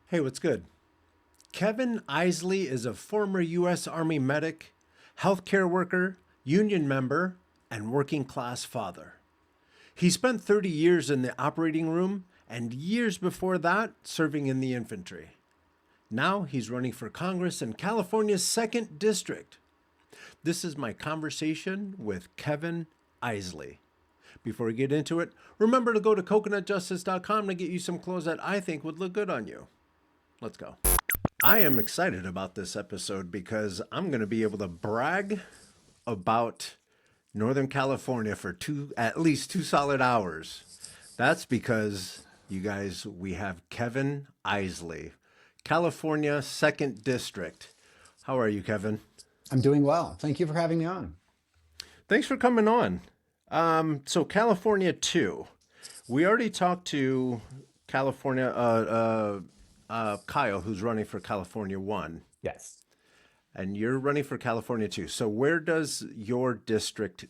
Hey, what's good? Kevin Eisele is a former U.S. Army medic, healthcare worker, union member, and working class father. He spent 30 years in the operating room and years before that serving in the infantry. Now he's running for Congress in California's 2nd District. This is my conversation with Kevin Eisele. Before we get into it, remember to go to coconutjustice.com to get you some clothes that I think would look good on you. Let's go. I am excited about this episode because I'm going to be able to brag about Northern California for at least 2 solid hours. That's because you guys, we have Kevin Eisele, California 2nd District. How are you, Kevin? I'm doing well. Thank you for having me on. Thanks for coming on. So California 2, we already talked to California, Kyle, who's running for California 1, Yes. and you're running for California 2. So where does your district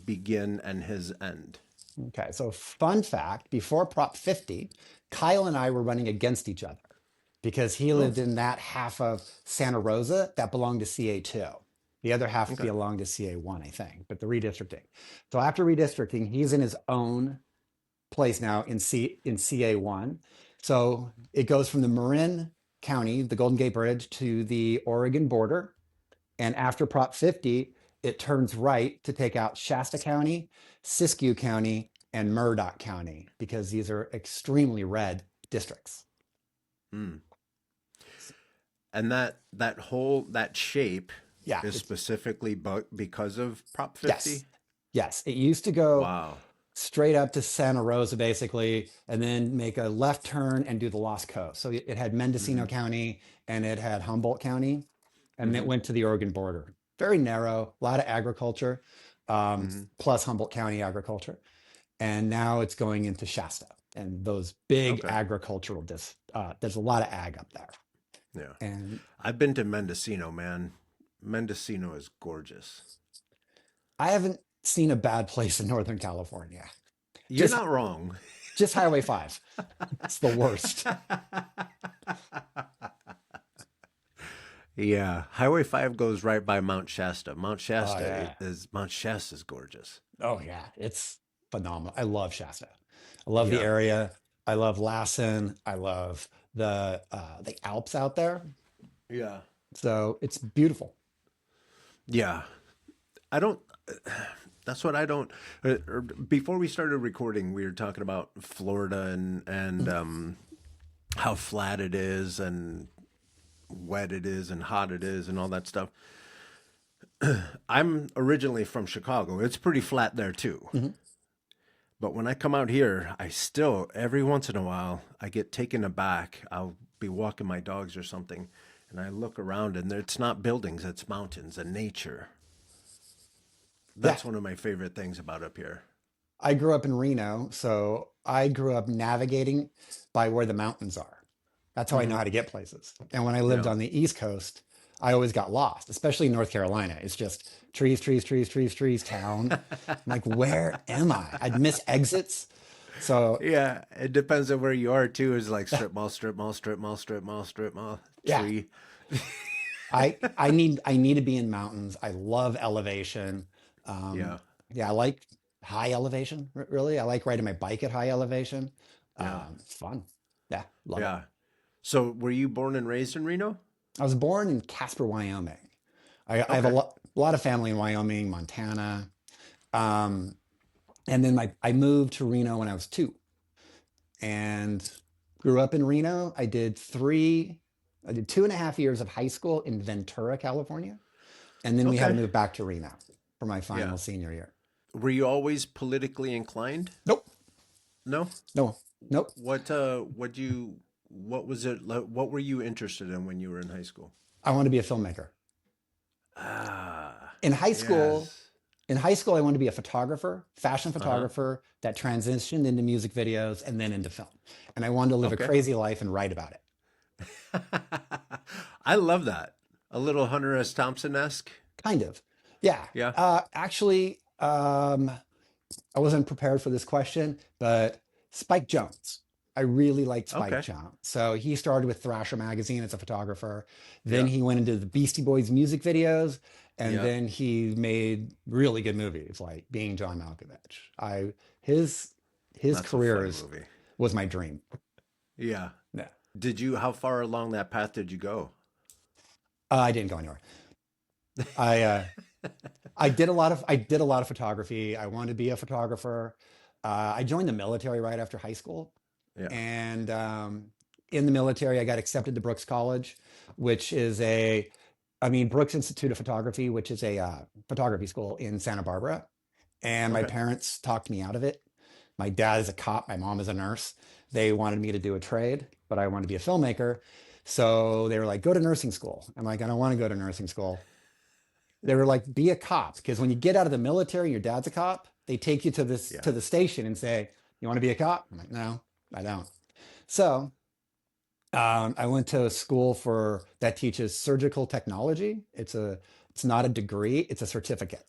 begin and his end? Okay. So, fun fact, before Prop 50, Kyle and I were running against each other because he Oh, lived in that half of Santa Rosa that belonged to CA-2. The other half okay. belonged to CA-1, I think, but the redistricting. So after redistricting, he's in his own place now in CA-1. So it goes from the Marin County, the Golden Gate Bridge, to the Oregon border. And after Prop 50, it turns right to take out Shasta County, Siskiyou County, and Murdoch County, because these are extremely red districts. Mm. And that shape Yeah. is specifically because of Prop Yes. 50? Yes. It used to go Wow. straight up to Santa Rosa, basically, and then make a left turn and do the Lost Coast. So it had Mendocino Mm-hmm. County and it had Humboldt County, and it Mm-hmm. went to the Oregon border. Very narrow, a lot of agriculture, Mm-hmm. plus Humboldt County agriculture. And now it's going into Shasta and those big Okay. agricultural there's a lot of ag up there. Yeah. And I've been to Mendocino, man. Mendocino is gorgeous. I haven't seen a bad place in Northern California. You're Just not wrong. just Highway 5. It's the worst. Yeah, Highway 5 goes right by Mount Shasta. Oh yeah. Mount Shasta is gorgeous. Oh yeah. It's phenomenal. I love Shasta. I love the Yeah. area. I love Lassen. I love the Alps out there. Yeah. So it's beautiful. Yeah. I don't that's what I don't before we started recording, we were talking about Florida and how flat it is and wet it is and hot it is and all that stuff. I'm originally from Chicago. It's pretty flat there too. Mhm. But when I come out here, I still, every once in a while, I get taken aback. I'll be walking my dogs or something, and I look around, and it's not buildings, it's mountains and nature. Yeah. That's one of my favorite things about up here. I grew up in Reno, so I grew up navigating by where the mountains are. That's how I know Hmm. how to get places. And when I lived Yeah. on the East Coast, I always got lost, especially in North Carolina. It's just trees, trees, trees, trees, trees, town. I'm like, where am I? I'd miss exits. So Yeah, it depends on where you are too. It's like strip mall, strip mall, strip mall, strip mall, strip mall, yeah, tree. I need to be in mountains. I love elevation. Um, Yeah, yeah, I like high elevation, really. I like riding my bike at high elevation. yeah, It's fun. Yeah, love it. yeah. So were you born and raised in Reno? I was born in Casper, Wyoming. I have a Okay. lot of family in Wyoming, Montana. Um, and then I moved to Reno when I was 2 and grew up in Reno. I did 2.5 years of high school in Ventura, California. And then we had to Okay. move back to Reno for my Yeah. final senior year. Were you always politically inclined? Nope. No? No, nope. What was it what were you interested in when you were in high school? I want to be a filmmaker. Ah, In high school, yes. in high school, I wanted to be a photographer, fashion Uh-huh. photographer that transitioned into music videos and then into film. And I wanted to live a Okay. crazy life and write about it. I love that. A little Hunter S. Thompson-esque. Kind of. Yeah. Yeah. Actually, I wasn't prepared for this question, but Spike Jones. I really liked Spike Okay. Chunk. So he started with Thrasher magazine as a photographer. Then Yeah. he went into the Beastie Boys music videos, and Yeah. then he made really good movies like Being John Malkovich. I his his That's a career fun is movie. was my dream. Yeah. Yeah. How far along that path did you go? I didn't go anywhere. I I did a lot of photography. I wanted to be a photographer. I joined the military right after high school, Yeah. and in the military, I got accepted to Brooks College, which is Brooks Institute of Photography, which is a photography school in Santa Barbara. And my Okay. parents talked me out of it. My dad is a cop, my mom is a nurse. They wanted me to do a trade, but I wanted to be a filmmaker. So they were like, go to nursing school. I'm like, I don't want to go to nursing school. They were like, be a cop. Because when you get out of the military, your dad's a cop, they take you to this Yeah. to the station and say, you want to be a cop? I'm like, no, I don't. So I went to a school for that teaches surgical technology. It's not a degree, it's a certificate.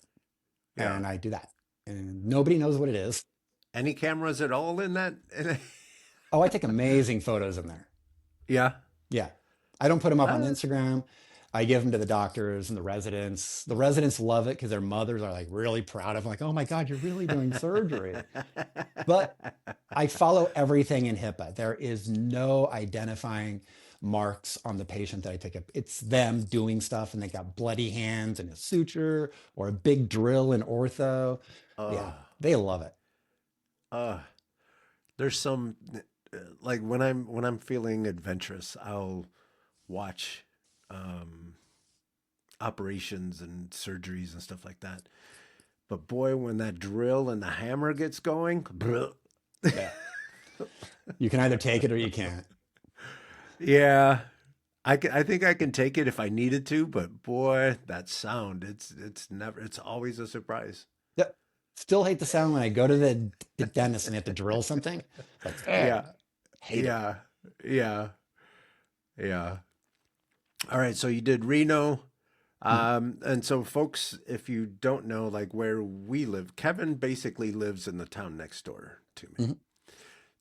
Yeah. And I do that. And nobody knows what it is. Any cameras at all in that? Oh, I take amazing photos in there. Yeah. Yeah. I don't put them up on Uh, Instagram. I give them to the doctors and the residents. The residents love it because their mothers are like really proud of like, oh my God, you're really doing surgery. But I follow everything in HIPAA. There is no identifying marks on the patient that I take up. It's them doing stuff and they got bloody hands and a suture or a big drill in ortho. Yeah, uh, they love it. uh, there's some like when I'm feeling adventurous, I'll watch um, operations and surgeries and stuff like that. But boy, when that drill and the hammer gets going, Yeah. You can either take it or you can't. yeah, I think I can take it if I needed to. But boy, that sound, it's always a surprise. Yep. Still hate the sound when I go to the dentist and have to drill something. It's like, Yeah, hate it. yeah, yeah, yeah. All right, so you did Reno. Mhm, And so, folks, if you don't know, like where we live, Kevin basically lives in the town next door to me. mhm.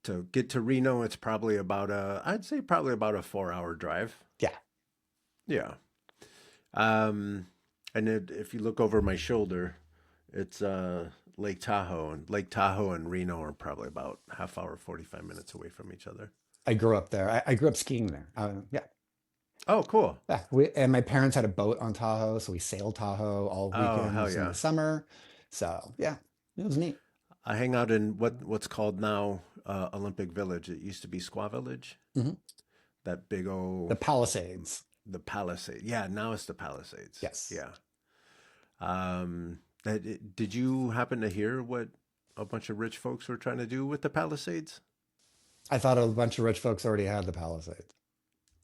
To get to Reno, it's probably I'd say probably about a 4 hour drive. Yeah. Yeah. Um, and if you look over my shoulder, it's Lake Tahoe, and Lake Tahoe and Reno are probably about half hour, 45 minutes away from each other. I grew up there. I grew up skiing there. Yeah. Oh, cool. Yeah. And my parents had a boat on Tahoe, so we sailed Tahoe all Oh, hell weekends in the yeah. summer. So yeah, it was neat. I hang out in what's called now Olympic Village. It used to be Squaw Village. Mhm. That big The old Palisades. the Palisade. Yeah, now it's the Palisades. Yes. Yeah. Did you happen to hear what a bunch of rich folks were trying to do with the Palisades? I thought a bunch of rich folks already had the Palisades.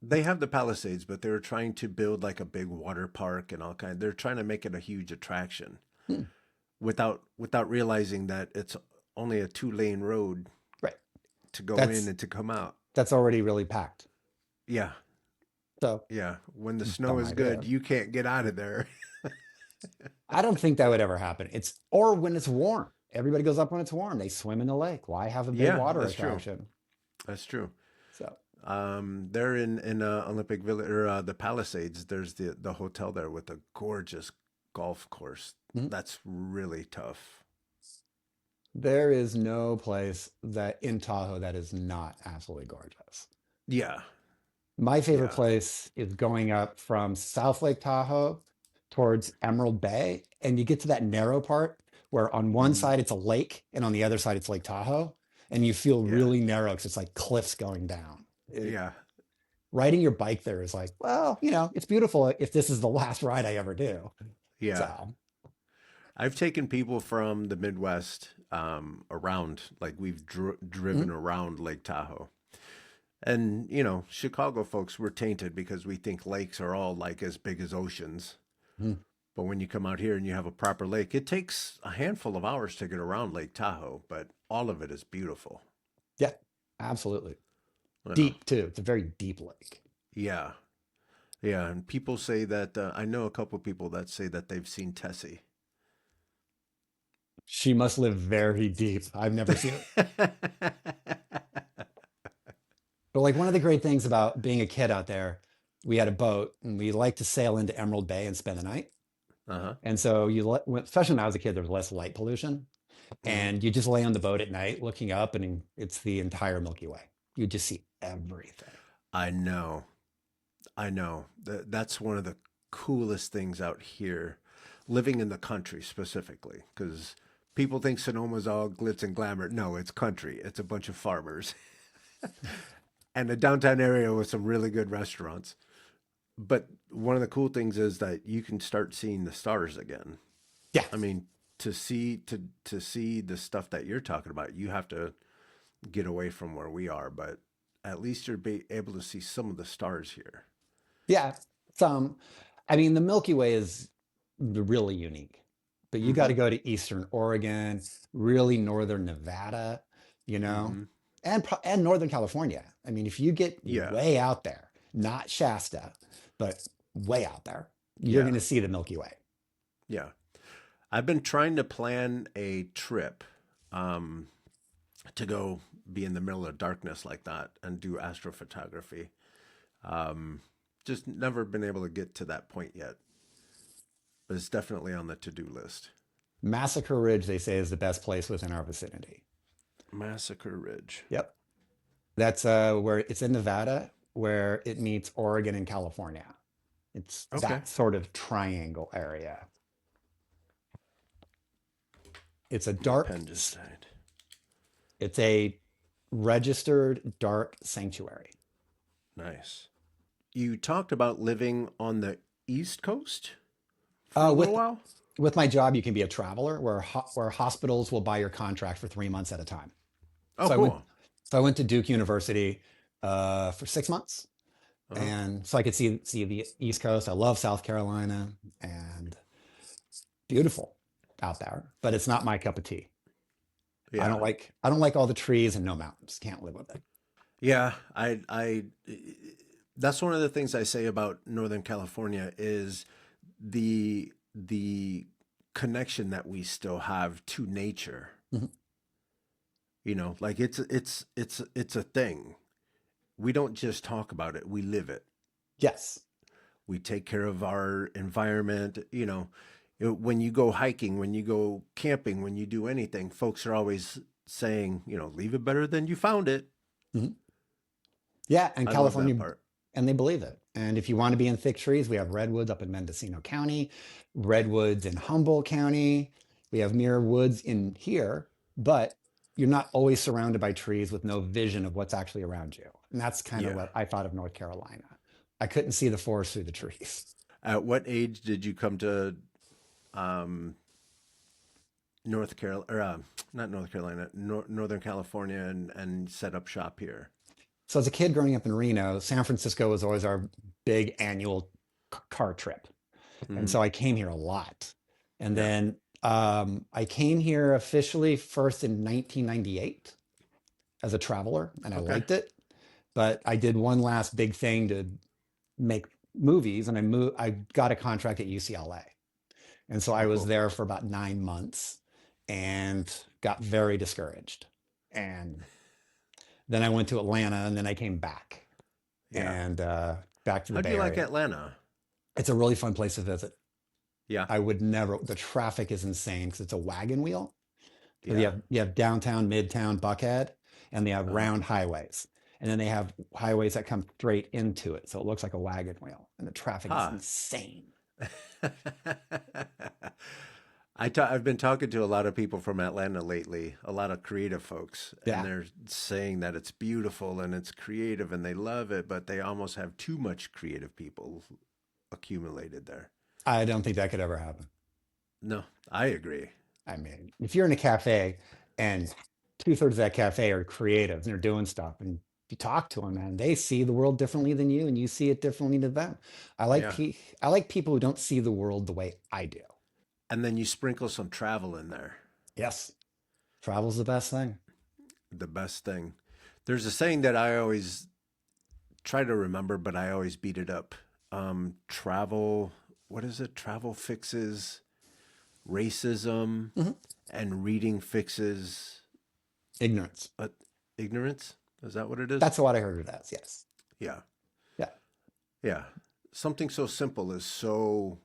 They have the Palisades, but they were trying to build like a big water park and all kind. They're trying to make it a huge attraction Hmm. without realizing that it's only a 2 lane road Right. to go in That's and to come out. that's already really packed. Yeah, So yeah. When the snow dumb is good, idea. you can't get out of there. I don't think that would ever happen. It's or when it's warm. Everybody goes up when it's warm. They swim in the lake. Why have a big Yeah, water that's true. attraction? That's true. So They're in Olympic Village or the Palisades. There's the hotel there with a gorgeous golf course. mhm. That's really tough. There is no place that in Tahoe that is not absolutely gorgeous. Yeah, My favorite yeah, place is going up from South Lake Tahoe towards Emerald Bay, and you get to that narrow part where on one hmm side it's a lake and on the other side it's Lake Tahoe, and you feel yeah, really narrow because it's like cliffs going down. yeah, Riding your bike there is like, well, it's beautiful if this is the last ride I ever do. yeah. So, I've taken people from the Midwest around, like we've driven mhm, around Lake Tahoe. And, Chicago folks were tainted because we think lakes are all like as big as oceans. mhm. But when you come out here and you have a proper lake, it takes a handful of hours to get around Lake Tahoe, but all of it is beautiful. Yeah, absolutely. You know, Deep too. It's a very deep lake. yeah, yeah. And people say that I know a couple of people that say that they've seen Tessie. She must live very deep. I've never seen it. But like one of the great things about being a kid out there, we had a boat and we liked to sail into Emerald Bay and spend the night. Uh-huh. And so especially when I was a kid, there was less light pollution, Hmm. and you just lay on the boat at night looking up, and it's the entire Milky Way. You just see everything. I know. I know. That's one of the coolest things out here, living in the country specifically, because people think Sonoma's all glitz and glamour. No, it's country. It's a bunch of farmers and a downtown area with some really good restaurants. But one of the cool things is that you can start seeing the stars again. Yeah, I mean, to see the stuff that you're talking about, you have to get away from where we are, but at least you're able to see some of the stars here. yeah. Some, I mean, the Milky Way is really unique, but you got Mm-hmm. to go to Eastern Oregon, really northern Nevada, you know, Mm-hmm. and Northern California. I mean, if you get Yeah. way out there, not Shasta, but way out there, you're going Yeah. to see the Milky Way. Yeah. I've been trying to plan a trip um, to go be in the middle of darkness like that and do astrophotography. Um, just never been able to get to that point yet, but it's definitely on the to-do list. Massacre Ridge, they say, is the best place within our vicinity. Massacre Ridge. Yep. That's where it's in Nevada, where it meets Oregon and California. It's Okay. that sort of triangle area. It's a My dark, pen just died. it's a registered dark sanctuary. Nice. You talked about living on the East Coast for a Uh, little with while. with my job, you can be a traveler where where hospitals will buy your contract for 3 months at a time. Oh, So I went cool. so I went to Duke University for 6 months, Uh-huh. and so I could see the East Coast. I love South Carolina, and beautiful out there, but it's not my cup of tea. Yeah. I don't like all the trees and no mountains. Can't live with it. Yeah. That's one of the things I say about Northern California is the connection that we still have to nature. Mhm. You know, like it's a thing. We don't just talk about it, we live it. Yes. We take care of our environment. You know, when you go hiking, when you go camping, when you do anything, folks are always saying, you know, leave it better than you found it. Mhm. Yeah, and I love that California, part. and they believe it. And if you want to be in thick trees, we have redwoods up in Mendocino County, redwoods in Humboldt County. We have mere woods in here, but you're not always surrounded by trees with no vision of what's actually around you. And that's kind of Yeah. what I thought of North Carolina. I couldn't see the forest through the trees. At what age did you come to um, North Carolina, or not North Carolina, Northern California, and set up shop here? So as a kid growing up in Reno, San Francisco was always our big annual car trip. And Hmm. so I came here a lot. And Yeah. then I came here officially first in 1998 as a traveler, and I Okay. liked it. But I did one last big thing to make movies, and I got a contract at UCLA. And so I Oh, was cool. there for about 9 months and got very discouraged. And then I went to Atlanta, and then I came back Yeah. and back to the How'd Bay you like Area. Atlanta? It's a really fun place to visit. Yeah. I would never. The traffic is insane because it's a wagon wheel. So Yeah. you have downtown, midtown, Buckhead, and they have Uh-huh. round highways, and then they have highways that come straight into it. So it looks like a wagon wheel, and the traffic is Ha. insane. I've been talking to a lot of people from Atlanta lately, a lot of creative folks, and Yeah, they're saying that it's beautiful and it's creative and they love it, but they almost have too much creative people accumulated there. I don't think that could ever happen. No, I agree. I mean, if you're in a cafe and two-thirds of that cafe are creatives and they're doing stuff, and you talk to them, man, they see the world differently than you, and you see it differently to them. Yeah. I like people who don't see the world the way I do. And then you sprinkle some travel in there. Yes, travel's the best thing. The best thing. There's a saying that I always try to remember, but I always beat it up. Travel, what is it? Travel fixes racism Mhm. and reading fixes Ignorance. uh, ignorance. Is that what it is? That's what I heard it as. Yes. Yeah. Yeah. Yeah. Something so simple is so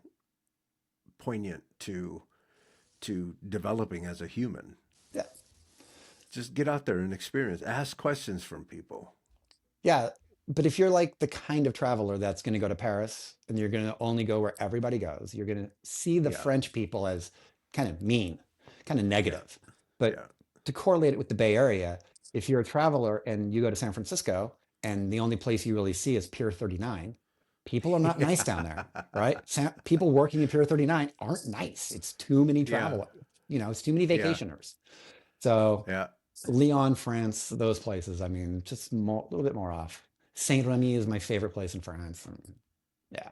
poignant to developing as a human. Yeah. Just get out there and experience. Ask questions from people. Yeah. But if you're like the kind of traveler that's going to go to Paris and you're going to only go where everybody goes, you're going to see the Yeah. French people as kind of mean, kind of Yeah. negative. But Yeah. to correlate it with the Bay Area, if you're a traveler and you go to San Francisco and the only place you really see is Pier 39, people are not nice down there, right? People working in Pier 39 aren't nice. It's too many Yeah. travel, it's too many Yeah. vacationers. So Yeah. Lyon, France, those places, I mean, just a little bit more off. Saint Remy is my favorite place in France. And yeah.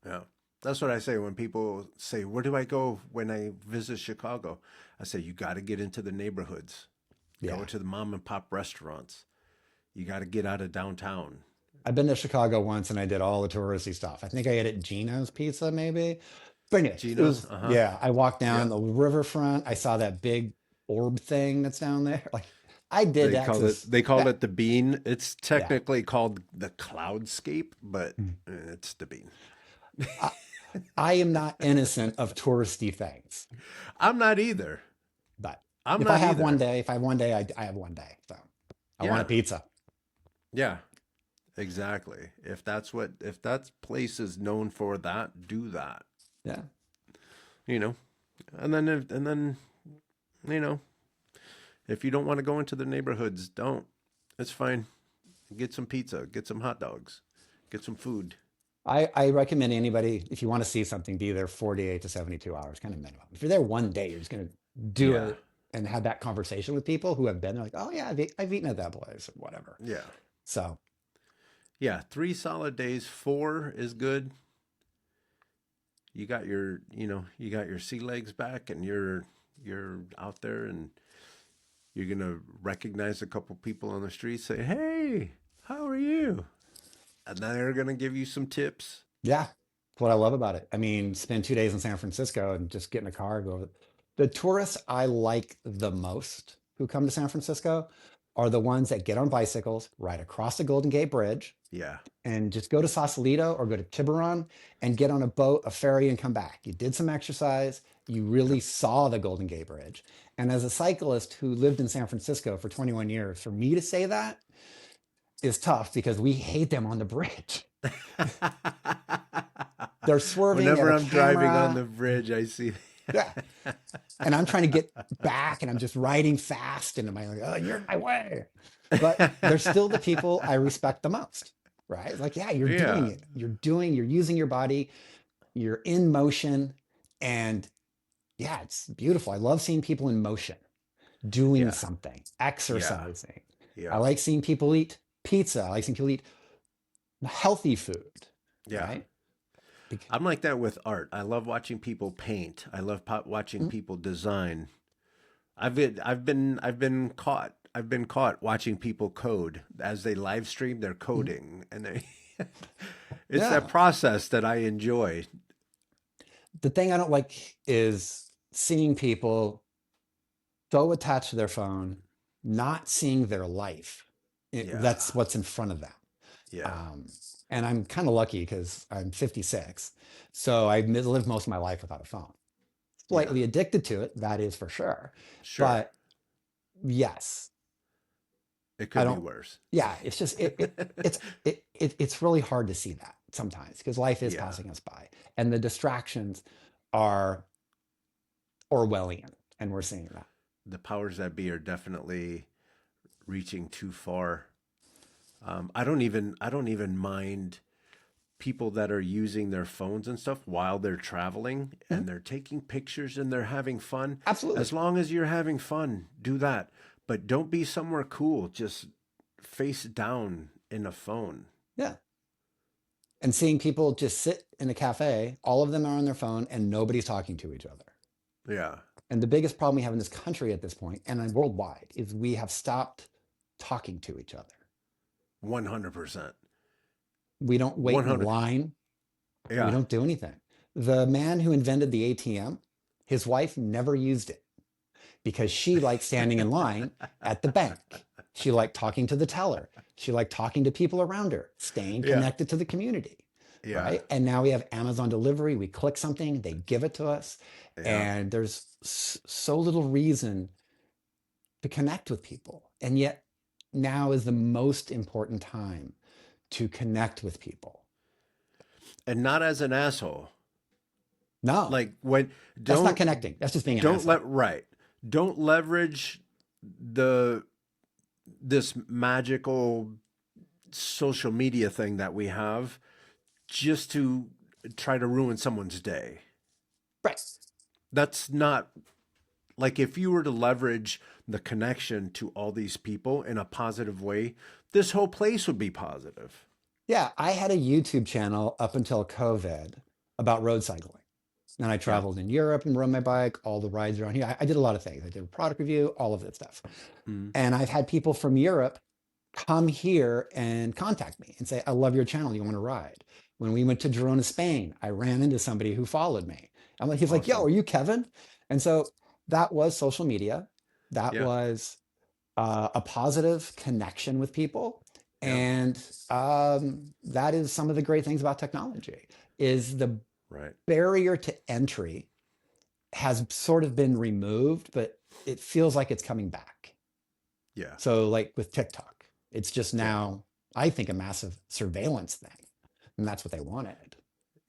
Yeah. That's what I say when people say, "Where do I go when I visit Chicago?" I say, "You got to get into the neighborhoods. Go Yeah. to the mom and pop restaurants. You got to get out of downtown." I've been to Chicago once and I did all the touristy stuff. I think I ate at Gino's Pizza, maybe. But anyway, it Geno's, was, uh-huh. yeah, I walked Yeah. down the riverfront. I saw that big orb thing that's down there. Like, I did that. They called Yeah. it the bean. It's Yeah. technically called the cloudscape, but Mm. it's the bean. I, I am not innocent of touristy things, I'm not either. but I'm if I not have one either. day, if I have one day, I have one day. So I want a Yeah. pizza. Yeah. Exactly. If that place is known for that, do that. Yeah. You know. And then you know, if you don't want to go into the neighborhoods, don't. It's fine. Get some pizza, get some hot dogs, get some food. I recommend anybody, if you want to see something, be there 48 to 72 hours, kind of minimum. If you're there one day, you're just going to do Yeah. it and have that conversation with people who have been there, like, oh, yeah, I've eaten at that place or whatever. Yeah. So, Yeah, 3 solid days. 4 is good. You got your sea legs back, and you're out there, and you're gonna recognize a couple people on the street, say, "Hey, how are you?" And then they're gonna give you some tips. yeah, that's what I love about it. I mean, spend 2 days in San Francisco and just get in a car, go. The tourists I like the most who come to San Francisco are the ones that get on bicycles, ride across the Golden Gate Bridge, Yeah, and just go to Sausalito or go to Tiburon and get on a boat, a ferry, and come back. You did some exercise. You really saw the Golden Gate Bridge. And as a cyclist who lived in San Francisco for 21 years, for me to say that is tough because we hate them on the bridge. They're swerving at whenever a I'm driving on the camera. bridge, I see. Yeah. And I'm trying to get back and I'm just riding fast. And I'm like, oh, you're in my way. But they're still the people I respect the most, right? Like, yeah, you're doing Yeah, it. You're using your body, you're in motion. And yeah, it's beautiful. I love seeing people in motion, doing yeah, something, yeah, exercising. I yeah, like seeing people eat pizza. I like seeing people eat healthy food, yeah. right? Bec- I'm like that with art. I love watching people paint. I love watching mm, people design. I've been caught watching people code as they live stream. They're mm. coding, and it's that Yeah. process that I enjoy. The thing I don't like is seeing people so attached to their phone, not seeing their life. Yeah, That's what's in front of them. yeah, Um, and I'm kind of lucky because I'm 56. So I lived most of my life without a phone. yeah. Slightly addicted to it, that is for sure. Sure, But yes, it I could be don't, worse. yeah, it's just, it's really hard to see that sometimes because life is Yeah, passing us by and the distractions are Orwellian. And we're seeing that. the powers that be are definitely reaching too far. I don't even mind people that are using their phones and stuff while they're traveling Mhm. and they're taking pictures and they're having fun. Absolutely. As long as you're having fun, do that. But don't be somewhere cool just face down in a phone. Yeah. And seeing people just sit in a cafe, all of them are on their phone and nobody's talking to each other. Yeah, And the biggest problem we have in this country at this point and worldwide is we have stopped talking to each other. 100%. We don't wait in 100. line. We Yeah. don't do anything. The man who invented the ATM, his wife never used it because she liked standing in line at the bank. She liked talking to the teller. She liked talking to people around her, staying Yeah. connected to the community, Yeah. right? And now we have Amazon delivery. We click something, they give it to us, Yeah. and there's so little reason to connect with people. And yet now is the most important time to connect with people. And not as an asshole. No, Like when that's not don't connecting. That's just being an don't asshole. let right. Don't leverage the this magical social media thing that we have just to try to ruin someone's day. Right. That's not like if you were to leverage the connection to all these people in a positive way, this whole place would be positive. Yeah, I had a YouTube channel up until COVID about road cycling. And I Yeah. traveled in Europe and rode my bike, all the rides around here. I did a lot of things. I did a product review, all of that stuff. Mm. And I've had people from Europe come here and contact me and say, I love your channel. You want to ride? When we went to Girona, Spain, I ran into somebody who followed me. He's like, yo, Awesome. are you Kevin? And so that was social media. That Yeah. was a positive connection with people. Yeah. And that is some of the great things about technology is the Right. barrier to entry has sort of been removed, but it feels like it's coming back. Yeah. So like with TikTok, it's just Yeah. now, I think, a massive surveillance thing. And that's what they wanted.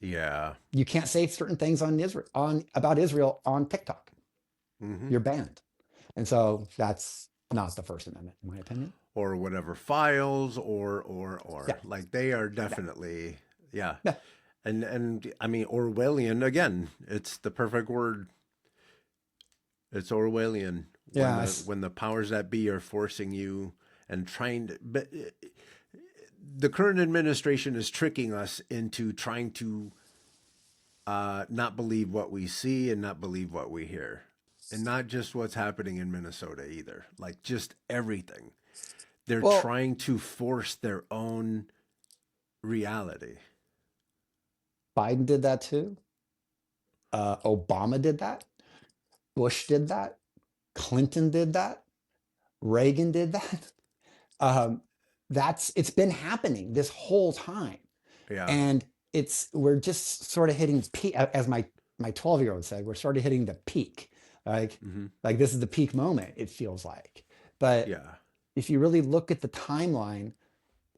Yeah. You can't say certain things on Israel about Israel on TikTok. Hmm. You're banned. And so that's not the First Amendment, in my opinion. Or whatever files or Yeah. like they are Yeah. definitely yeah. Yeah. And I mean Orwellian again, it's the perfect word. It's Orwellian Yeah. when the powers that be are forcing you and trying to but the current administration is tricking us into trying to not believe what we see and not believe what we hear. And not just what's happening in Minnesota either. Like just everything. They're Well, trying to force their own reality. Biden did that too. Obama did that. Bush did that. Clinton did that. Reagan did that. Um, it's been happening this whole time, Yeah. and we're just sort of hitting peak, as my 12-year-old said, we're sort of hitting the peak. Like Hmm. like this is the peak moment. It feels like, but Yeah. if you really look at the timeline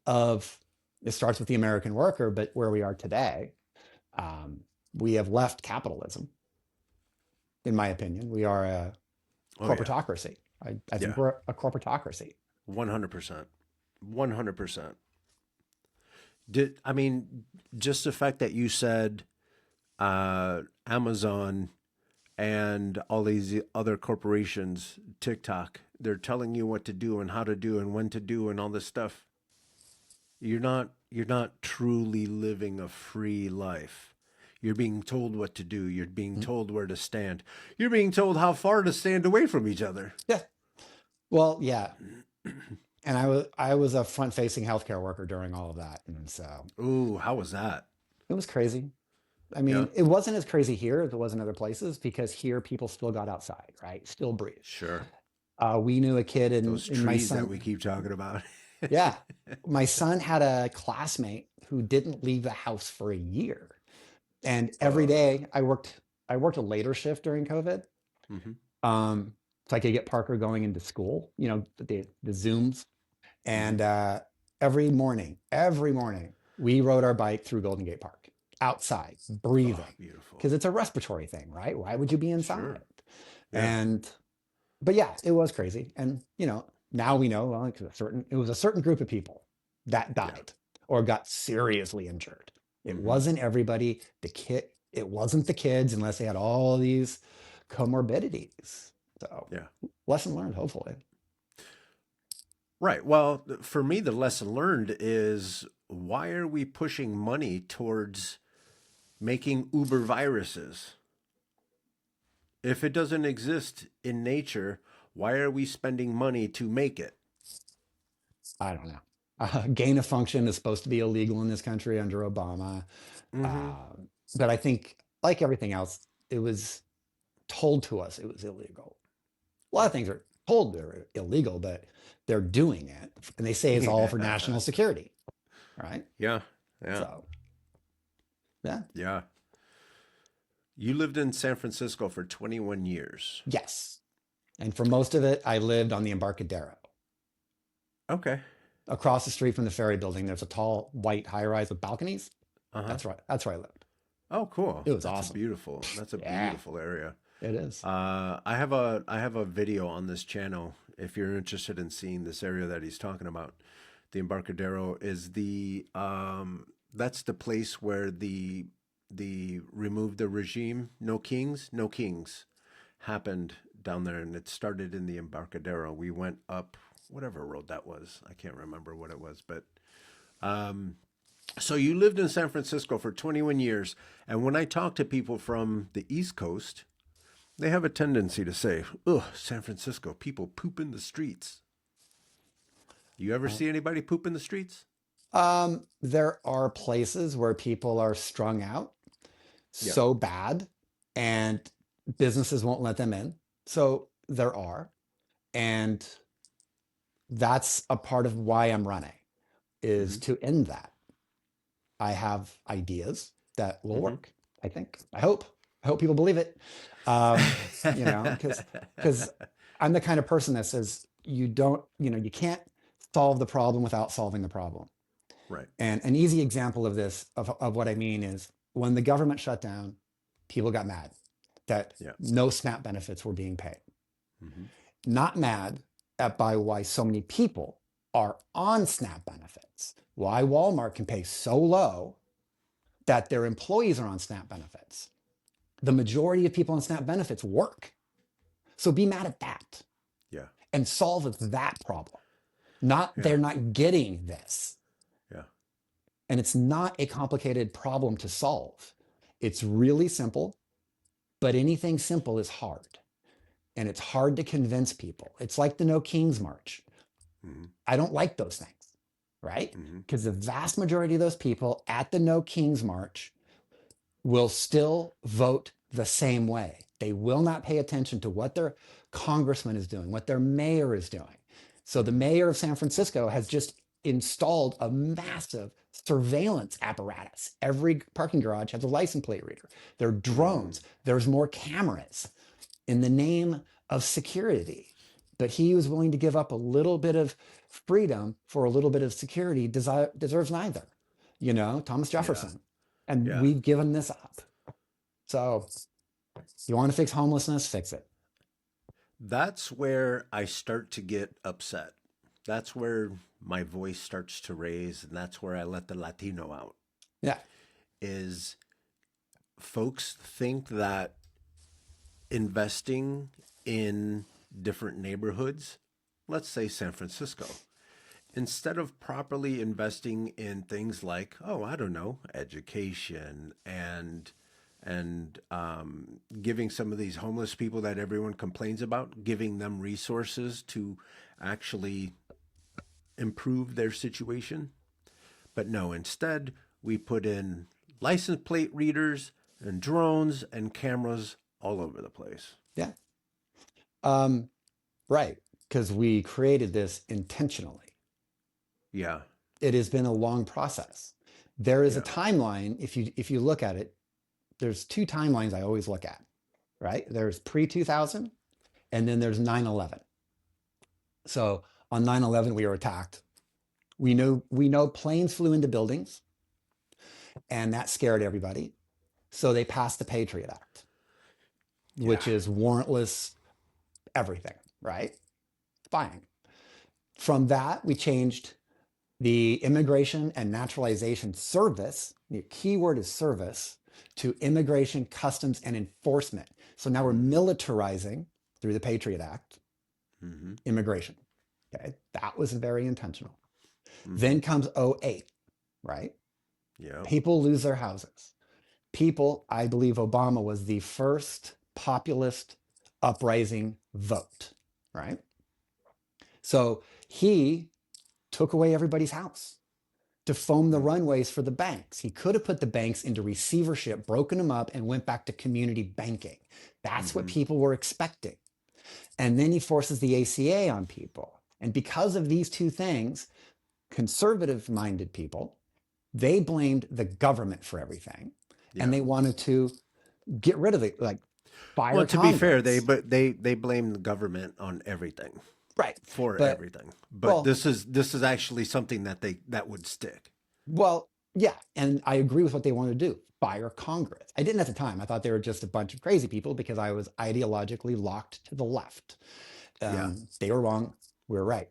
of it starts with the American worker, but where we are today, um, we have left capitalism. In my opinion, we are a Oh yeah. corporatocracy. I think Yeah. we're a corporatocracy. 100%. 100%. Did I mean just the fact that you said Amazon and all these other corporations, TikTok, they're telling you what to do and how to do and when to do and all this stuff. You're not truly living a free life. You're being told what to do. You're being Mm. told where to stand. You're being told how far to stand away from each other. Yeah. Well, yeah. And I was a front-facing healthcare worker during all of that, and so Ooh, how was that? it was crazy. I Yeah, mean, it wasn't as crazy here as it was in other places because here people still got outside, right? Still breathed. sure. We knew a kid Those in my trees that son. we keep talking about. Yeah, my son had a classmate who didn't leave the house for a year, and every uh, day I worked a later shift during COVID, hmm. so I could get Parker going into school. The Zooms. Hmm. And every morning, we rode our bike through Golden Gate Park outside, Oh, breathing, beautiful. because it's a respiratory thing, right? Why would you be inside? Sure. Yeah. And, but yeah, it was crazy. And, now we know, well, it was a certain group of people that Yeah. died or got seriously injured. It Hmm. wasn't everybody, it wasn't the kids unless they had all these comorbidities. So Yeah. lesson learned, hopefully. Right. Well, for me, the lesson learned is why are we pushing money towards making Uber viruses? If it doesn't exist in nature, why are we spending money to make it? I don't know. Gain of function is supposed to be illegal in this country under Obama. Hmm. Uh, but I think, like everything else, it was told to us it was illegal. A lot of Right. things are. told they're illegal, but they're doing it. And they say it's all for Yeah. national security, right? Yeah. Yeah. So, yeah, Yeah. You lived in San Francisco for 21 years. yes. And for most of it, I lived on the Embarcadero. Okay. Across the street from the ferry building, there's a tall white high rise with balconies. Uh-huh. That's right. That's where I lived. Oh, cool. It was That's a awesome. beautiful. That's a Yeah, beautiful area. it is. I have a video on this channel if you're interested in seeing this area that he's talking about. The Embarcadero is the that's the place where the remove the regime, no kings happened down there, and it started in the Embarcadero. We went up whatever road that was. I can't remember what it was, but so you lived in San Francisco for 21 years, and when I talk to people from the East Coast, they have a tendency to say, "Ugh, San Francisco, people poop in the streets." You ever see anybody poop in the streets? There are places where people are strung out Yeah. so bad and businesses won't let them in. So there are. And that's a part of why I'm running is Mm-hmm. to end that. I have ideas that will Mm-hmm. work, I think. I hope. I hope people believe it. Um, because I'm the kind of person that says you don't, you can't solve the problem without solving the problem. Right. And an easy example of this, of what I mean, is when the government shut down, people got mad that Yeah. no SNAP benefits were being paid. Mm-hmm. Not mad at by why so many people are on SNAP benefits, why Walmart can pay so low that their employees are on SNAP benefits. The majority of people on SNAP benefits work. So be mad at that Yeah. and solve that problem. Not Yeah. they're not getting this. Yeah. And it's not a complicated problem to solve. It's really simple, but anything simple is hard. And it's hard to convince people. It's like the No Kings March. Mm-hmm. I don't like those things, right? Mm-hmm. Because the vast majority of those people at the No Kings March will still vote the same way. They will not pay attention to what their congressman is doing, what their mayor is doing. So the Mm-hmm. mayor of San Francisco has just installed a massive surveillance apparatus. Every parking garage has a license plate reader. There are Mm-hmm. drones. There's more cameras in the name of security. But he was willing to give up a little bit of freedom for a little bit of security, deserves neither. Thomas Yeah. Jefferson. And Yeah. we've given this up. So you want to fix homelessness, fix it. That's where I start to get upset. That's where my voice starts to raise, and that's where I let the Latino out. Yeah. Is folks think that investing in different neighborhoods, let's say San Francisco, instead of properly investing in things like, oh, I don't know, education and giving some of these homeless people that everyone complains about, giving them resources to actually improve their situation. But no, instead, we put in license plate readers and drones and cameras all over the place. Yeah. Um, right. Because we created this intentionally. Yeah, It has been a long process. There is a yeah. timeline. If you look at it, there's two timelines I always look at, right? There's pre-2000 and then there's 9/11. So on 9/11, we were attacked. We know planes flew into buildings and that scared everybody. So they passed the Patriot Act, Yeah. which is warrantless everything, right? Fine. From that, we changed the Immigration and Naturalization Service. The key word is service to Immigration, Customs, and Enforcement. So now we're Mm-hmm. militarizing through the Patriot Act Mm-hmm. immigration. Okay, that was very intentional. Mm-hmm. Then comes '08, right? Yeah. People lose their houses. People, I believe Obama was the first populist uprising vote, right? So he took away everybody's house to foam the Mm-hmm. runways for the banks. He could have put the banks into receivership, broken them up, and went back to community banking. That's what Mm-hmm. people were expecting. And then he forces the ACA on people. And because of these two things, conservative minded people, they blamed the government for everything. And Yeah. they wanted to get rid of it, like Well, fire to be fair, Congress. they blame the government on everything, Right. for But, everything. But well, this is actually something that would stick. well, yeah. And I agree with what they wanted to do, fire Congress. I didn't at the time. I thought they were just a bunch of crazy people because I was ideologically locked to the left. Yeah. They were wrong. We were right.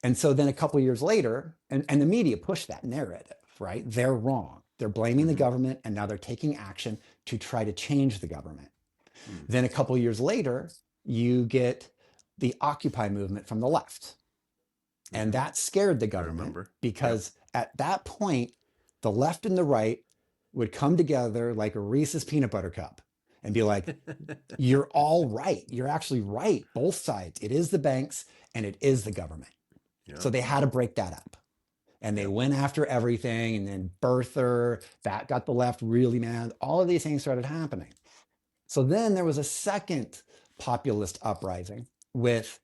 And so then a couple of years later, and the media pushed that narrative, right? They're wrong. They're blaming the Mm-hmm. government, and now they're taking action to try to change the government. Mm. Then a couple of years later, you get the Occupy movement from the left. And Mm-hmm. that scared the I government remember. Yep. because at that point, the left and the right would come together like a Reese's peanut butter cup and be like, you're all right. You're actually right. Both sides. It is the banks and it is the government. Yeah. So they had to break that up. And they Yep. went after everything. And then birther, that got the left really mad. All of these things started happening. So then there was a second populist uprising with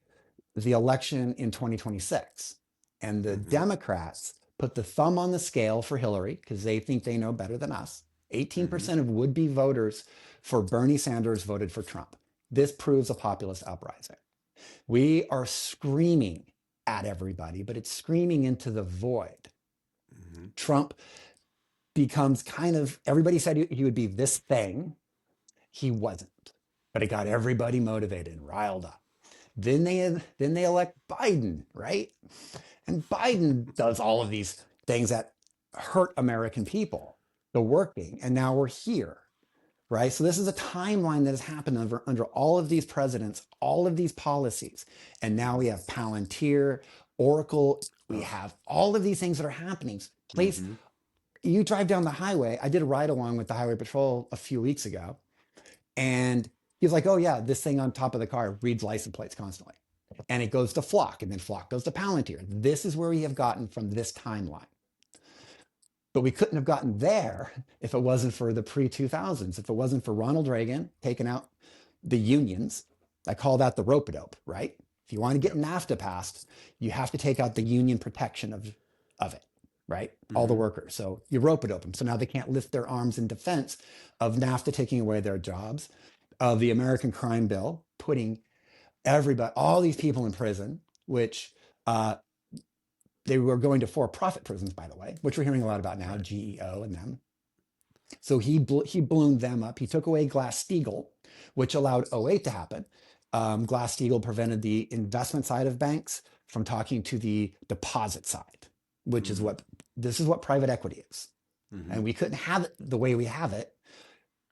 the election in 2026. And the Mm-hmm. Democrats put the thumb on the scale for Hillary because they think they know better than us. Mm-hmm. 18% of would be voters for Bernie Sanders voted for Trump. This proves a populist uprising. We are screaming at everybody, but it's screaming into the void. Mm-hmm. Trump becomes kind of, everybody said he would be this thing. He wasn't, but it got everybody motivated and riled up. Then they elect Biden, right? And Biden does all of these things that hurt American people, the working, and now we're here, right? So this is a timeline that has happened under all of these presidents, all of these policies, and now we have Palantir, Oracle. We Oh. have all of these things that are happening. Place Mm-hmm. you drive down the highway. I did a ride along with the Highway Patrol a few weeks ago, and he's like, "Oh yeah, this thing on top of the car reads license plates constantly." And it goes to Flock, and then Flock goes to Palantir. This is where we have gotten from this timeline. But we couldn't have gotten there if it wasn't for the pre-2000s, if it wasn't for Ronald Reagan taking out the unions. I call that the rope-a-dope, right? If you want to get Yep. NAFTA passed, you have to take out the union protection of it, right? All the Mm-hmm. workers. So you rope-a-dope them. So now they can't lift their arms in defense of NAFTA taking away their jobs, of the American Crime Bill putting everybody, all these people in prison, which they were going to for-profit prisons, by the way, which we're hearing a lot about now, Right. GEO and them. So he ballooned them up. He took away Glass-Steagall, which allowed '08 to happen. Glass-Steagall prevented the investment side of banks from talking to the deposit side, which is Mm-hmm. this is what private equity is. Mm-hmm. And we couldn't have it the way we have it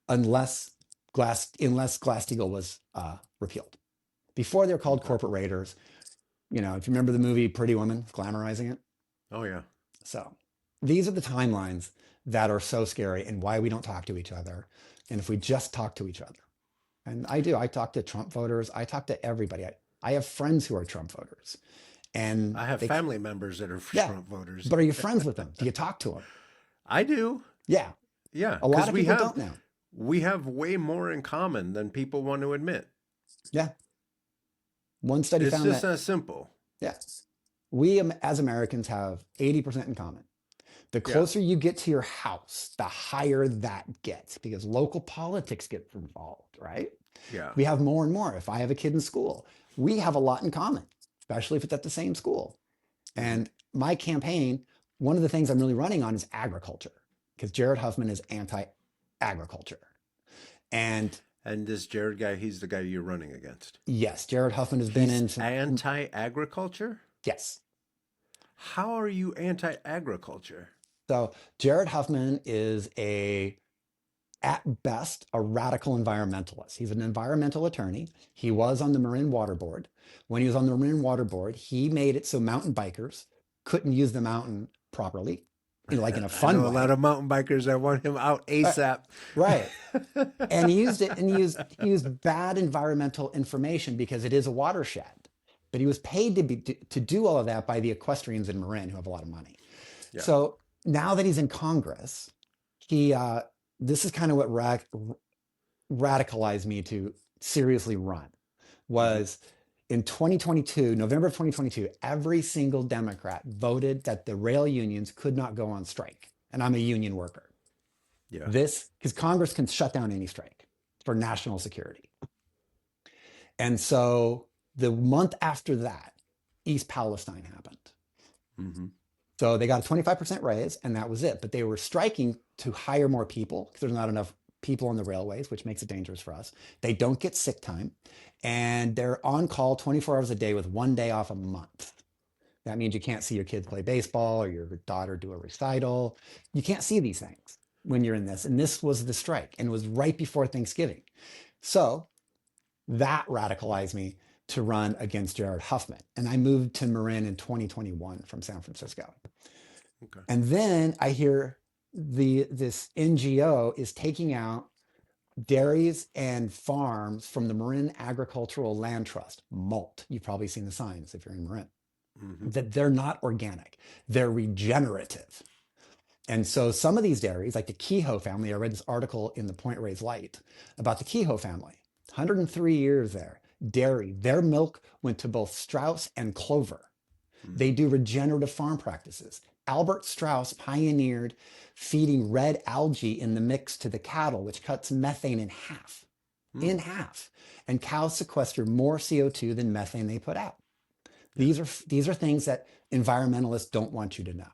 unless Glass-Steagall was repealed. Before they're called Okay. corporate raiders. You know, if you remember the movie Pretty Woman, glamorizing it. Oh yeah. So these are the timelines that are so scary and why we don't talk to each other. And if we just talk to each other, and I do, I talk to Trump voters, I talk to everybody. I have friends who are Trump voters, and I have they, family members that are yeah, Trump voters. but are you friends with them? Do you talk to them? I do. Yeah, Yeah, a lot because of people don't now. we have way more in common than people want to admit. Yeah, one study It's found just that, that simple. yeah, we as Americans have 80% in common. The Yeah. closer you get to your house, the higher that gets because local politics gets involved, right? Yeah. We have more and more. If I have a kid in school, we have a lot in common, especially if it's at the same school. Mhm. And my campaign, one of the things I'm really running on is agriculture because Jared Huffman is anti-agriculture. And And this Jared guy, he's the guy you're running against. yes, Jared Huffman has been in He's some, anti-agriculture? yes. How are you anti-agriculture? So Jared Huffman is at best, a radical environmentalist. He's an environmental attorney. He was on the Marin Water Board. When he was on the Marin Water Board, he made it so mountain bikers couldn't use the mountain properly, like in a I fun know a way. lot of mountain bikers that want him out ASAP. Right. And he used it, and he used bad environmental information because it is a watershed. But he was paid to do all of that by the equestrians in Marin who have a lot of money. Yeah. So now that he's in Congress, this is kind of what radicalized me to seriously run. Hmm. was in 2022, November of 2022, every single Democrat voted that the rail unions could not go on strike. And I'm a union worker. Yeah. This, because Congress can shut down any strike for national security. And so the month after that, East Palestine happened. Hmm. So they got a 25% raise, and that was it. But they were striking to hire more people because there's not enough people on the railways, which makes it dangerous for us. They don't get sick time, and they're on call 24 hours a day with 1 day off a month. That means you can't see your kids play baseball or your daughter do a recital. You can't see these things when you're in this. And this was the strike, and it was right before Thanksgiving. So that radicalized me to run against Jared Huffman. And I moved to Marin in 2021 from San Francisco. Okay. And then I hear this NGO is taking out dairies and farms from the Marin Agricultural Land Trust, MALT. You've probably seen the signs if you're in Marin, Hmm. that they're not organic, they're regenerative. And so some of these dairies, like the Kehoe family, I read this article in the Point Reyes Light about the Kehoe family, 103 years there, dairy, their milk went to both Strauss and Clover. They do regenerative farm practices. Albert Strauss pioneered feeding red algae in the mix to the cattle, which cuts methane in half. Mm. In half. And cows sequester more CO2 than methane they put out. Yeah. These are things that environmentalists don't want you to know.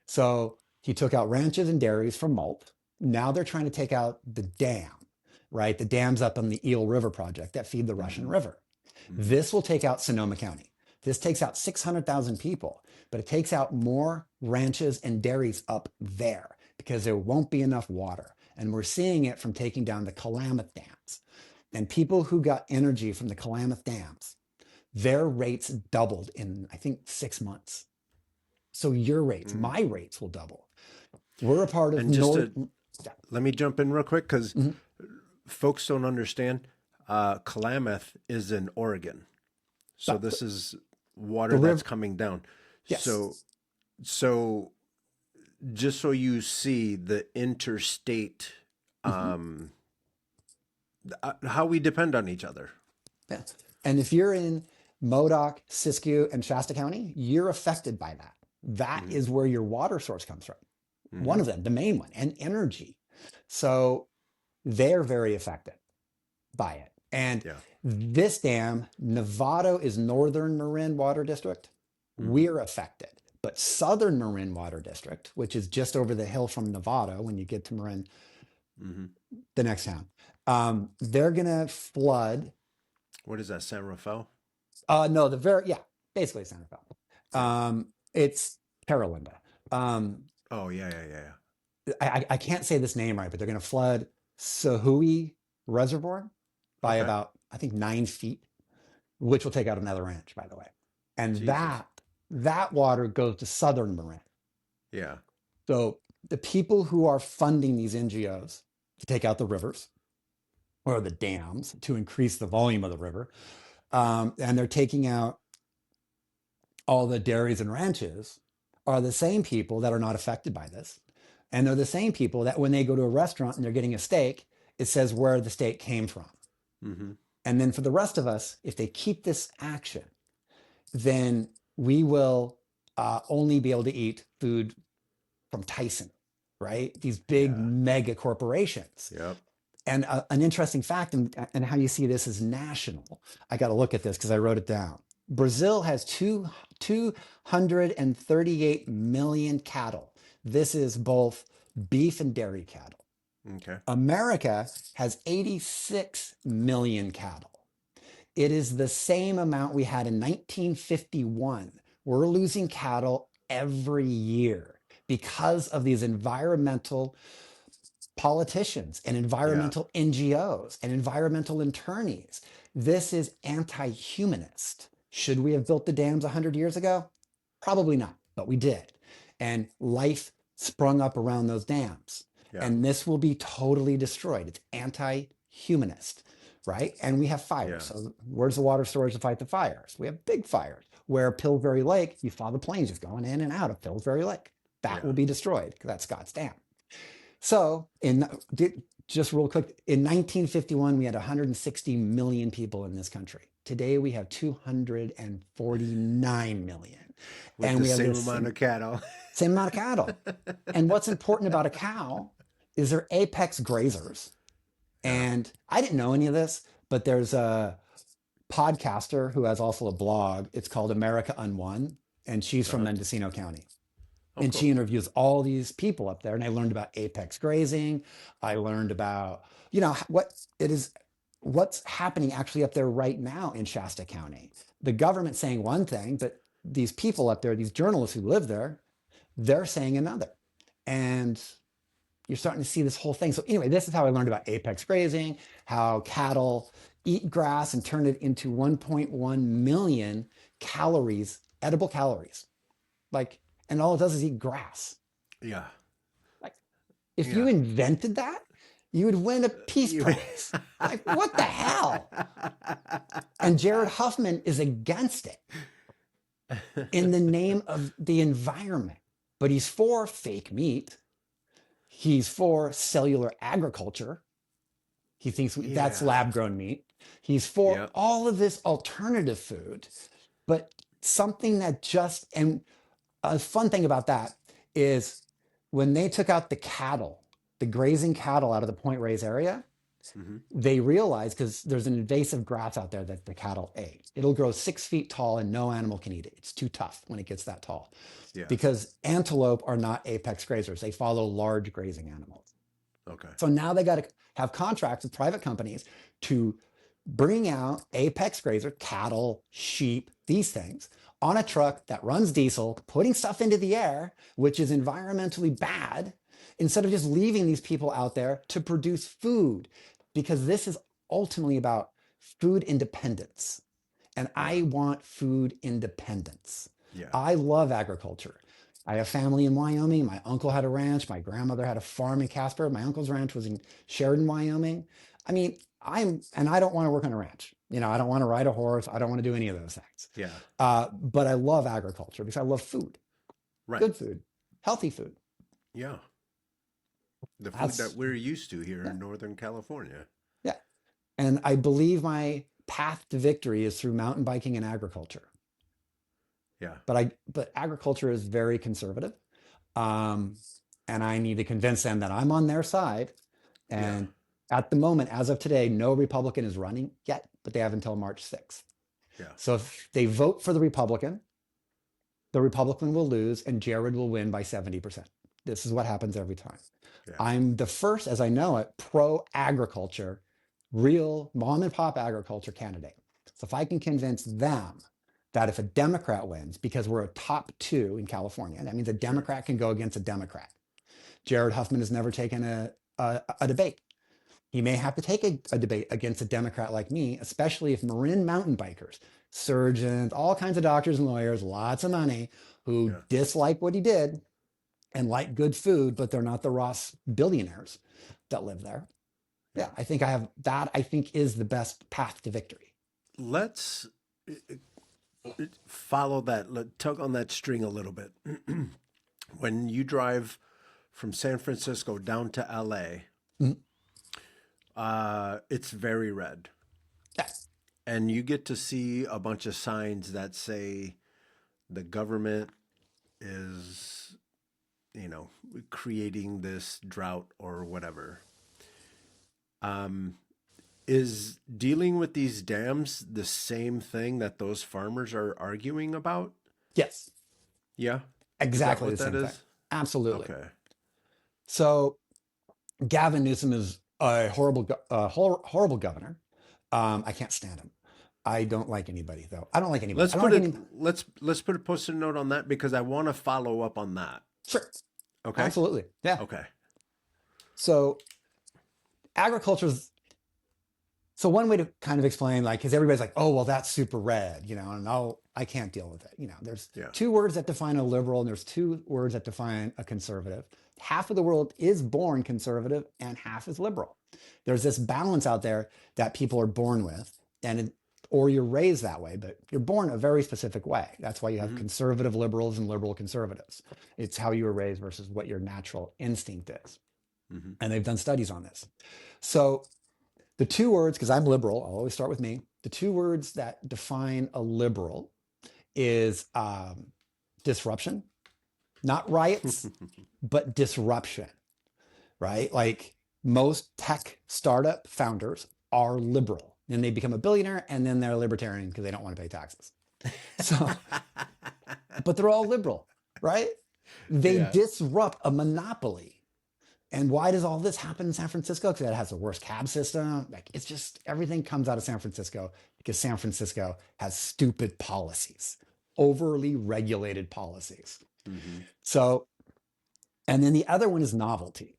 So he took out ranches and dairies from malt. Now they're trying to take out the dam, right? The dams up on the Eel River project that feed the Russian Hmm. River. Hmm. This will take out Sonoma County. This takes out 600,000 people, but it takes out more ranches and dairies up there because there won't be enough water. And we're seeing it from taking down the Klamath dams. And people who got energy from the Klamath dams, their rates doubled in, I think, 6 months. So your rates, Mm. my rates will double. We're a part of And just North. to let me jump in real quick because Mhm. folks don't understand. Klamath is in Oregon, so the, this is the water that's river. coming down. So, Yes. so just so you see the interstate, Mhm. um, how we depend on each other. Yeah. And if you're in Modoc, Siskiyou, and Shasta County, you're affected by that. That Hmm. is where your water source comes from. One Hmm. of them, the main one, and energy. So they're very affected by it. And Yeah. this dam, Novato is Northern Marin Water District. Hmm. We're affected. But Southern Marin Water District, which is just over the hill from Novato when you get to Marin, Hmm. the next town, they're going to flood. What is that, San Rafael? No, yeah, basically Santa Fe. Yeah. It's Paralinda. Um, Oh, yeah, yeah, yeah, yeah. I can't say this name right, but they're going to flood Sahui Reservoir by Okay. about, I think, 9 feet, which will take out another ranch, by the way. And Jesus. that water goes to Southern Marin. Yeah. So the people who are funding these NGOs to take out the rivers or the dams to increase the volume of the river, and they're taking out all the dairies and ranches, are the same people that are not affected by this. And they're the same people that when they go to a restaurant and they're getting a steak, it says where the steak came from. Hmm. And then for the rest of us, if they keep this action, then we will only be able to eat food from Tyson, right? These big Yeah. mega corporations. Yep. And an interesting fact, and how you see this as national, I got to look at this because I wrote it down. Brazil has 238 million cattle. This is both beef and dairy cattle. Okay. America has 86 million cattle. It is the same amount we had in 1951. We're losing cattle every year because of these environmental politicians and Yeah. environmental NGOs and environmental attorneys. This is anti-humanist. Should we have built the dams 100 years ago? Probably not, but we did. And life sprung up around those dams. Yeah. And this will be totally destroyed. It's anti-humanist, right? And we have fires. Yeah. So where's the water storage to fight the fires? We have big fires. Where Pillsbury Lake, you saw the planes just going in and out of Pillsbury Lake. That Yeah. will be destroyed because that's Scott's Dam. So just real quick, in 1951, we had 160 million people in this country. Today we have 249 million. With And the we have same this amount of cattle. same amount of cattle. And what's important about a cow is they're apex grazers. Yeah. And I didn't know any of this, but there's a podcaster who has also a blog. It's called America Unwon, and she's from Uh-huh. Mendocino County. Oh, And cool. she interviews all these people up there. And I learned about apex grazing. I learned about, what's happening actually up there right now in Shasta County. The government saying one thing, but these people up there, these journalists who live there, they're saying another. And you're starting to see this whole thing. So anyway, this is how I learned about apex grazing, how cattle eat grass and turn it into 1.1 million calories, edible calories. Like, and all it does is eat grass. Yeah. Like, if you Yeah. invented that, you would win a Peace You- Prize. Like, what the hell? And Jared Huffman is against it in the name of the environment. But he's for fake meat. He's for cellular agriculture. He thinks that's Yeah. lab grown meat. He's for Yep. all of this alternative food, but something that and a fun thing about that is when they took out the cattle, the grazing cattle out of the Point Reyes area, Mm-hmm. they realized because there's an invasive grass out there that the cattle ate. It'll grow 6 feet tall and no animal can eat it. It's too tough when it gets that tall. Yeah. Because antelope are not apex grazers. They follow large grazing animals. Okay. So now they got to have contracts with private companies to bring out apex grazer, cattle, sheep, these things on a truck that runs diesel, putting stuff into the air, which is environmentally bad, instead of just leaving these people out there to produce food, because this is ultimately about food independence. And I want food independence. Yeah. I love agriculture. I have family in Wyoming. My uncle had a ranch. My grandmother had a farm in Casper. My uncle's ranch was in Sheridan, Wyoming. I mean, and I don't want to work on a ranch. I don't want to ride a horse. I don't want to do any of those things. Yeah. But I love agriculture because I love food, Right. good food, healthy food. Yeah. The food That's, that we're used to here yeah, in Northern California. yeah. And I believe my path to victory is through mountain biking and agriculture. Yeah. But agriculture is very conservative. And I need to convince them that I'm on their side. And at the moment, as of today, no Republican is running yet, but they have until March 6th. Yeah. So if they vote for the Republican will lose and Jared will win by 70%. This is what happens every time. Yeah. I'm the first, as I know it, pro-agriculture, real mom and pop agriculture candidate. So if I can convince them that if a Democrat wins, because we're a top 2 in California, that means a Democrat can go against a Democrat. Jared Huffman has never taken a debate. He may have to take a debate against a Democrat like me, especially if Marin mountain bikers, surgeons, all kinds of doctors and lawyers, lots of money, who dislike what he did and like good food, but they're not the Ross billionaires that live there. Yeah, I think I think is the best path to victory. Let's follow that, tug on that string a little bit. When you drive from San Francisco down to LA, it's very red. Yeah. And you get to see a bunch of signs that say the government is, creating this drought or whatever. Is dealing with these dams the same thing that those farmers are arguing about? Yes. Yeah. Exactly the Is that same what that thing. is? Absolutely. Okay. So Gavin Newsom is a horrible governor. I can't stand him. I don't like anybody though. I don't like anybody. Let's put a post-it note on that because I want to follow up on that. Sure. Okay. Absolutely. Yeah. Okay. So so one way to kind of explain, because everybody's like, oh, well, that's super red, and I can't deal with it. There's 2 words that define a liberal and there's 2 words that define a conservative. Half of the world is born conservative and half is liberal. There's this balance out there that people are born with, or you're raised that way, but you're born a very specific way. That's why you have conservative liberals and liberal conservatives. It's how you were raised versus what your natural instinct is. Hmm. And they've done studies on this. So the two words, because I'm liberal, I'll always start with me. The two words that define a liberal is disruption, not riots, but disruption, right? Like most tech startup founders are liberal and they become a billionaire and then they're libertarian because they don't want to pay taxes. So, but they're all liberal, right? They Yeah. disrupt a monopoly. And why does all this happen in San Francisco? Because it has the worst cab system. Like it's just everything comes out of San Francisco because San Francisco has stupid policies, overly regulated policies. Hmm. So, and then the other one is novelty.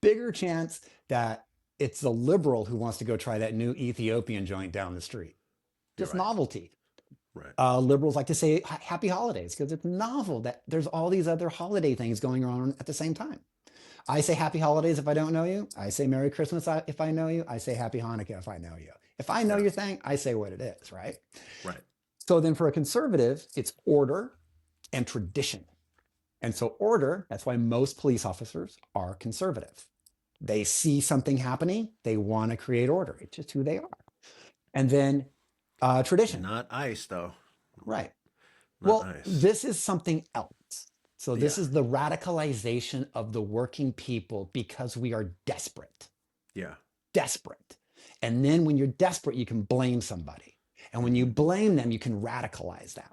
Bigger chance that it's the liberal who wants to go try that new Ethiopian joint down the street. You're Just right. novelty. Right. Liberals like to say happy holidays because it's novel that there's all these other holiday things going on at the same time. I say happy holidays if I don't know you. I say Merry Christmas if I know you. I say happy Hanukkah if I know you. If I know Yeah. your thing, I say what it is, right? Right. So then for a conservative, it's order and tradition. And so order, that's why most police officers are conservative. They see something happening, they want to create order. It's just who they are. And then tradition, Not ice, though. right? Not Well, ice. this is something else. So this Yeah. is the radicalization of the working people because we are desperate. Yeah. Desperate. And then when you're desperate, you can blame somebody. And when you Hmm. blame them, you can radicalize them.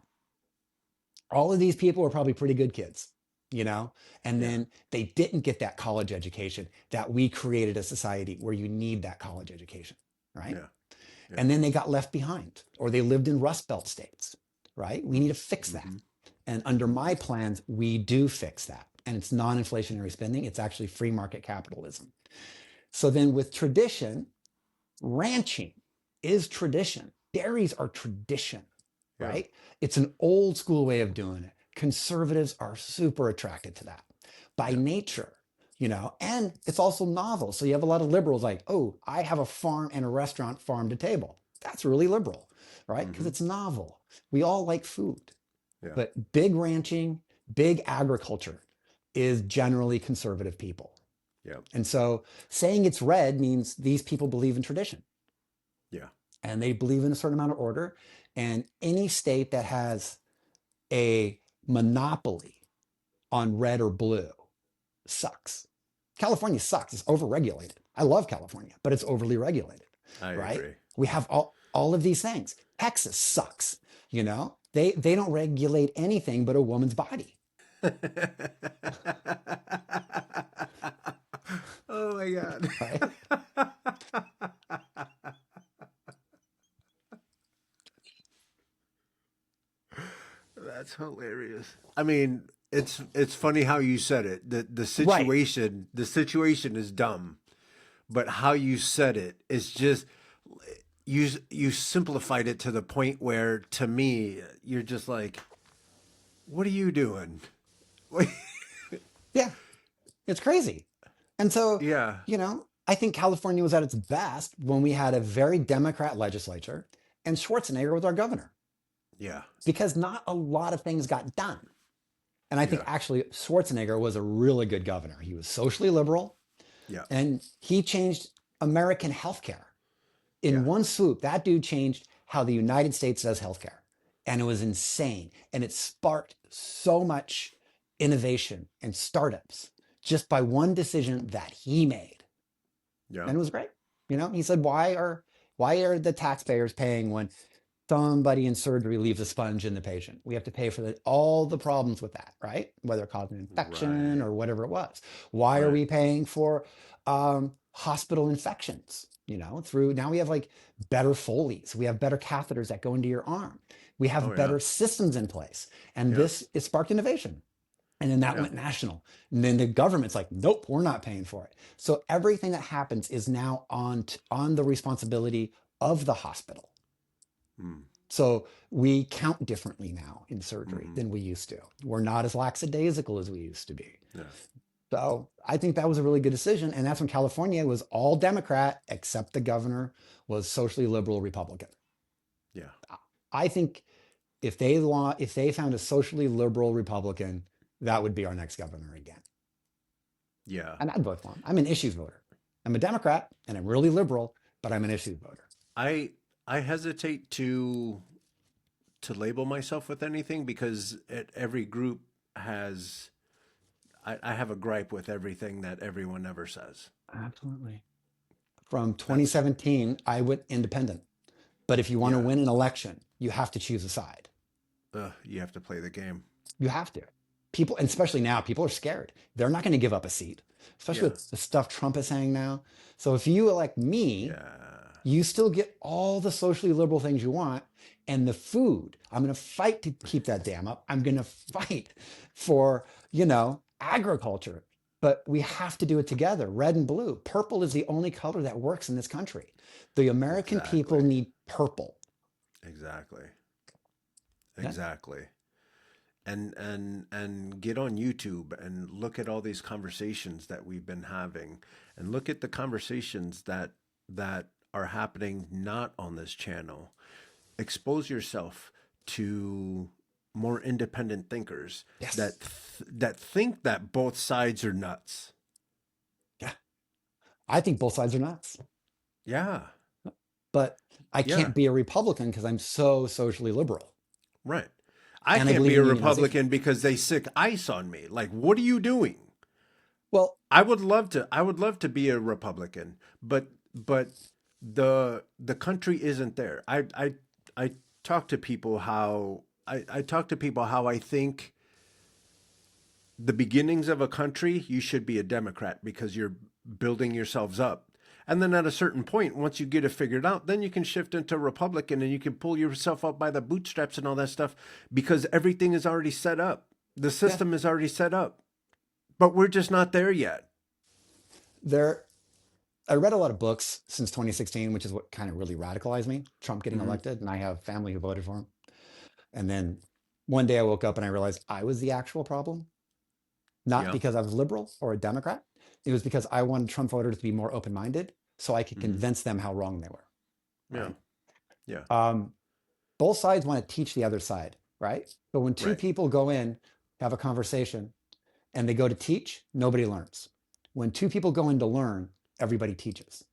All of these people were probably pretty good kids, you know, and Yeah. then they didn't get that college education that we created a society where you need that college education, right? Yeah. Yeah. And then they got left behind or they lived in Rust Belt states, right? We need to fix that. Hmm. And under my plans, we do fix that. And it's non-inflationary spending. It's actually free market capitalism. So then with tradition, ranching is tradition. Dairies are tradition, Yeah. right? It's an old school way of doing it. Conservatives are super attracted to that by Yeah. nature, you know, and it's also novel. So you have a lot of liberals like, oh, I have a farm and a restaurant farm to table. That's really liberal, right? Because Hmm. it's novel. We all like food, Yeah. but big ranching, big agriculture is generally conservative people. Yeah. And so saying it's red means these people believe in tradition Yeah. and they believe in a certain amount of order. And any state that has a monopoly on red or blue sucks. California sucks. It's overregulated. I love California, but it's overly regulated, I right? agree. We have all of these things. Texas sucks. You know, they don't regulate anything but a woman's body. Oh my God. Right? That's hilarious. I mean, it's funny how you said it. Right. The situation is dumb, but how you said it is just you simplified it to the point where to me you're just like, what are you doing? Yeah. It's crazy. And so, Yeah. you know, I think California was at its best when we had a very Democrat legislature and Schwarzenegger was our governor Yeah. because not a lot of things got done. And I think Yeah. actually Schwarzenegger was a really good governor. He was socially liberal Yeah. and he changed American healthcare. In Yeah. one swoop, that dude changed how the United States does healthcare. And it was insane. And it sparked so much innovation and startups just by one decision that he made. Yeah. And it was great. You know, he said, why are the taxpayers paying when somebody in surgery leaves a sponge in the patient? We have to pay for all the problems with that, right? Whether it caused an infection Right. or whatever it was. Why are Right. we paying for hospital infections? You know, through now we have like better Foleys, we have better catheters that go into your arm, we Oh have yeah. better systems in place, and Yeah. this it sparked innovation. And then that Yeah. went national. And then the government's like, nope, we're not paying for it. So everything that happens is now on the responsibility of the hospital. Mm. So we count differently now in surgery Hmm. than we used to. We're not as lackadaisical as we used to be. Yeah. So I think that was a really good decision. And that's when California was all Democrat, except the governor was socially liberal Republican. Yeah. I think if they found a socially liberal Republican, that would be our next governor again. Yeah. And I'd vote for him. I'm an issues voter. I'm a Democrat and I'm really liberal, but I'm an issues voter. I I hesitate to label myself with anything because every group has I have a gripe with everything that everyone ever says. Absolutely. From That's 2017, I went independent. But if you want to yeah. win an election, you have to choose a side. You have to play the game. You have to. People, and especially now, people are scared. They're not going to give up a seat, especially Yeah. with the stuff Trump is saying now. So if you elect me, Yeah. you still get all the socially liberal things you want and the food. I'm going to fight to keep that dam up. I'm going to fight for, agriculture. But we have to do it together, red and blue. Purple is the only color that works in this country. The American people Exactly. need purple. Exactly. Yeah. Exactly. And get on YouTube and look at all these conversations that we've been having and look at the conversations that are happening not on this channel. Expose yourself to more independent thinkers Yes. that think that both sides are nuts. Yeah. I think both sides are nuts. Yeah. But I Yeah. can't be a Republican because I'm so socially liberal. Right. I And I can't believe be in a unionization. Republican because they sick ice on me. Like, what are you doing? Well, I would love to be a Republican, but the country isn't there. I talk to people how I talk to people how I think the beginnings of a country, you should be a Democrat because you're building yourselves up. And then at a certain point, once you get it figured out, then you can shift into Republican and you can pull yourself up by the bootstraps and all that stuff because everything is already set up. The yeah, system is already set up, but we're just not there yet. there. I read a lot of books since 2016, which is what kind of really radicalized me. Trump getting Hmm. elected, and I have family who voted for him. And then one day I woke up and I realized I was the actual problem, not Yeah. because I was liberal or a Democrat. It was because I wanted Trump voters to be more open-minded, so I could Hmm. convince them how wrong they were. Yeah. Right. Yeah. Um, both sides want to teach the other side, right? But when two Right. people go in, have a conversation, and they go to teach, nobody learns. When two people go in to learn, everybody teaches.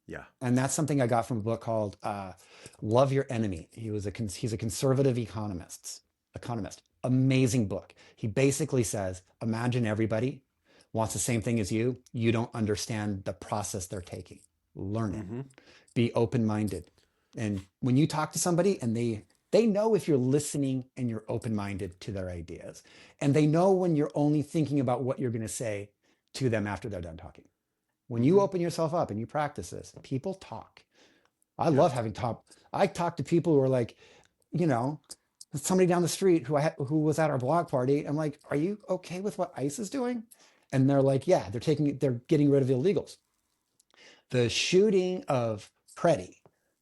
Yeah. And that's something I got from a book called "Love Your Enemy." He's a conservative economist. Amazing book. He basically says, imagine everybody wants the same thing as you. You don't understand the process they're taking. Learn it. Hmm. Be open-minded. And when you talk to somebody and they know if you're listening and you're open-minded to their ideas. And they know when you're only thinking about what you're going to say to them after they're done talking. When you Hmm. open yourself up and you practice this, people talk. I Yeah. love having talk. I talk to people who are like, you know, somebody down the street who was at our block party. I'm like, are you okay with what ICE is doing? And they're like, yeah, they're getting rid of illegals. The shooting of Preddy,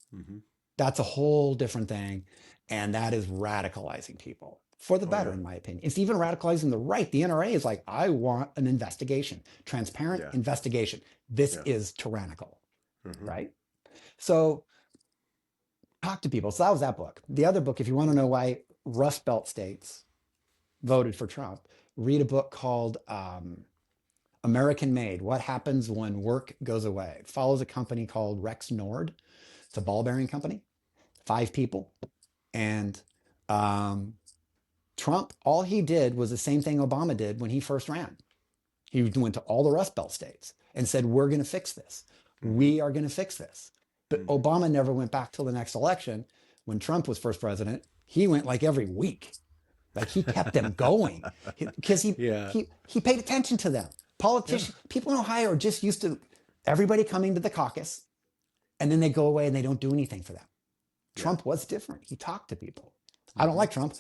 Hmm. that's a whole different thing. And that is radicalizing people for the Oh better, yeah. in my opinion. It's even radicalizing the right. The NRA is like, I want an investigation, transparent Yeah. investigation. This Yeah. is tyrannical, Hmm. right? So talk to people. So that was that book. The other book, if you want to know why Rust Belt states voted for Trump, read a book called American Made: What Happens When Work Goes Away. It follows a company called Rex Nord. It's a ball bearing company, 5 people. And um, Trump, all he did was the same thing Obama did when he first ran. He went to all the Rust Belt states and said, we're going to fix this. Hmm. We are going to fix this. But Hmm. Obama never went back till the next election. When Trump was first president, he went like every week. Like he kept them going because he, Yeah. he, he paid attention to them. Yeah. Politicians, people in Ohio are just used to everybody coming to the caucus and then they go away and they don't do anything for them. Yeah. Trump was different. He talked to people. I don't Hmm. like Trump.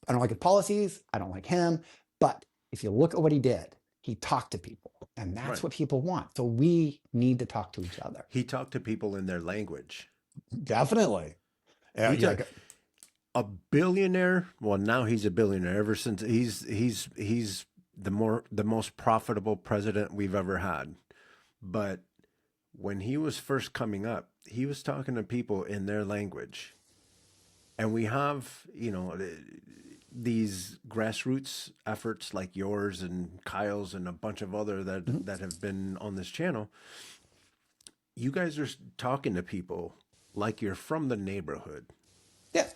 I don't like his policies. I don't like him. But if you look at what he did, he talked to people. And that's Right. what people want. So we need to talk to each other. He talked to people in their language. Definitely. He Yeah. took a billionaire. Well, now he's a billionaire. Ever since he's the most profitable president we've ever had. But when he was first coming up, he was talking to people in their language. And we have, these grassroots efforts like yours and Kyle's and a bunch of other that have been on this channel, you guys are talking to people like you're from the neighborhood. Yeah.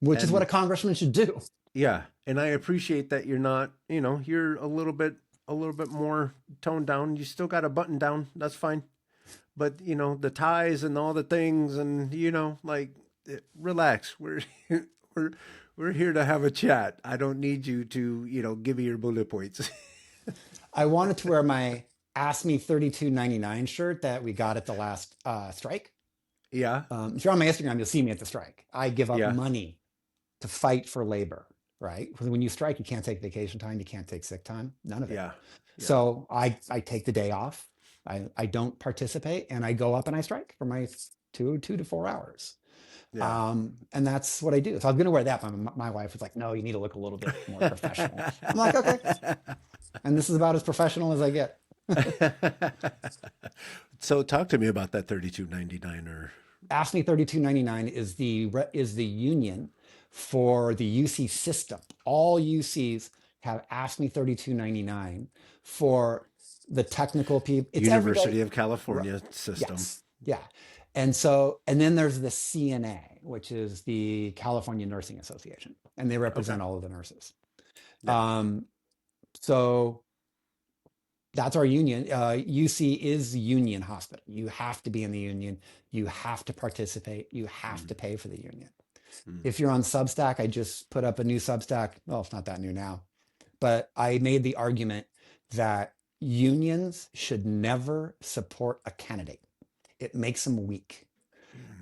Which is what a And congressman should do. yeah, and I appreciate that you're not, you're a little bit more toned down. You still got a button down. That's fine. But, the ties and all the things and, relax. We're we're we're here to have a chat. I don't need you to, give me your bullet points. I wanted to wear my Ask Me 32.99 shirt that we got at the last strike. Yeah. If you're on my Instagram, you'll see me at the strike. I give up Yeah. money to fight for labor, right? Because when you strike, you can't take vacation time, you can't take sick time, none of it. Yeah. Yeah. So I take the day off. I don't participate, and I go up and I strike for my 2 to 4 hours. Yeah. And that's what I do. So I was going to wear that, but my wife was like, "No, you need to look a little bit more professional." I'm like, "Okay." And this is about as professional as I get. So talk to me about that 32.99 or Ask Me 32.99 is the union for the UC system. All UCs have Ask Me 32.99 for the technical people. It's University everybody. of California system. Yes. Yeah. And then there's the CNA, which is the California Nursing Association, and they represent Okay. all of the nurses. Yeah. So that's our union. UC is union hospital. You have to be in the union. You have to participate. You have to pay for the union. If you're on Substack, I just put up a new Substack. Well, it's not that new now, but I made the argument that unions should never support a candidate. It makes them weak.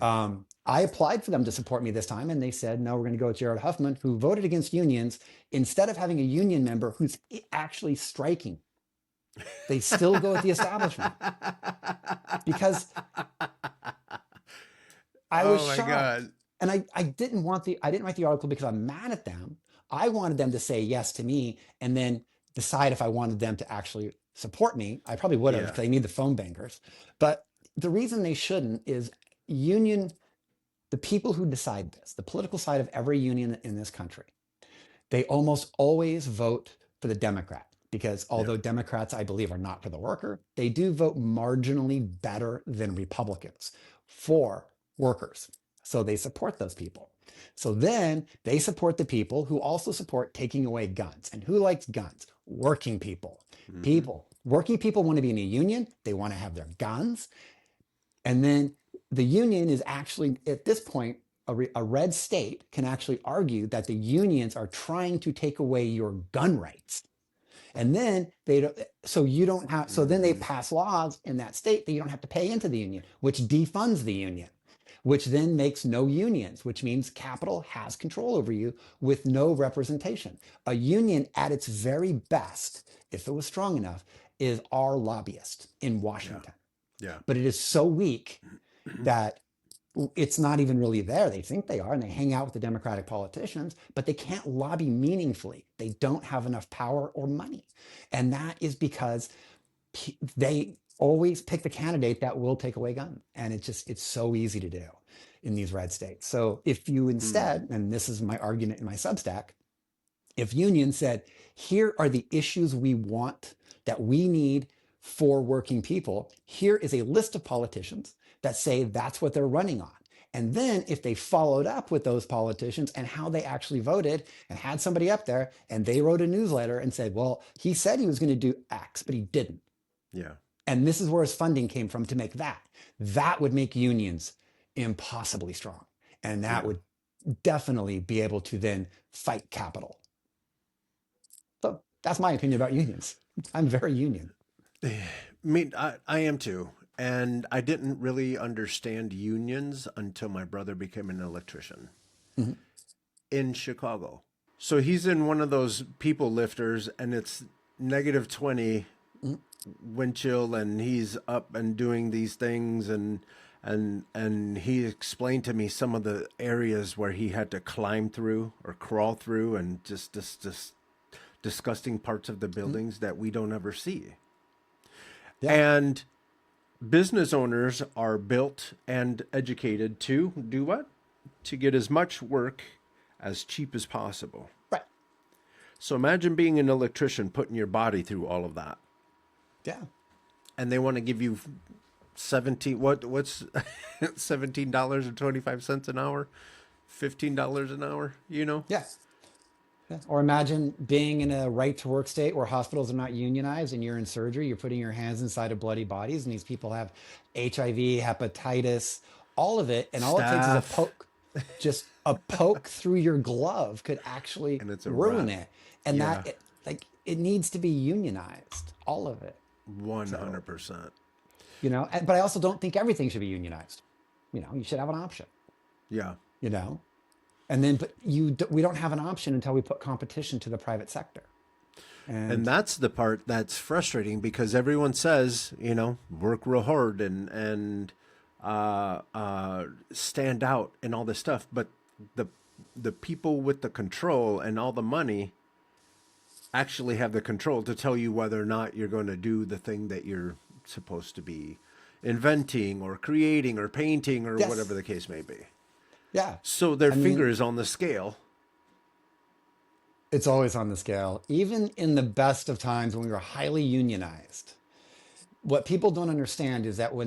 I applied for them to support me this time, and they said, no, we're going to go with Jared Huffman, who voted against unions instead of having a union member who's actually striking. They still go with the establishment because I was Oh my shocked. God. And I didn't write the article because I'm mad at them. I wanted them to say yes to me and then decide if I wanted them to actually support me. I probably would have Yeah. because they need the phone bangers. But the reason they shouldn't is the people who decide this, the political side of every union in this country, they almost always vote for the Democrat because although Democrats, I believe, are not for the worker, they do vote marginally better than Republicans for workers. So they support those people. So then they support the people who also support taking away guns. And who likes guns? Working people. Working people want to be in a union. They want to have their guns. And then the union is actually, at this point, a red state can actually argue that the unions are trying to take away your gun rights. And then so then they pass laws in that state that you don't have to pay into the union, which defunds the union, which then makes no unions, which means capital has control over you with no representation. A union at its very best, if it was strong enough, is our lobbyist in Washington. Yeah. But it is so weak that it's not even really there. They think they are, and they hang out with the Democratic politicians, but they can't lobby meaningfully. They don't have enough power or money. And that is because they always pick the candidate that will take away guns. And it's so easy to do in these red states. So if you instead, and this is my argument in my Substack, if unions said, here are the issues we want that we need for working people, here is a list of politicians that say that's what they're running on. And then if they followed up with those politicians and how they actually voted and had somebody up there and they wrote a newsletter and said, well, he said he was going to do X, but he didn't. Yeah. And this is where his funding came from to make that. That would make unions impossibly strong. And that would definitely be able to then fight capital. So that's my opinion about unions. I'm very union. I am too. And I didn't really understand unions until my brother became an electrician in Chicago. So he's in one of those people lifters and it's -20 wind chill and he's up and doing these things and he explained to me some of the areas where he had to climb through or crawl through and just disgusting parts of the buildings that we don't ever see. Yeah. And business owners are built and educated to do what? To get as much work as cheap as possible. Right. So imagine being an electrician, putting your body through all of that, Yeah. and they want to give you 17 what's $17.25 an hour, $15 an hour, you know? Yeah. Yeah. Or imagine being in a right to work state where hospitals are not unionized and you're in surgery, you're putting your hands inside of bloody bodies, and these people have HIV, hepatitis, all of it. And all it takes is a Staff, poke, just a poke through your glove could actually and it's a ruin wrap. it. And Yeah, it needs to be unionized, all of it. So, 100%. but I also don't think everything should be unionized. You should have an option, Yeah. you know, but we don't have an option until we put competition to the private sector. And And that's the part that's frustrating because everyone says, work real hard and stand out and all this stuff, but the the people with the control and all the money actually have the control to tell you whether or not you're going to do the thing that you're supposed to be inventing or creating or painting or yes, whatever the case may be. yeah. So their I mean, finger is on the scale. it's always on the scale. Even in the best of times when we were highly unionized, what people don't understand is that in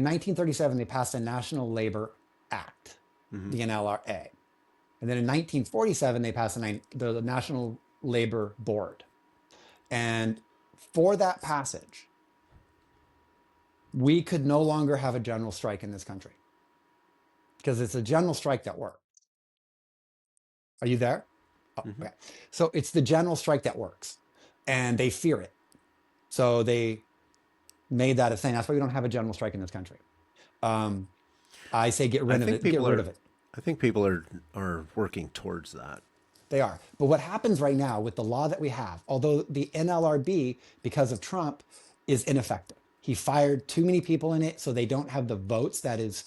1937, they passed a National Labor Act, Hmm. the NLRA. And then in 1947, they passed the National Labor Board. And for that passage, we could no longer have a general strike in this country because it's a general strike that worked. Are you there? Oh, Hmm. okay. So it's the general strike that works, and they fear it. So they made that a thing. That's why we don't have a general strike in this country. Um, I say get I rid of think it. Get people rid are of it. I think people are working towards that. They are. But what happens right now with the law that we have, although the NLRB, because of Trump, is ineffective. He fired too many people in it, so they don't have the votes that is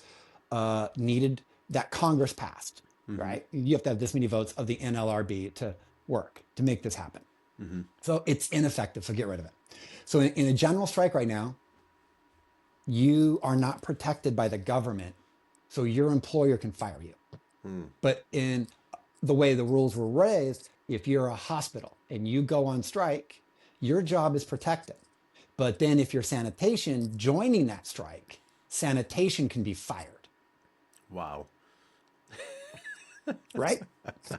needed that Congress passed. Hmm. Right? You have to have this many votes of the NLRB to work to make this happen. Hmm. So it's ineffective. So get rid of it. So in a general strike right now, you are not protected by the government, so your employer can fire you. Mm. But in the way the rules were raised, if you're a hospital and you go on strike, your job is protected. But then if you're sanitation joining that strike, sanitation can be fired, Wow. right?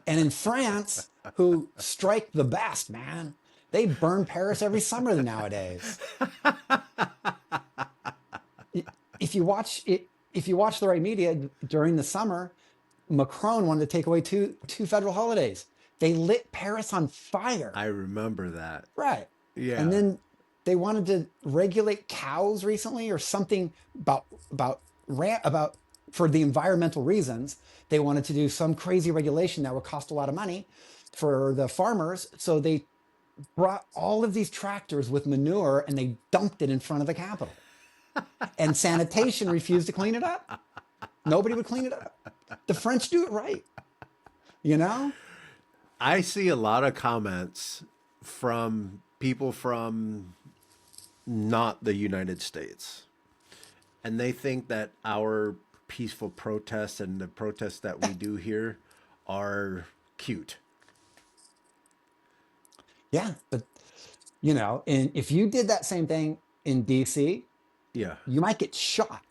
And in France, who strike the best, man, they burn Paris every summer nowadays. If you watch it, if you watch the right media during the summer, Macron wanted to take away two federal holidays. They lit Paris on fire. I remember that. Right. And Yeah. then they wanted to regulate cows recently or something about for the environmental reasons. They wanted to do some crazy regulation that would cost a lot of money for the farmers. So they brought all of these tractors with manure and they dumped it in front of the Capitol. And sanitation refused to clean it up. Nobody would clean it up. The French do it right, you know? I see a lot of comments from people from not the United States. And they think that our peaceful protests and the protests that we do here are cute. Yeah, but and if you did that same thing in DC, Yeah, you might get shot.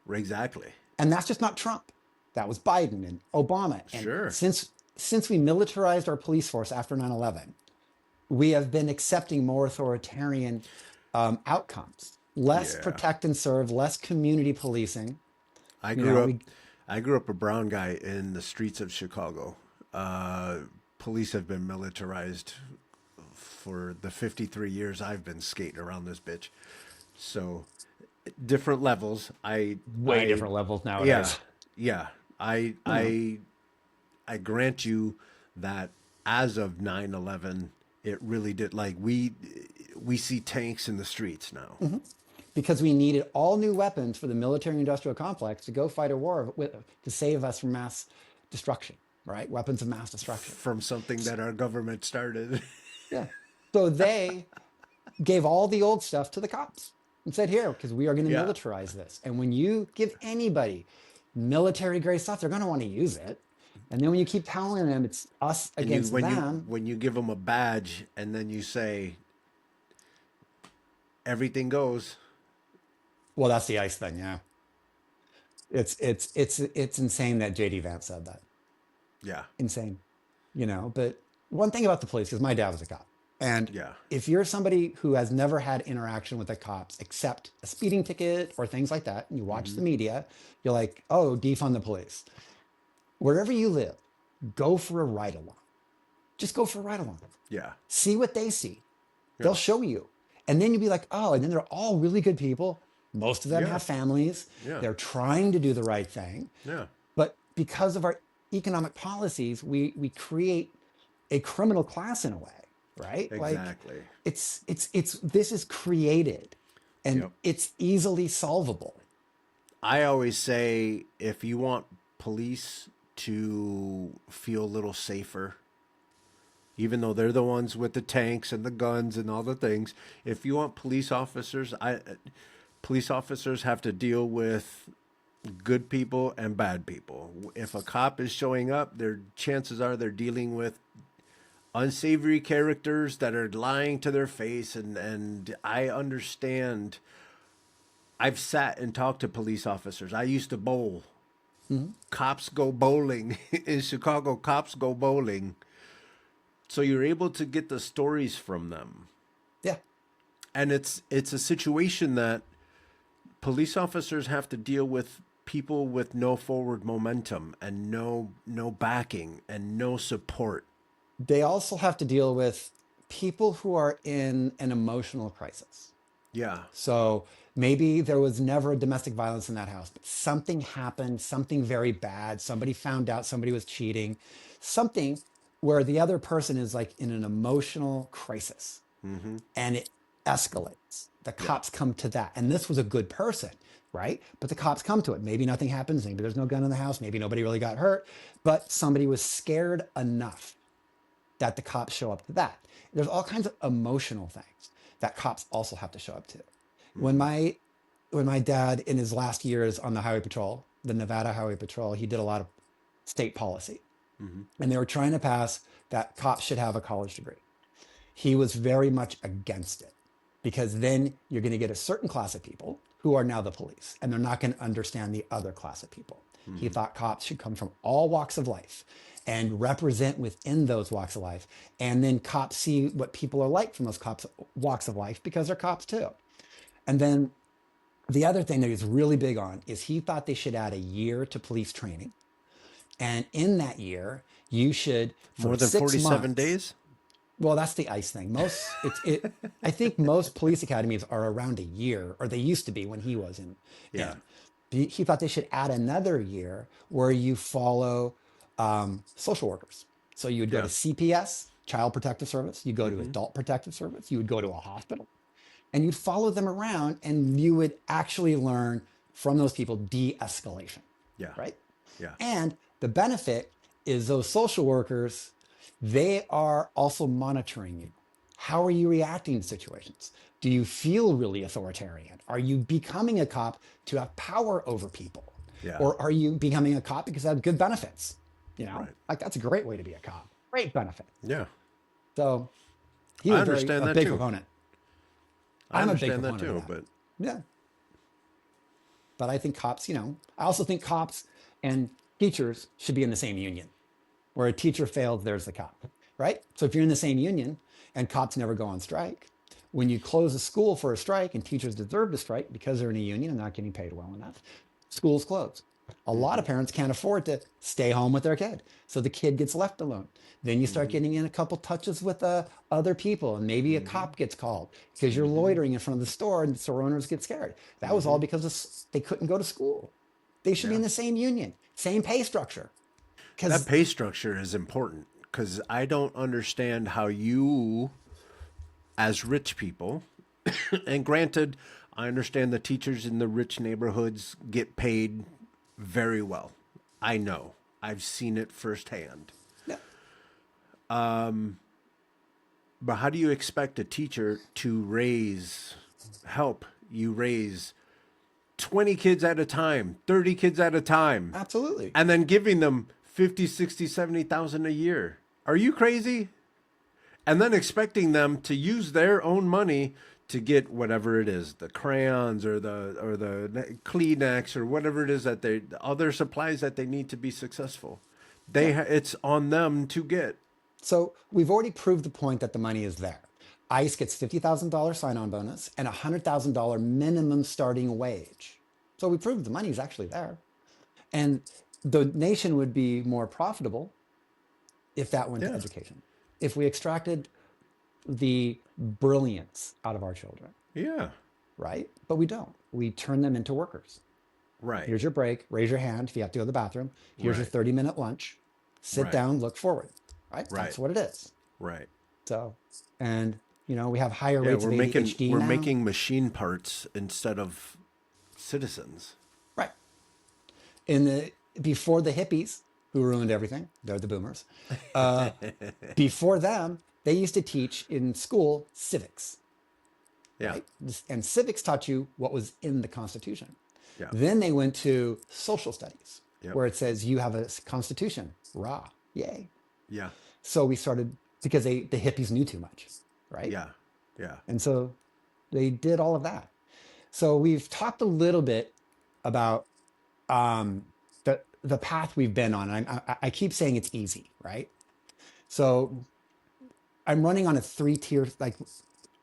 exactly. And that's just not Trump. That was Biden and Obama. And Sure. since we militarized our police force after 9/11, we have been accepting more authoritarian outcomes. Less Yeah. protect and serve, less community policing. I You know, grew up we I grew up a brown guy in the streets of Chicago. Uh, Police have been militarized for the 53 years I've been skating around this bitch. So different levels. way I different levels yeah, nowadays. yeah. I You know, I I grant you that as of 9/11, it really did like we see tanks in the streets now. because we needed all new weapons for the military-industrial complex to go fight a war to save us from mass destruction. Right, weapons of mass destruction. From something that our government started. Yeah. So they gave all the old stuff to the cops and said, here, because we are going to Yeah. militarize this. And when you give anybody military grade stuff, they're going to want to use it. And then when you keep telling them it's us And you against them, when you give them a badge and then you say everything goes. well, that's the ICE thing. Yeah. It's insane that JD Vance said that. Yeah. Insane, but one thing about the police, because my dad was a cop, and Yeah. if you're somebody who has never had interaction with the cops except a speeding ticket or things like that, and you watch the media, you're like, oh, defund the police. Wherever you live, go for a ride along. Just go for a ride along. Yeah. See what they see. They'll Yeah. show you. And then you'll be like, oh, and then they're all really good people. Most of them Yeah. have families. Yeah. They're trying to do the right thing. Yeah. But because of our economic policies, we create a criminal class in a way, right? Like Exactly. it's this is created and Yep. it's easily solvable. I always say if you want police to feel a little safer, even though they're the ones with the tanks and the guns and all the things, if you want police officers have to deal with good people and bad people. If a cop is showing up, their chances are they're dealing with unsavory characters that are lying to their face, and I understand. I've sat and talked to police officers. I used to bowl. Cops go bowling in Chicago. Cops go bowling. So you're able to get the stories from them. Yeah. And it's a situation that police officers have to deal with people with no forward momentum and no backing and no support. They also have to deal with people who are in an emotional crisis. Yeah. So maybe there was never a domestic violence in that house, but something happened, something very bad. Somebody found out somebody was cheating, something where the other person is like in an emotional crisis and it escalates. The cops come to that. And this was a good person, right? But the cops come to it. Maybe nothing happens. Maybe there's no gun in the house. Maybe nobody really got hurt, but somebody was scared enough that the cops show up to that. There's all kinds of emotional things that cops also have to show up to. When my dad in his last years on the highway patrol, the Nevada Highway Patrol, he did a lot of state policy. And they were trying to pass that cops should have a college degree. He was very much against it because then you're going to get a certain class of people who are now the police and they're not going to understand the other class of people. He thought cops should come from all walks of life and represent within those walks of life. And then cops see what people are like from those cops walks of life because they're cops too. And then the other thing that he's really big on is he thought they should add a year to police training. And in that year, you should for More than 6 47 months, days? well, that's the ICE thing. I think most police academies are around a year, or they used to be when he was in. Yeah. He thought they should add another year where you follow social workers. So you would go Yeah. to CPS, Child Protective Service. You go to Adult Protective Service. You would go to a hospital, and you'd follow them around, and you would actually learn from those people de-escalation. Yeah. Right. Yeah. And the benefit is those social workers, they are also monitoring you. How are you reacting to situations? Do you feel really authoritarian? Are you becoming a cop to have power over people? Yeah. Or are you becoming a cop because it has good benefits? Right. Like that's a great way to be a cop. Great benefit. Yeah. So he I was understand a that big too. proponent. I I'm a big understand that proponent too, of that. but Yeah. But I think cops, I also think cops and teachers should be in the same union. Where a teacher fails, there's the cop, right? So if you're in the same union and cops never go on strike, when you close a school for a strike and teachers deserve to strike because they're in a union and not getting paid well enough, schools close. A lot of parents can't afford to stay home with their kid. So the kid gets left alone. Then you start getting in a couple touches with other people and maybe a cop gets called because you're loitering in front of the store and the store owners get scared. That was all because they couldn't go to school. They should be in the same union, same pay structure. that pay structure is important because I don't understand how you, as rich people, and granted, I understand the teachers in the rich neighborhoods get paid very well. I know. I've seen it firsthand. Yeah. But how do you expect a teacher to help you raise 20 kids at a time, 30 kids at a time, Absolutely. and then giving them 50, 60, 70,000 a year. Are you crazy? And then expecting them to use their own money to get whatever it is, the crayons or the Kleenex or whatever it is that they other supplies that they need to be successful. Yeah. It's on them to get. So we've already proved the point that the money is there. ICE gets $50,000 sign-on bonus and a $100,000 minimum starting wage. So we proved the money is actually there. And the nation would be more profitable if that went to Yeah. education. If we extracted the brilliance out of our children, Yeah. right? But we don't. We turn them into workers. Right. Here's your break. Raise your hand if you have to go to the bathroom. Here's your Right. 30-minute lunch. Sit Right. down, look forward, right? Right. That's what it is. Right. So, and we have higher Yeah, rates of ADHD we're now. making machine parts instead of citizens. Right. In the before the hippies who ruined everything, they're the boomers. Uh, before them, they used to teach in school civics, Yeah. right? And civics taught you what was in the Constitution. Yeah. Then they went to social studies, Yep. where it says you have a constitution. Rah, yay. Yeah. So we started because the hippies knew too much, right? Yeah. Yeah. And so they did all of that. So we've talked a little bit about the path we've been on. I keep saying it's easy, right? So I'm running on a three-tier, like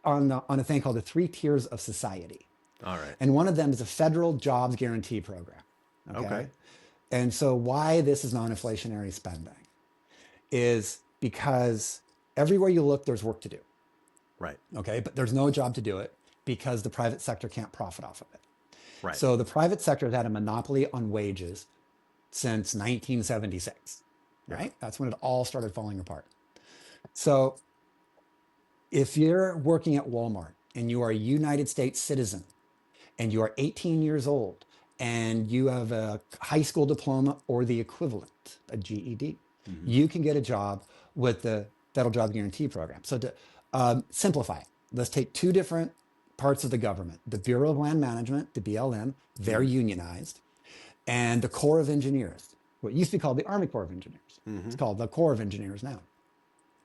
on a thing called the three tiers of society. All right. And one of them is a federal jobs guarantee program. Okay. Okay. And so why this is non-inflationary spending is because everywhere you look, there's work to do. Right. Okay. But there's no job to do it because the private sector can't profit off of it. Right. So the private sector has had a monopoly on wages since 1976, right? Yeah. That's when it all started falling apart. So if you're working at Walmart and you are a United States citizen and you are 18 years old and you have a high school diploma or the equivalent, a GED, you can get a job with the Federal Job Guarantee Program. So to simplify it, let's take two different parts of the government, the Bureau of Land Management, the BLM, they're unionized, and the Corps of Engineers, what used to be called the Army Corps of Engineers. It's called the Corps of Engineers now.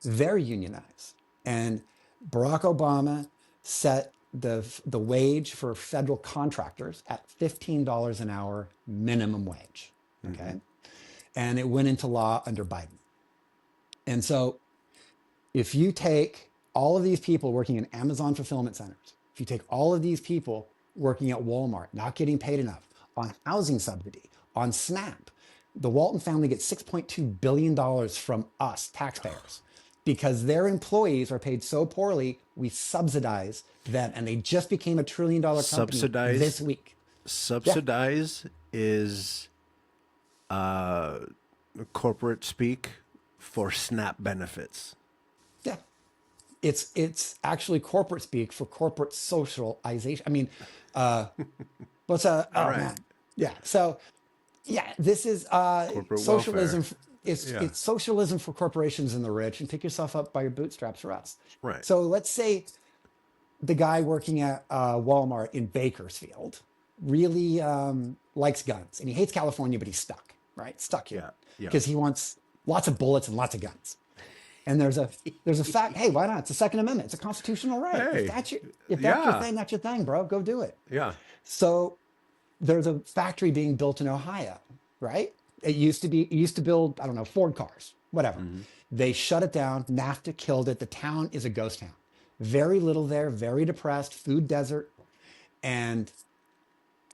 They're unionized. And Barack Obama set the wage for federal contractors at $15 an hour minimum wage. Okay. And it went into law under Biden. And so if you take all of these people working in Amazon fulfillment centers, if you take all of these people working at Walmart, not getting paid enough, on housing subsidy, on SNAP, the Walton family gets $6.2 billion from us, taxpayers, because their employees are paid so poorly, we subsidize them. And they just became $1 trillion company Subsidize. this week. Subsidize is corporate speak for SNAP benefits. Yeah. It's actually corporate speak for corporate socialization. I mean, what's oh right. man. Yeah. So yeah, this is Corporate socialism. welfare. It's socialism for corporations and the rich, and pick yourself up by your bootstraps for us. Right. So let's say the guy working at Walmart in Bakersfield really likes guns, and he hates California, but he's stuck, right? Stuck here Yeah. because he wants lots of bullets and lots of guns. And there's a fact. Hey, why not? It's the Second Amendment. It's a constitutional right. Hey, if that's your yeah. thing, that's your thing, bro. Go do it. Yeah. So there's a factory being built in Ohio, right? It used to build, I don't know, Ford cars, whatever. They shut it down. NAFTA killed it. The town is a ghost town. Very little there, very depressed, food desert. And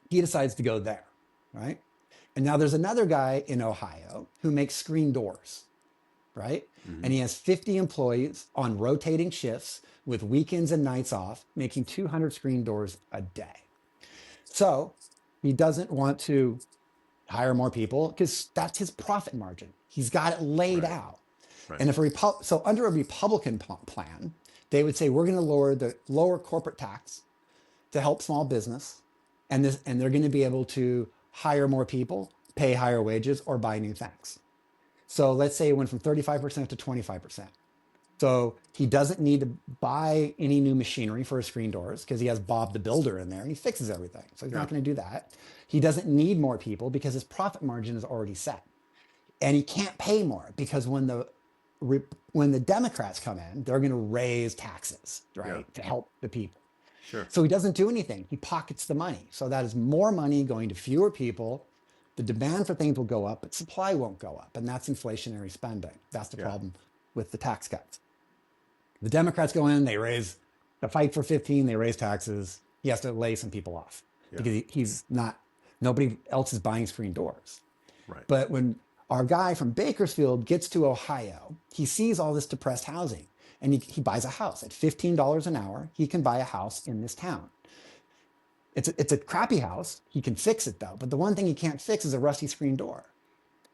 he decides to go there, right? And now there's another guy in Ohio who makes screen doors, right? And he has 50 employees on rotating shifts with weekends and nights off, making 200 screen doors a day. So he doesn't want to hire more people because that's his profit margin. He's got it laid out. Right. And if so under a Republican plan, they would say we're going to lower corporate tax to help small business, and they're going to be able to hire more people, pay higher wages, or buy new things. So let's say it went from 35% to 25%. So he doesn't need to buy any new machinery for his screen doors because he has Bob the Builder in there and he fixes everything. So he's not going to do that. He doesn't need more people because his profit margin is already set. And he can't pay more because when the Democrats come in, they're going to raise taxes, Yeah. right, to help the people. Sure. So he doesn't do anything. He pockets the money. So that is more money going to fewer people. The demand for things will go up, but supply won't go up. And that's inflationary spending. That's the Yeah. problem with the tax cuts. The Democrats go in, they raise the fight for 15, they raise taxes. He has to lay some people off Yeah. because he's not, nobody else is buying screen doors. Right. But when our guy from Bakersfield gets to Ohio, he sees all this depressed housing and he buys a house at $15 an hour. He can buy a house in this town. It's a crappy house. He can fix it though. But the one thing he can't fix is a rusty screen door.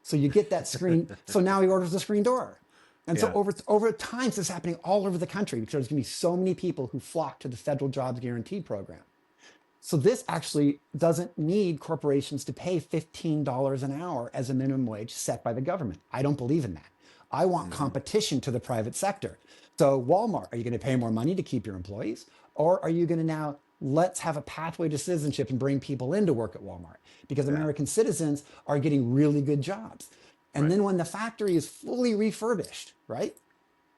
So you get that screen. So now he orders a screen door. And so Yeah. over time, this is happening all over the country because there's going to be so many people who flock to the federal jobs guarantee program. So this actually doesn't need corporations to pay $15 an hour as a minimum wage set by the government. I don't believe in that. I want competition to the private sector. So Walmart, are you going to pay more money to keep your employees? Or are you going to now let's have a pathway to citizenship and bring people in to work at Walmart? Because Yeah. American citizens are getting really good jobs. And Right. then when the factory is fully refurbished, right?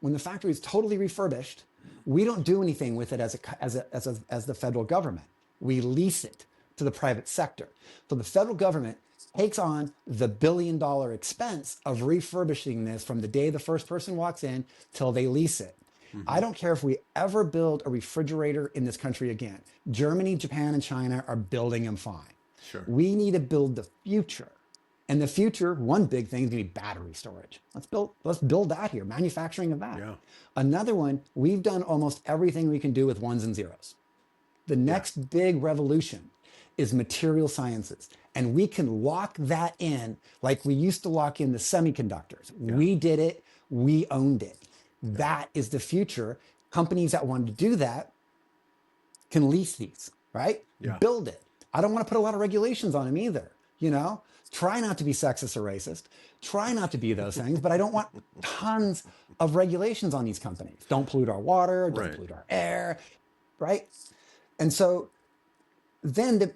When the factory is totally refurbished, we don't do anything with it as the federal government. We lease it to the private sector. So the federal government takes on the $1 billion expense of refurbishing this from the day the first person walks in till they lease it. I don't care if we ever build a refrigerator in this country again. Germany, Japan, and China are building them fine. Sure. We need to build the future. And the future, one big thing is going to be battery storage. Let's build that here, manufacturing of that. Yeah. Another one, we've done almost everything we can do with ones and zeros. The Yeah. next big revolution is material sciences. And we can lock that in like we used to lock in the semiconductors. Yeah. We did it, we owned it. Yeah. That is the future. Companies that want to do that can lease these, right? Yeah. Build it. I don't want to put a lot of regulations on them either. You know, try not to be sexist or racist. Try not to be those things, but I don't want tons of regulations on these companies. Don't pollute our water, don't Right. pollute our air, right? And so then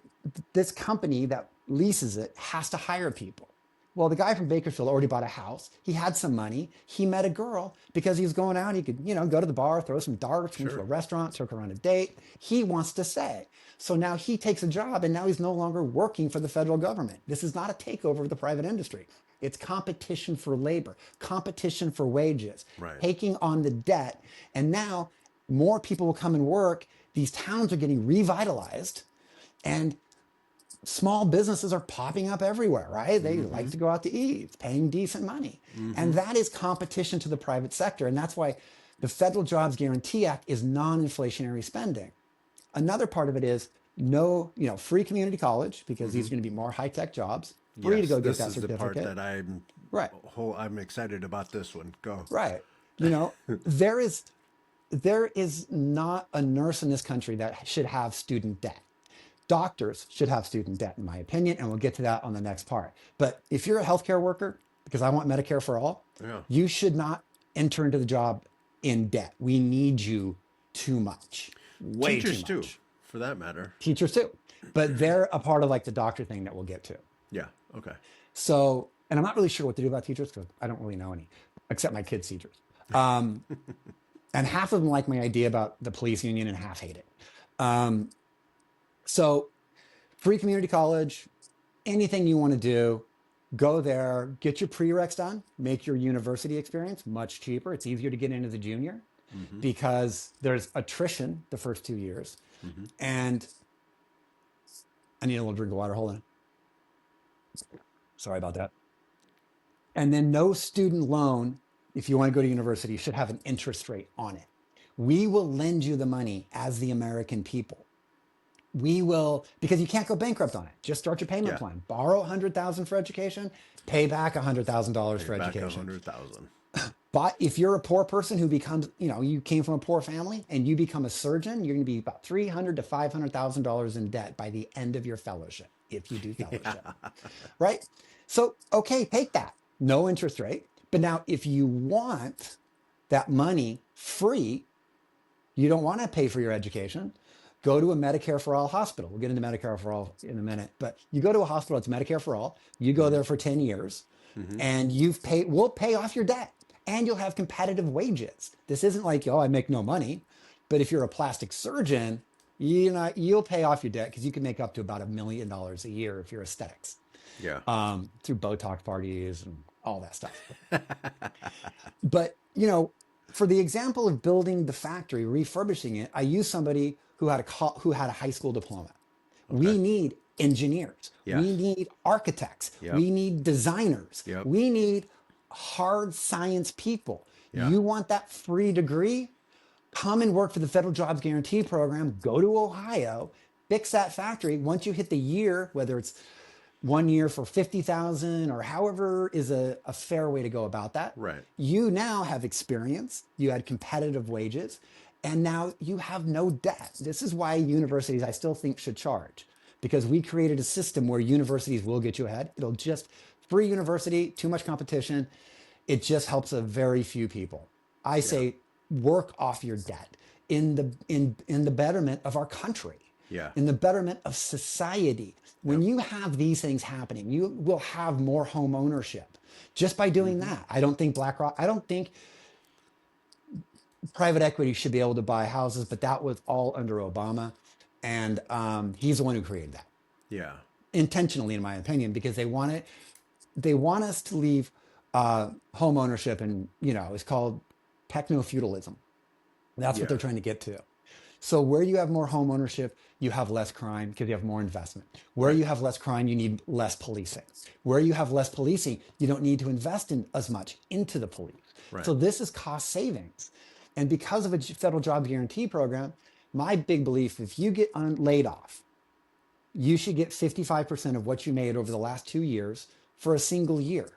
this company that leases it has to hire people. Well, the guy from Bakersfield already bought a house. He had some money. He met a girl because he was going out. He could, you know, go to the bar, throw some darts, go to Sure. a restaurant, took her on a date. He wants to stay. So now he takes a job and now he's no longer working for the federal government. This is not a takeover of the private industry. It's competition for labor, competition for wages, Right. taking on the debt. And now more people will come and work. These towns are getting revitalized and small businesses are popping up everywhere, right? They like to go out to eat, it's paying decent money. And that is competition to the private sector. And that's why the Federal Jobs Guarantee Act is non-inflationary spending. Another part of it is no, you know, free community college because these are going to be more high-tech jobs. Free to Yes, go get this that is the certificate. part that Right. I'm excited about this one. Go. Right. You know, there is not a nurse in this country that should have student debt. Doctors should have student debt, in my opinion, and we'll get to that on the next part. But if you're a healthcare worker, because I want Medicare for all, Yeah. you should not enter into the job in debt. We need you too much, way Teachers too too, much. for that matter. Teachers too, but they're a part of like the doctor thing that we'll get to. Yeah. Okay. So, and I'm not really sure what to do about teachers because I don't really know any, except my kids' teachers. And half of them like my idea about the police union and half hate it. So free community college, anything you want to do, go there, get your prereqs done, make your university experience much cheaper. It's easier to get into the junior because there's attrition the first 2 years. And I need a little drink of water. Hold on. Sorry about that. And then no student loan, if you want to go to university, should have an interest rate on it. We will lend you the money as the American people. We will, because you can't go bankrupt on it. Just start your payment Yeah. plan. Borrow $100,000 for education, pay back $100,000 for Back education. 100,000. But if you're a poor person who becomes, you know, you came from a poor family and you become a surgeon, you're going to be about $300,000 to $500,000 in debt by the end of your fellowship, if you do fellowship, right? So, okay, take that. No interest rate. But now if you want that money free, you don't want to pay for your education, go to a Medicare for All hospital. We'll get into Medicare for All in a minute, but you go to a hospital, it's Medicare for All. You go there for 10 years. and we'll pay off your debt, and you'll have competitive wages. This isn't like, oh, I make no money. But if you're a plastic surgeon, you'll pay off your debt because you can make up to about $1 million a year if you're aesthetics, Yeah. through Botox parties and all that stuff. But, for the example of building the factory, refurbishing it, I use somebody who had a high school diploma. Okay. We need engineers. Yes. We need architects. Yep. We need designers. Yep. We need hard science people. Yeah. You want that free degree? Come and work for the Federal Jobs Guarantee Program. Go to Ohio, fix that factory. Once you hit the year, whether it's 1 year for 50,000 or however is a fair way to go about that. Right. You now have experience, you had competitive wages, and now you have no debt. This is why universities, I still think, should charge, because we created a system where universities will get you ahead. It'll just, free university, too much competition. It just helps a very few people. I say work off your debt in the betterment of our country. Yeah. In the betterment of society. When you have these things happening, you will have more home ownership just by doing that. I don't think private equity should be able to buy houses, but that was all under Obama. And he's the one who created that. Yeah. Intentionally, in my opinion, because they want us to leave home ownership, and it's called techno-feudalism. That's what they're trying to get to. So where you have more home ownership, you have less crime because you have more investment. Where you have less crime, you need less policing. Where you have less policing, you don't need to invest in as much into the police. Right. So this is cost savings. And because of a federal job guarantee program, my big belief, if you get laid off, you should get 55% of what you made over the last 2 years for a single year,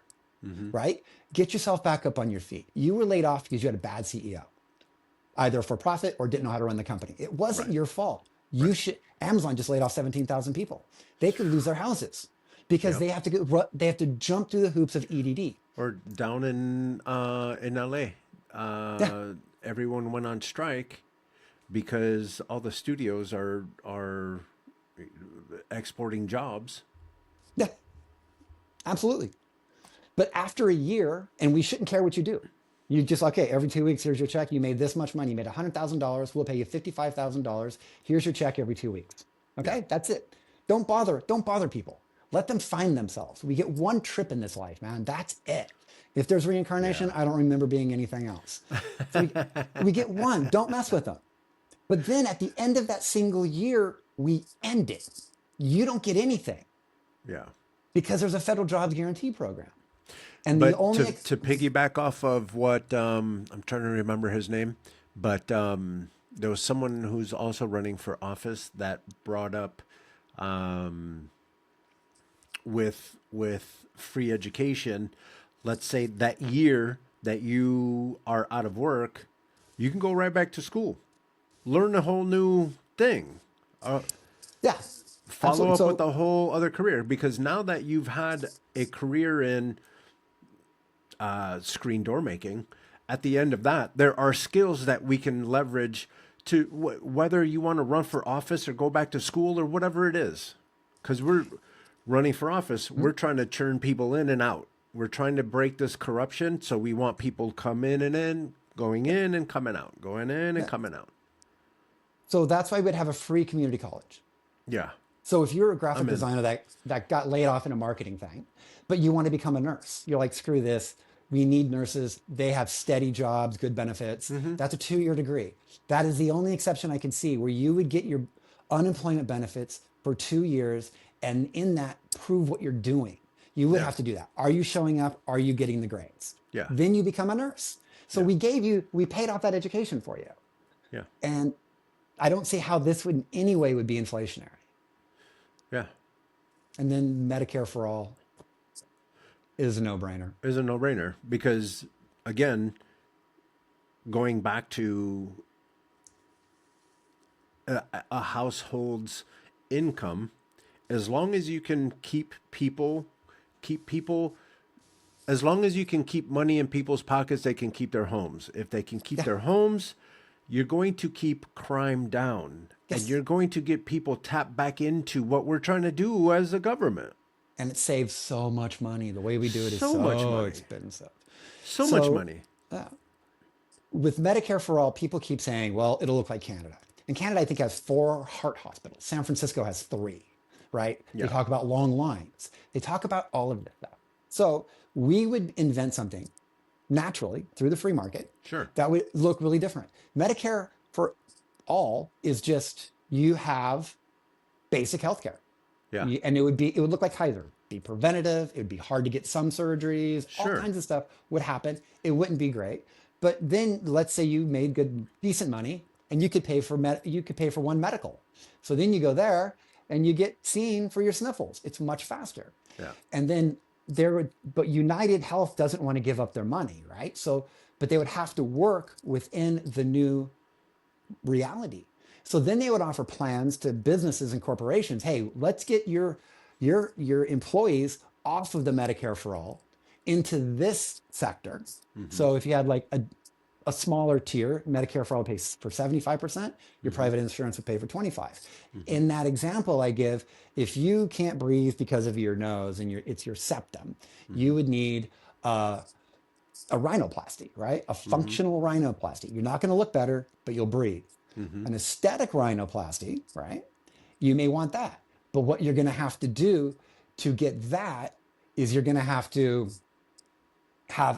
right? Get yourself back up on your feet. You were laid off because you had a bad CEO, either for profit or didn't know how to run the company. It wasn't your fault. Amazon just laid off 17,000 people. They could lose their houses because they have to jump through the hoops of EDD. Or down in LA, everyone went on strike because all the studios are exporting jobs. Yeah, absolutely. But after a year, and we shouldn't care what you do. You just, okay, every 2 weeks, here's your check. You made this much money. You made $100,000. We'll pay you $55,000. Here's your check every 2 weeks. Okay, that's it. Don't bother people. Let them find themselves. We get one trip in this life, man. That's it. If there's reincarnation, I don't remember being anything else. So we get one. Don't mess with them. But then at the end of that single year, we end it. You don't get anything. Yeah. Because there's a federal jobs guarantee program. And But the only to piggyback off of what I'm trying to remember his name, but there was someone who's also running for office that brought up with free education. Let's say that year that you are out of work, you can go right back to school, learn a whole new thing. Follow up with a whole other career, because now that you've had a career in screen door making, at the end of that, there are skills that we can leverage to whether you want to run for office or go back to school or whatever it is. Because we're running for office, we're trying to churn people in and out. We're trying to break this corruption, so we want people come in and in, going in and coming out, going in and coming out. So that's why we'd have a free community college. Yeah. So if you're a graphic designer that got laid off in a marketing thing, but you want to become a nurse, you're like, screw this. We need nurses. They have steady jobs, good benefits. That's a 2-year degree. That is the only exception I can see where you would get your unemployment benefits for 2 years, and in that, prove what you're doing. You would have to do that. Are you showing up? Are you getting the grades? Yeah. Then you become a nurse. So we paid off that education for you. Yeah. And I don't see how this would in any way would be inflationary. Yeah. And then Medicare for all is a no-brainer. Is a no-brainer because, again, going back to a household's income, as long as you can keep people, as long as you can keep money in people's pockets, they can keep their homes. If they can keep their homes, you're going to keep crime down. And you're going to get people tapped back into what we're trying to do as a government. and it saves so much money. The way we do it is So much so money. expensive. So much So money. with Medicare for all, people keep saying, well, it'll look like Canada. And Canada, I think, has 4 heart hospitals. San Francisco has 3, right? They Yeah. talk about long lines. They talk about all of this stuff. So we would invent something naturally through the free market Sure. that would look really different. Medicare for all is just you have basic healthcare. Yeah. And it would look like Kaiser, be preventative. It would be hard to get some surgeries, all Sure. kinds of stuff would happen. It wouldn't be great. But then let's say you made decent money and you could pay for one medical. So then you go there and you get seen for your sniffles. It's much faster. Yeah. And then but United Health doesn't want to give up their money, right? So, but they would have to work within the new reality. So then they would offer plans to businesses and corporations. Hey, let's get your employees off of the Medicare for all into this sector. So if you had like a smaller tier, Medicare for all pays for 75%, your private insurance would pay for 25. In that example I give, if you can't breathe because of your nose and it's your septum, you would need a rhinoplasty, right? A functional rhinoplasty. You're not going to look better, but you'll breathe. An aesthetic rhinoplasty, right? You may want that. But what you're going to have to do to get that is you're going to have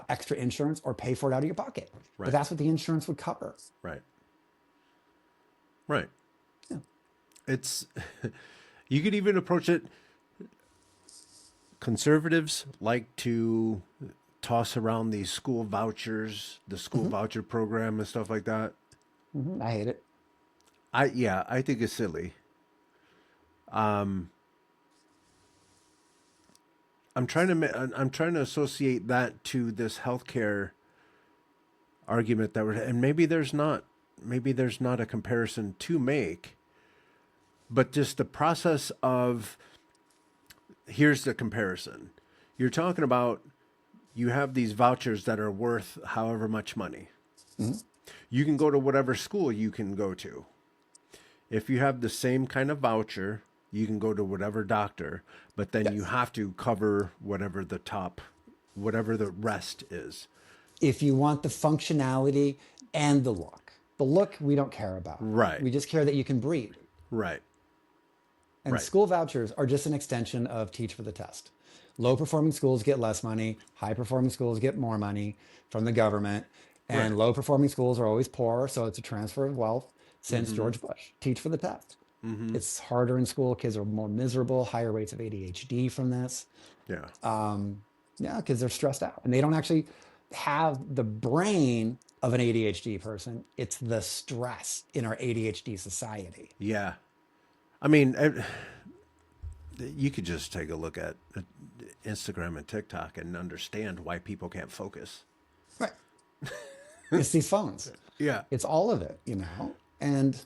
extra insurance or pay for it out of your pocket. Right. But that's what the insurance would cover. Right. Right. Yeah. It's, you could even approach it. Conservatives like to toss around these school vouchers, the school voucher program and stuff like that. I hate it. I think it's silly. I'm trying to associate that to this healthcare argument and maybe there's not a comparison to make, but just the process of, here's the comparison. You're talking about, you have these vouchers that are worth however much money. You can go to whatever school you can go to. If you have the same kind of voucher, you can go to whatever doctor, but then you have to cover whatever the rest is. If you want the functionality and the look we don't care about. Right. We just care that you can breathe. Right. And Right. school vouchers are just an extension of teach for the test. Low performing schools get less money. High performing schools get more money from the government. And low performing schools are always poor. So it's a transfer of wealth since George Bush. Teach for the test. It's harder in school. Kids are more miserable, higher rates of ADHD from this. Yeah. Yeah, because they're stressed out and they don't actually have the brain of an ADHD person. It's the stress in our ADHD society. Yeah. I mean, you could just take a look at Instagram and TikTok and understand why people can't focus. Right. It's these phones. Yeah. It's all of it, And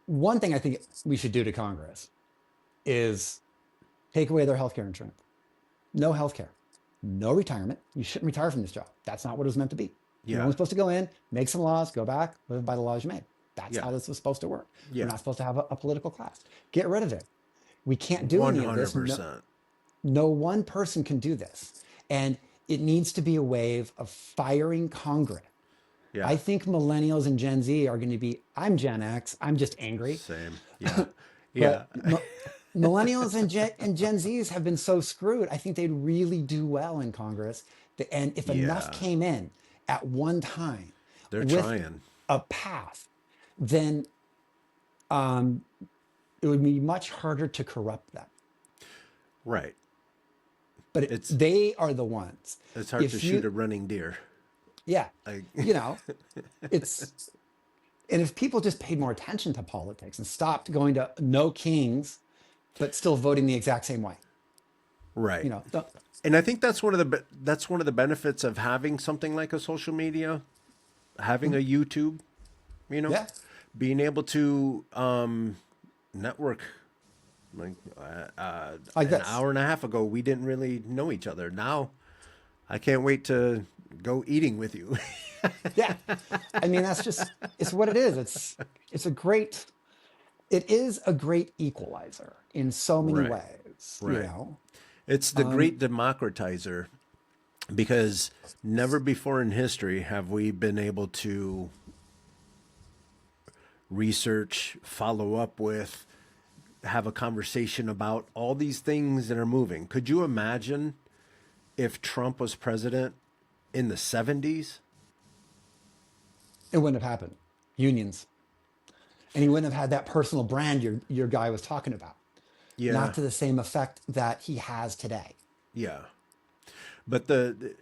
one thing I think we should do to Congress is take away their healthcare insurance. No healthcare, no retirement. You shouldn't retire from this job. That's not what it was meant to be. Yeah. You're only supposed to go in, make some laws, go back, live by the laws you made. That's how this was supposed to work. Yeah. We're not supposed to have a political class. Get rid of it. We can't do any of this. 100%. No one person can do this. And it needs to be a wave of firing Congress. Yeah. I think millennials and Gen Z are going to be, I'm Gen X, I'm just angry. Same. Yeah. Yeah. Millennials and Gen Zs have been so screwed. I think they'd really do well in Congress. And if enough came in at one time, They're with trying a path, then it would be much harder to corrupt them. Right. But they are the ones. It's hard to shoot a running deer. Yeah. And if people just paid more attention to politics and stopped going to no kings, but still voting the exact same way. Right. And I think that's one of the benefits of having something like a social media, having a YouTube, being able to network. Like an hour and a half ago, we didn't really know each other. Now, I can't wait to go eating with you. Yeah, I mean it's what it is. It is a great equalizer in so many ways. unions, you Right. know. It's the great democratizer because never before in history have we been able to research, follow up with, have a conversation about all these things that are moving. Could you imagine if Trump was president in the 70s? It wouldn't have happened. Unions. And he wouldn't have had that personal brand your guy was talking about. Not Yeah. to the same effect that he has today. Yeah. But the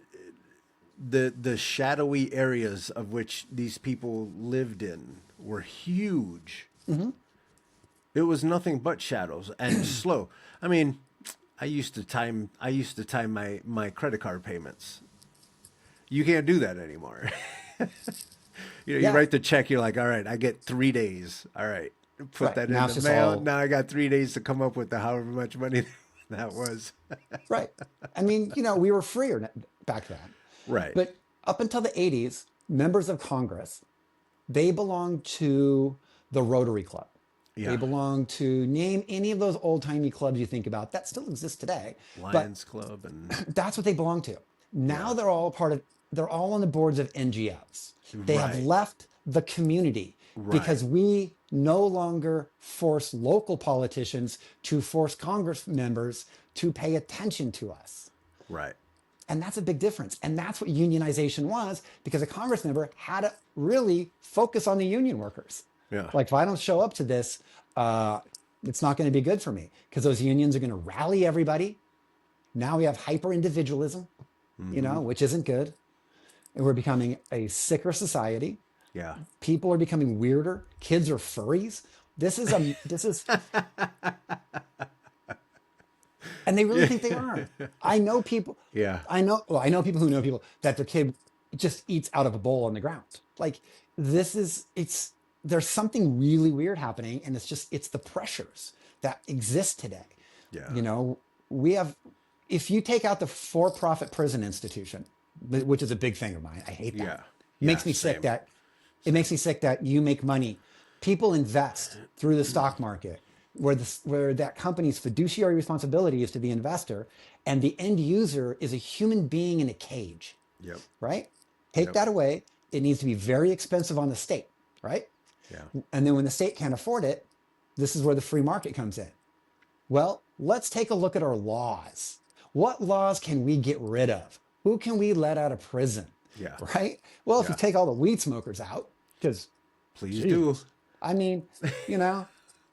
shadowy areas of which these people lived in were huge. It was nothing but shadows and slow. I mean, I used to time my credit card payments. You can't do that anymore. You Yeah, write the check, you're like, all right, I get 3 days. All right. Put right. that in Now it's the just mail. all Now I got 3 days to come up with the however much money that was. right. I mean, we were freer back then. Right. But up until the 80s, members of Congress, they belonged to the Rotary Club. They Yeah. belong to name any of those old timey clubs you think about that still exist today. But Lions Club and that's what they belong to. Now yeah. they're all on the boards of NGOs. They have Right. left the community Right. because we no longer force local politicians to force Congress members to pay attention to us. Right. And that's a big difference. And that's what unionization was, because a Congress member had to really focus on the union workers. Yeah. Like, if I don't show up to this, it's not going to be good for me, because those unions are going to rally everybody. Now we have hyper individualism, which isn't good. And we're becoming a sicker society. Yeah. People are becoming weirder. Kids are furries. This is, and they really think they are. I know people. Yeah. I know people who know people that their kid just eats out of a bowl on the ground. Like, there's something really weird happening, and it's the pressures that exist today. Yeah. We have, if you take out the for-profit prison institution, which is a big thing of mine, I hate that. Yeah. Makes me Same. sick that it makes me sick that you make money. People invest through the stock market, where that company's fiduciary responsibility is to the investor, and the end user is a human being in a cage, Yep. right? Take Yep. that away. It needs to be very expensive on the state, right? Yeah. And then when the state can't afford it, this is where the free market comes in. Well, let's take a look at our laws. What laws can we get rid of? Who can we let out of prison? Yeah. Right? Well, if you Yeah. take all the weed smokers out, because Please do. I mean,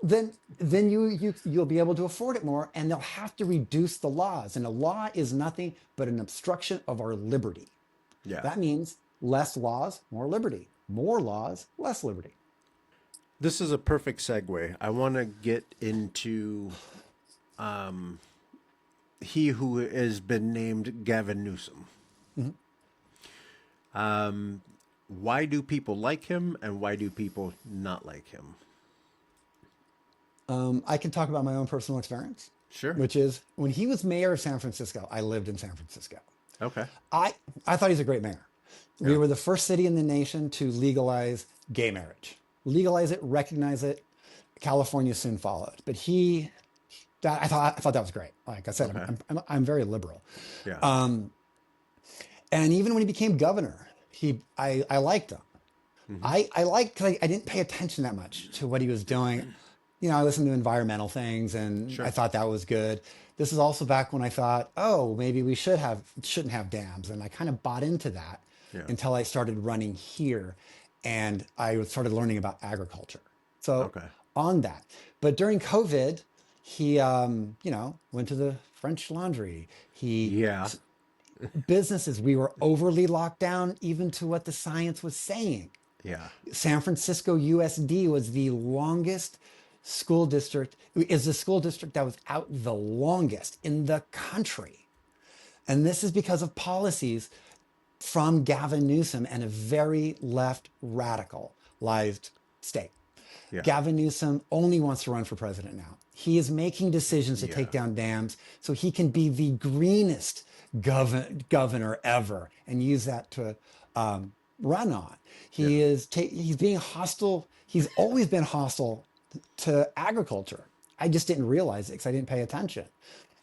then you'll be able to afford it more, and they'll have to reduce the laws. And a law is nothing but an obstruction of our liberty. Yeah. That means less laws, more liberty. More laws, less liberty. This is a perfect segue. I want to get into he who has been named Gavin Newsom. Why do people like him, and why do people not like him? I can talk about my own personal experience, Sure. which is when he was mayor of San Francisco. I lived in San Francisco. Okay. I thought he's a great mayor. We Yeah. were the first city in the nation to legalize gay marriage, legalize it, recognize it. California soon followed, but I thought that was great. Like I said, Okay. I'm very liberal. Yeah. And even when he became governor, I liked him. I liked, because I didn't pay attention that much to what he was doing. I listened to environmental things, and Sure. I thought that was good. This is also back when I thought, oh, maybe we shouldn't have dams, and I kind of bought into that Yeah. until I started running here, and I started learning about agriculture. So Okay. on that, but during COVID, he went to the French Laundry. Yeah. Businesses, we were overly locked down, even to what the science was saying. Yeah. San Francisco USD was the longest school district, is the school district that was out the longest in the country. And this is because of policies from Gavin Newsom and a very left radicalized state. Yeah. Gavin Newsom only wants to run for president now. He is making decisions to take down dams so he can be the greenest governor ever and use that to run on. He's being hostile. He's always been hostile to agriculture. I just didn't realize it because I didn't pay attention.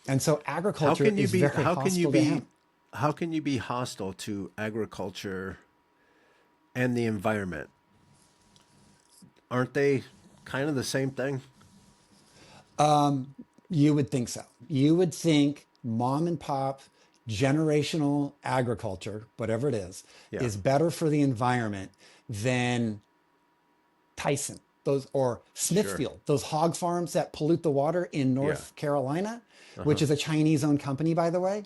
And so How agriculture can you is be? very How can you hostile to be? him. How can you be hostile to agriculture and the environment? Aren't they kind of the same thing? You would think so. You would think mom and pop generational agriculture, whatever it Yeah. is better for the environment than Tyson, those or Sure. Smithfield, those hog farms that pollute the water in Yeah. North Carolina, Uh huh. which is a Chinese-owned company, by the way.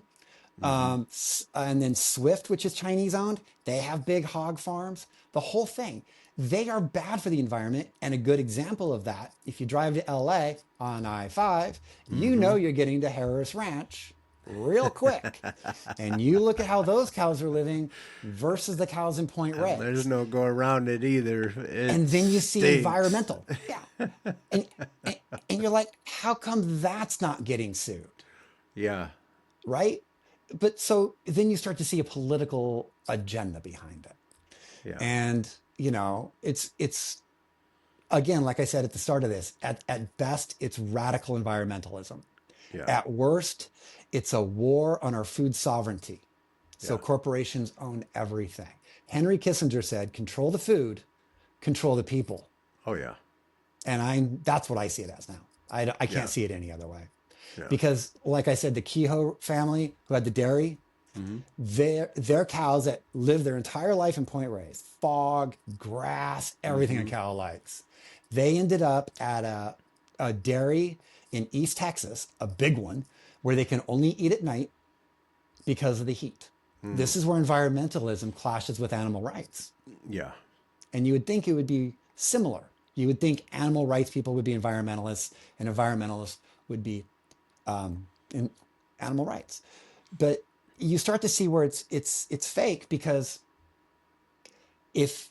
Mm-hmm. And then Swift, which is Chinese owned, they have big hog farms. The whole thing, they are bad for the environment. And a good example of that, if you drive to LA on I-5, you Mm-hmm. know you're getting to Harris Ranch real quick. And you look at how those cows are living versus the cows in Point And there's Reyes. no go around it either. It And then you see stinks. environmental. Yeah. And, and, and you're like, how come that's not getting sued? Yeah. Right? But so then you start to see a political agenda behind it. Yeah. And, it's again, like I said at the start of this, at best, it's radical environmentalism. Yeah. At worst, it's a war on our food sovereignty. So Yeah. corporations own everything. Henry Kissinger said, control the food, control the people. Oh yeah. And that's what I see it as now. I Yeah. can't see it any other way. Yeah. Because, like I said, the Kehoe family who had the dairy, Mm-hmm. their cows that live their entire life in Point Reyes, fog, grass, everything a Mm-hmm. cow likes. They ended up at a dairy in East Texas, a big one, where they can only eat at night because of the heat. Mm. This is where environmentalism clashes with animal rights. Yeah. And you would think it would be similar. You would think animal rights people would be environmentalists and environmentalists would be in animal rights. But you start to see where it's fake because if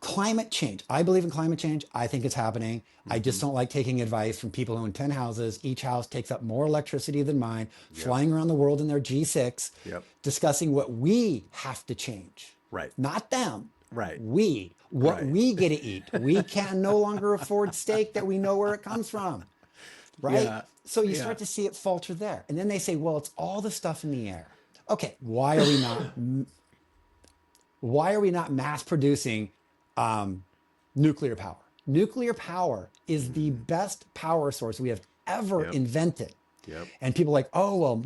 climate change, I believe in climate change. I think it's happening. I Mm-hmm. just don't like taking advice from people who own 10 houses. Each house takes up more electricity than mine, Yep. flying around the world in their G6, Yep. discussing what we have to change, Right. not them. Right. What Right. we get to eat. We can no longer afford steak that we know where it comes from, right? Yeah. So you Yeah. start to see it falter there. And then they say, well, it's all the stuff in the air. Okay, why are we not mass producing nuclear power? Nuclear power is the best power source we have ever Yep. invented. Yep. And people are like, oh well,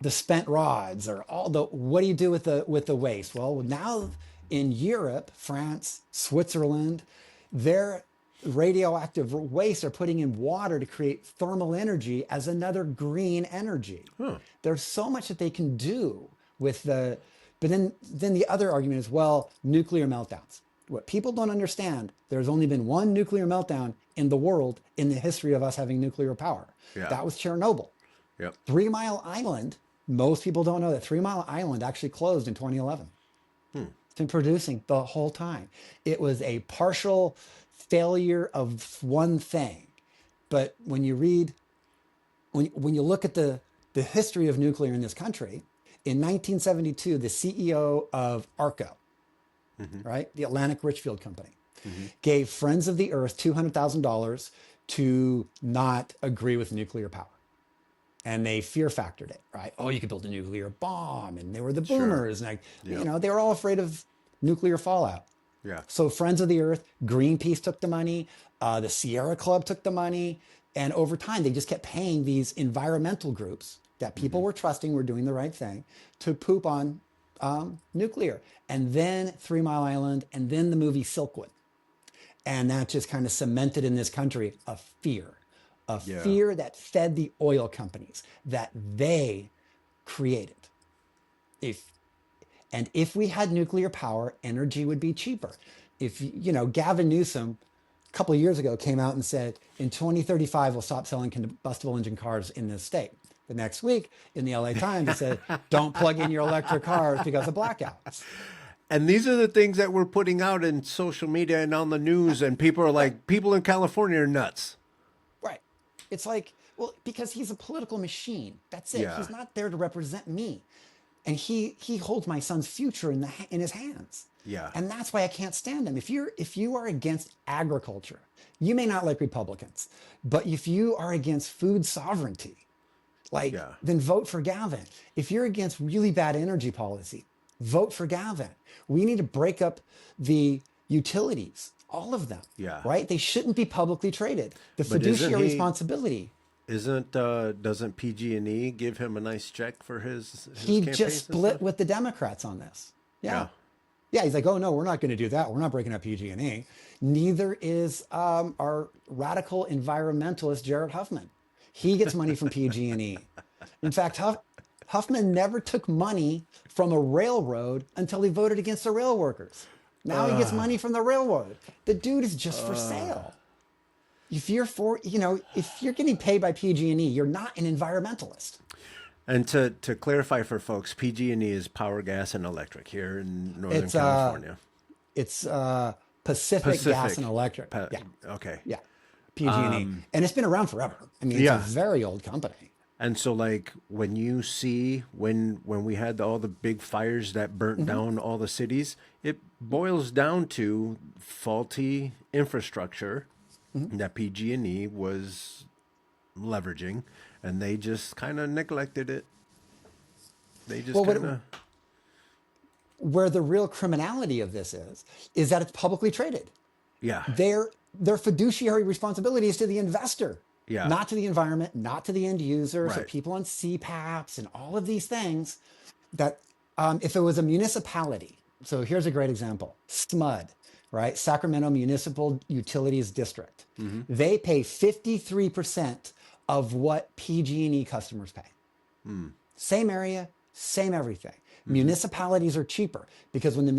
the spent rods or all the what do you do with the waste? Well, now in Europe, France, Switzerland, their radioactive waste are putting in water to create thermal energy as another green energy. Huh. There's so much that they can do with but then the other argument is, well, nuclear meltdowns. What people don't understand, there's only been one nuclear meltdown in the world in the history of us having nuclear power. Yeah. That was Chernobyl. Yep. 3 Mile Island, most people don't know that 3 Mile Island actually closed in 2011. It's been producing the whole time. It was a partial failure of one thing. But when you read, when you look at the history of nuclear in this country, in 1972, the CEO of ARCO, right, the Atlantic Richfield Company, gave Friends of the Earth $200,000 to not agree with nuclear power. And they fear factored it, right? Oh, you could build a nuclear bomb. And they were the Sure. boomers. And, Yep. they were all afraid of nuclear fallout. Yeah. So Friends of the Earth, Greenpeace took the money, the Sierra Club took the money. And over time, they just kept paying these environmental groups that people were trusting were doing the right thing to poop on nuclear. And then 3 Mile Island, and then the movie Silkwood. And that just kind of cemented in this country a fear Yeah. that fed the oil companies that they created. If we had nuclear power, energy would be cheaper. Gavin Newsom a couple of years ago came out and said, in 2035, we'll stop selling combustible engine cars in this state. The next week in the LA Times, it said, don't plug in your electric cars because of blackouts. And these are the things that we're putting out in social media and on the news, and people are like, people in California are nuts. Right. It's like, well, because he's a political machine. That's it. Yeah. He's not there to represent me. and he holds my son's future in his hands. Yeah. And that's why I can't stand him. If you are against agriculture, you may not like Republicans, but if you are against food sovereignty, like, Yeah. then vote for Gavin. If you're against really bad energy policy, vote for Gavin. We need to break up the utilities, all of them, Yeah. right? They shouldn't be publicly traded. The But isn't fiduciary he? responsibility. Doesn't PG&E give him a nice check for his He campaigns just and split stuff? with the Democrats on this. Yeah. Yeah. Yeah, he's like, oh no, we're not going to do that. We're not breaking up PG&E. Neither is our radical environmentalist Jared Huffman. He gets money from PG&E. In fact, Huffman never took money from a railroad until he voted against the rail workers. Now he gets money from the railroad. The dude is just for sale. If you're if you're getting paid by PG&E, you're not an environmentalist. And to clarify for folks, PG&E is power, gas, and electric here in Northern It's California. it's Pacific Gas and Electric. Yeah, Okay. yeah, PG&E, and it's been around forever. I mean, it's Yeah. a very old company. And so, like, when you see when we had all the big fires that burnt down all the cities, it boils down to faulty infrastructure that PG&E was leveraging, and they just kind of neglected it. They just Well, kind of where the real criminality of this is that it's publicly traded. yeah. Their fiduciary responsibility is to the investor, Yeah. not to the environment, not to the end user. So Right. people on CPAPs and all of these things that if it was a municipality, so here's a great example, SMUD, right? Sacramento Municipal Utilities District. They pay 53% of what PG&E customers pay. Same area, same everything. Municipalities are cheaper because when the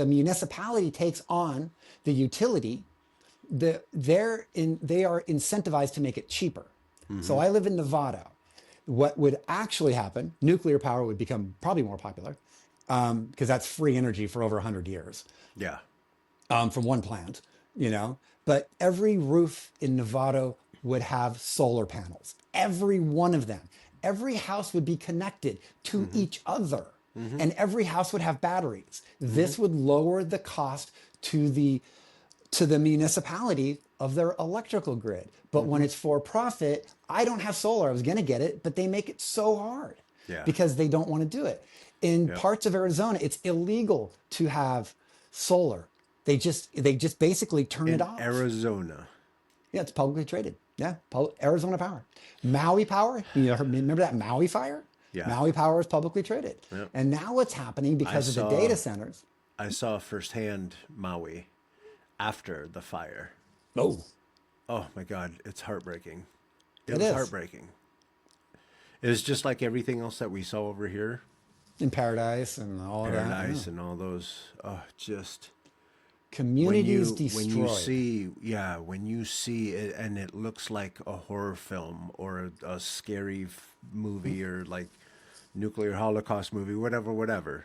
municipality takes on the utility, they are incentivized to make it cheaper. So I live in Nevada. What would actually happen? Nuclear power would become probably more popular because that's free energy for over 100 years Yeah. from one plant, But every roof in Nevada would have solar panels. Every one of them. Every house would be connected to each other. And every house would have batteries. This would lower the cost to the municipality of their electrical grid. But when it's for profit, I don't have solar. I was going to get it, but they make it so hard Yeah. because they don't want to do it. In parts of Arizona, it's illegal to have solar. They just basically turn it off. Arizona. Yeah, it's publicly traded. Yeah, Arizona Power. Maui Power, remember that Maui fire? Yeah. Maui Power is publicly traded. Yep. And now what's happening because of the data centers? I saw firsthand Maui after the fire. Oh, Oh my God, it's heartbreaking. It was is. heartbreaking. It was just like everything else that we saw over here, in Paradise and all of that. Paradise Yeah. and all those. Oh, just Communities destroyed. when you see it and it looks like a horror film or a scary movie or like nuclear holocaust movie, whatever.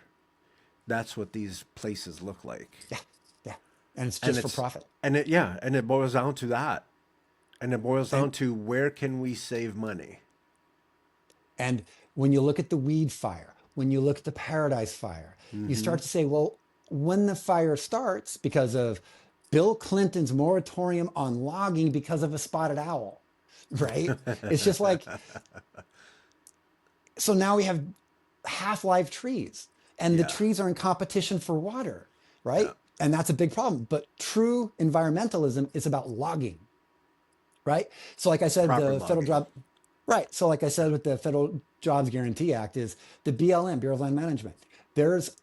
That's what these places look like. Yeah, yeah. And it's just for profit. And it boils down to that. And it boils down to where can we save money? And when you look at the weed fire, when you look at the Paradise fire, you start to say, well, when the fire starts because of Bill Clinton's moratorium on logging because of a spotted owl, right? It's just like, so now we have half-life trees and the trees are in competition for water, right? Yeah. And that's a big problem. But true environmentalism is about logging, right? So like I said, Proper the federal logging. job, right. So like I said, with the Federal Jobs Guarantee Act is the BLM, Bureau of Land Management. There's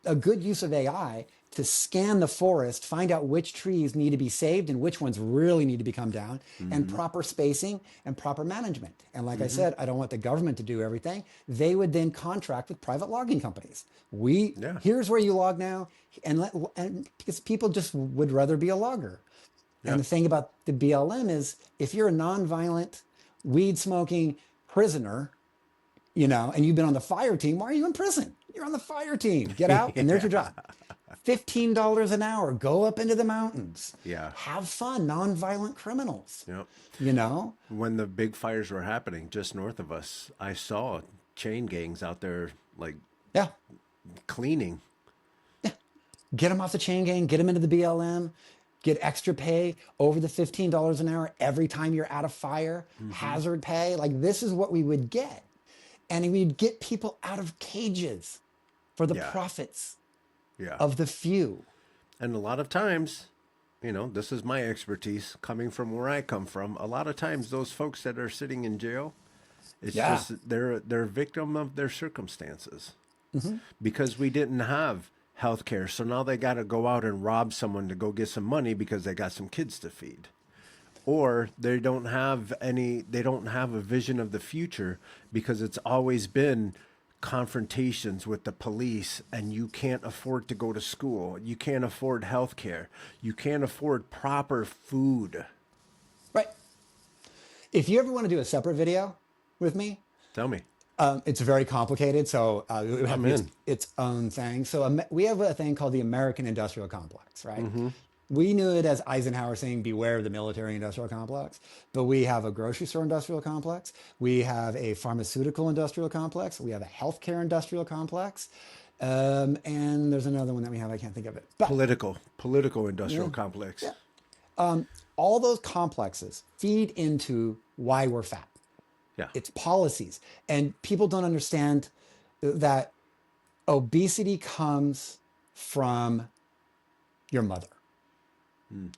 a good use of AI to scan the forest, find out which trees need to be saved and which ones really need to be come down, and proper spacing and proper management. And like I said, I don't want the government to do everything. They would then contract with private logging companies. Here's where you log now, and because people just would rather be a logger. And the thing about the BLM is, if you're a nonviolent, weed smoking prisoner, and you've been on the fire team, why are you in prison? You're on the fire team. Get out, and there's your job. $15 an hour. Go up into the mountains. Yeah. Have fun. Nonviolent criminals. Yep. You know? When the big fires were happening just north of us, I saw chain gangs out there like Yeah. cleaning. Get them off the chain gang, get them into the BLM, get extra pay over the $15 an hour every time you're at a fire, Hmm. hazard pay. Like this is what we would get. And we'd get people out of cages for the Yeah, profits yeah. of the few. And a lot of times, this is my expertise coming from where I come from. A lot of times, those folks that are sitting in jail, it's Yeah. just they're a victim of their circumstances Hmm. because we didn't have health care. So now they got to go out and rob someone to go get some money because they got some kids to feed. Or they don't have a vision of the future because it's always been confrontations with the police, and you can't afford to go to school, you can't afford health care, you can't afford proper food. Right. If you ever want to do a separate video with me, Tell me. it's very complicated. So it would have I'm to be in. its own thing. So we have a thing called the American Industrial Complex, right? Mm-hmm. We knew it as Eisenhower saying, beware of the military industrial complex. But we have a grocery store industrial complex. We have a pharmaceutical industrial complex. We have a healthcare industrial complex. And there's another one that we have. I can't think of it. But Political industrial yeah, complex. yeah. All those complexes feed into why we're fat. Yeah. It's policies. And people don't understand that obesity comes from your mother.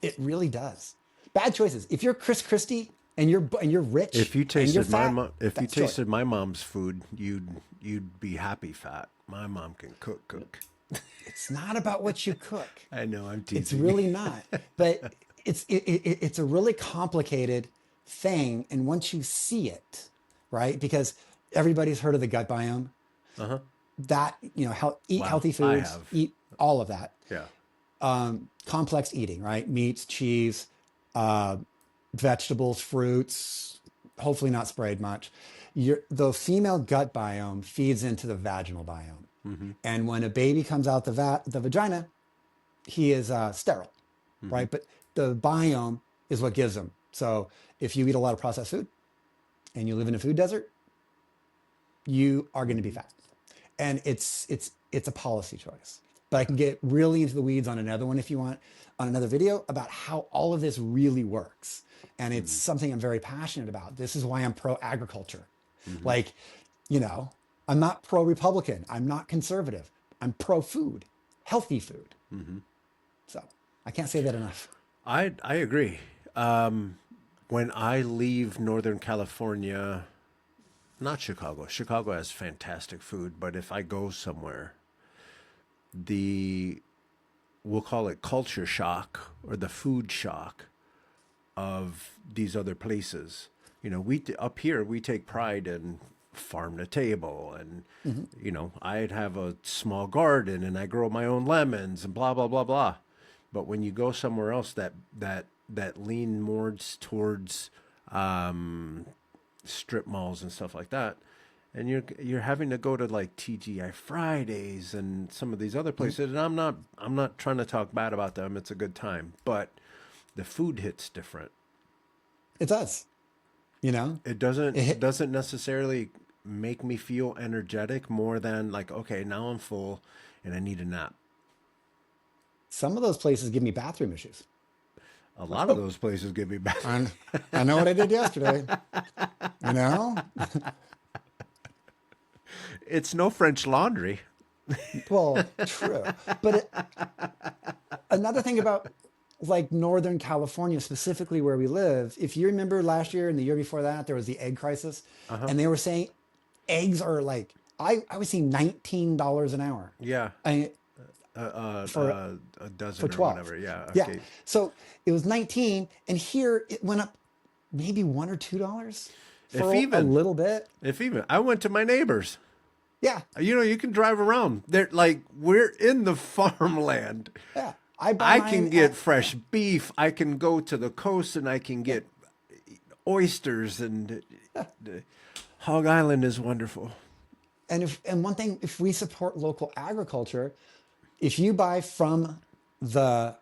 It really does. Bad choices. If you're Chris Christie and you're rich If you and you're tasted fat, if you that's joy. tasted my mom's food, you'd be happy fat. My mom can cook. It's not about what you cook. I know, I'm It's teasing. really not. But it's a really complicated thing. And once you see it, right? Because everybody's heard of the gut biome. Uh-huh. That eat Wow, healthy I foods, have. eat all of that. Yeah. Complex eating, right? Meats, cheese, uh, vegetables, fruits, hopefully not sprayed much. The female gut biome feeds into the vaginal biome. Mm-hmm. And when a baby comes out the vagina, he is sterile, Mm-hmm. right? But the biome is what gives him. So if you eat a lot of processed food and you live in a food desert, you are going to be Mm-hmm. fat. And it's a policy choice. But I can get really into the weeds on another one if you want, on another video about how all of this really works. And it's Mm-hmm. something I'm very passionate about. This is why I'm pro agriculture. Mm-hmm. Like, you know, I'm not pro Republican. I'm not conservative. I'm pro food, healthy food. Mm-hmm. So I can't say that enough. I agree. When I leave Northern California, not Chicago. Chicago has fantastic food, but if I go somewhere, the we'll call it culture shock or the food shock of these other places. We up here we take pride in farm to table, and Hmm. I'd have a small garden and I grow my own lemons and blah blah blah blah. But when you go somewhere else that lean more towards strip malls and stuff like that, and you're having to go to like TGI Fridays and some of these other places, and I'm not trying to talk bad about them. It's a good time, but the food hits different. It does. You know, It it doesn't hit, doesn't necessarily make me feel energetic more than like, okay, now I'm full and I need a nap. some of those places give me bathroom issues. A Like, lot of oh, those places give me back. I, I know what I did yesterday. You know, It's no French laundry. well, true. But another thing about like Northern California, specifically where we live, if you remember last year and the year before that, there was the egg crisis, Uh huh. and they were saying eggs are like I was seeing $19 an hour. Yeah. I Uh, uh, for uh, a for dozen or 12. whatever. Yeah. Yeah. Okay. So it was 19, and here it went up maybe $1 or $2 If for a even, little bit. if even, I went to my neighbors. Yeah. You can drive around. They're like, we're in the farmland. Yeah. I buy I can mine get at fresh beef. I can go to the coast and I can get oysters, and Hog Island is wonderful. and one thing, if we support local agriculture, if you buy from the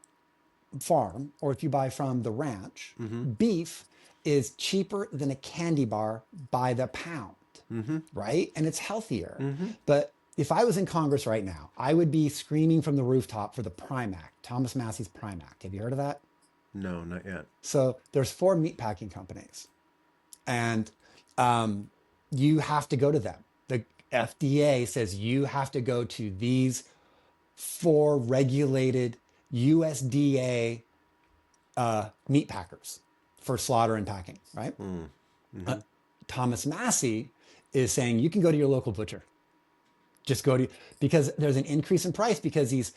farm or if you buy from the ranch, Mm-hmm. beef is cheaper than a candy bar by the pound. right? And it's healthier. But if I was in Congress right now, I would be screaming from the rooftop for the Prime Act, Thomas Massey's Prime Act. Have you heard of that? No, not yet. So there's 4 meatpacking companies, and you have to go to them. The FDA says you have to go to these 4 regulated USDA meat packers for slaughter and packing, right? Thomas Massey is saying you can go to your local butcher. Just go to, because there's an increase in price because these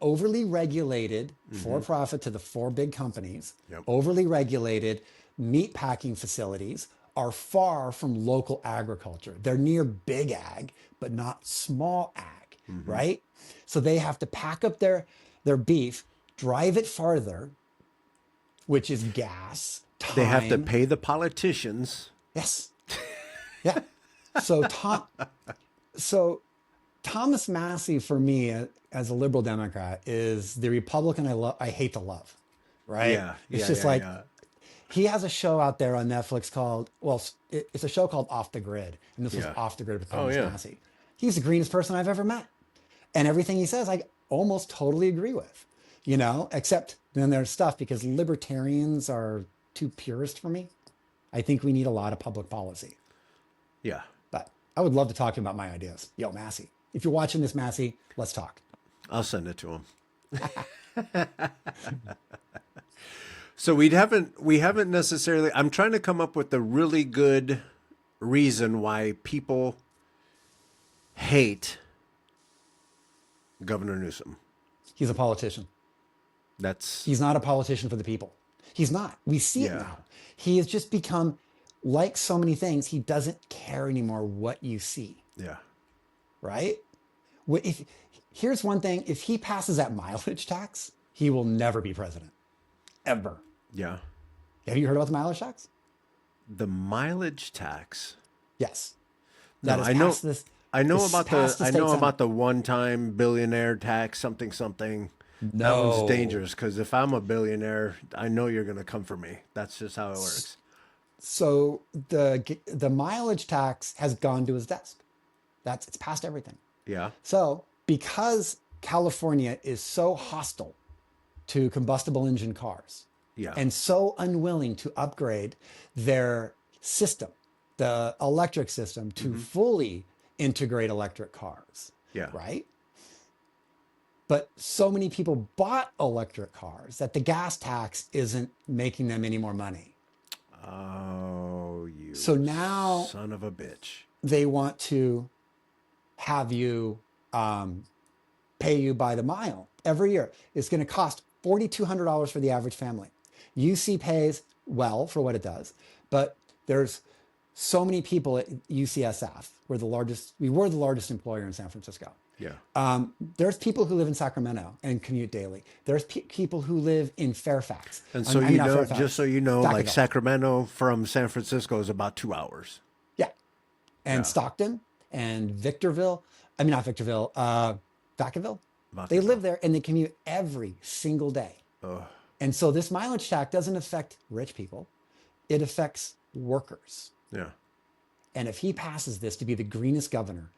overly regulated for profit to the 4 big companies, overly regulated meat packing facilities are far from local agriculture. They're near big ag, but not small ag, right? So they have to pack up their beef, drive it farther, which is gas, time. They have to pay the politicians. Yes. Yeah. So Thomas Massey, for me, as a liberal Democrat, is the Republican I hate to love, right? Yeah. It's just he has a show out there on Netflix called, it's a show called Off the Grid. And this was Off the Grid with Thomas Massey. He's the greenest person I've ever met. And everything he says, I almost totally agree with, except then there's stuff because libertarians are too purist for me. I think we need a lot of public policy. Yeah. But I would love to talk to him about my ideas. Yo, Massey, if you're watching this, Massey, let's talk. I'll send it to him. So we haven't necessarily, I'm trying to come up with a really good reason why people hate Governor Newsom. He's a politician. He's not a politician for the people. He's not. We see it now. He has just become, like so many things, he doesn't care anymore what you see. Yeah. Right? Here's one thing. If he passes that mileage tax, he will never be president. Ever. Yeah. Have you heard about the mileage tax? The mileage tax? Yes. No, I know about the one-time billionaire tax, something. No. That one's dangerous because if I'm a billionaire, I know you're going to come for me. That's just how it works. So the mileage tax has gone to his desk. It's passed everything. Yeah. So because California is so hostile to combustible engine cars, and so unwilling to upgrade their system, the electric system, to fully integrate electric cars. Yeah. Right? But so many people bought electric cars that the gas tax isn't making them any more money. Oh, so now, son of a bitch. They want to have you pay you by the mile every year. It's going to cost $4,200 for the average family. UC pays well for what it does, but there's so many people at UCSF. We were the largest employer in San Francisco. Yeah. There's people who live in Sacramento and commute daily. There's people who live in Fairfax. And so just so you know, like Sacramento from San Francisco is about 2 hours. Yeah. And Stockton and Vacaville. They live there and they commute every single day. Ugh. And so this mileage tax doesn't affect rich people. It affects workers. Yeah. And if he passes this to be the greenest governor,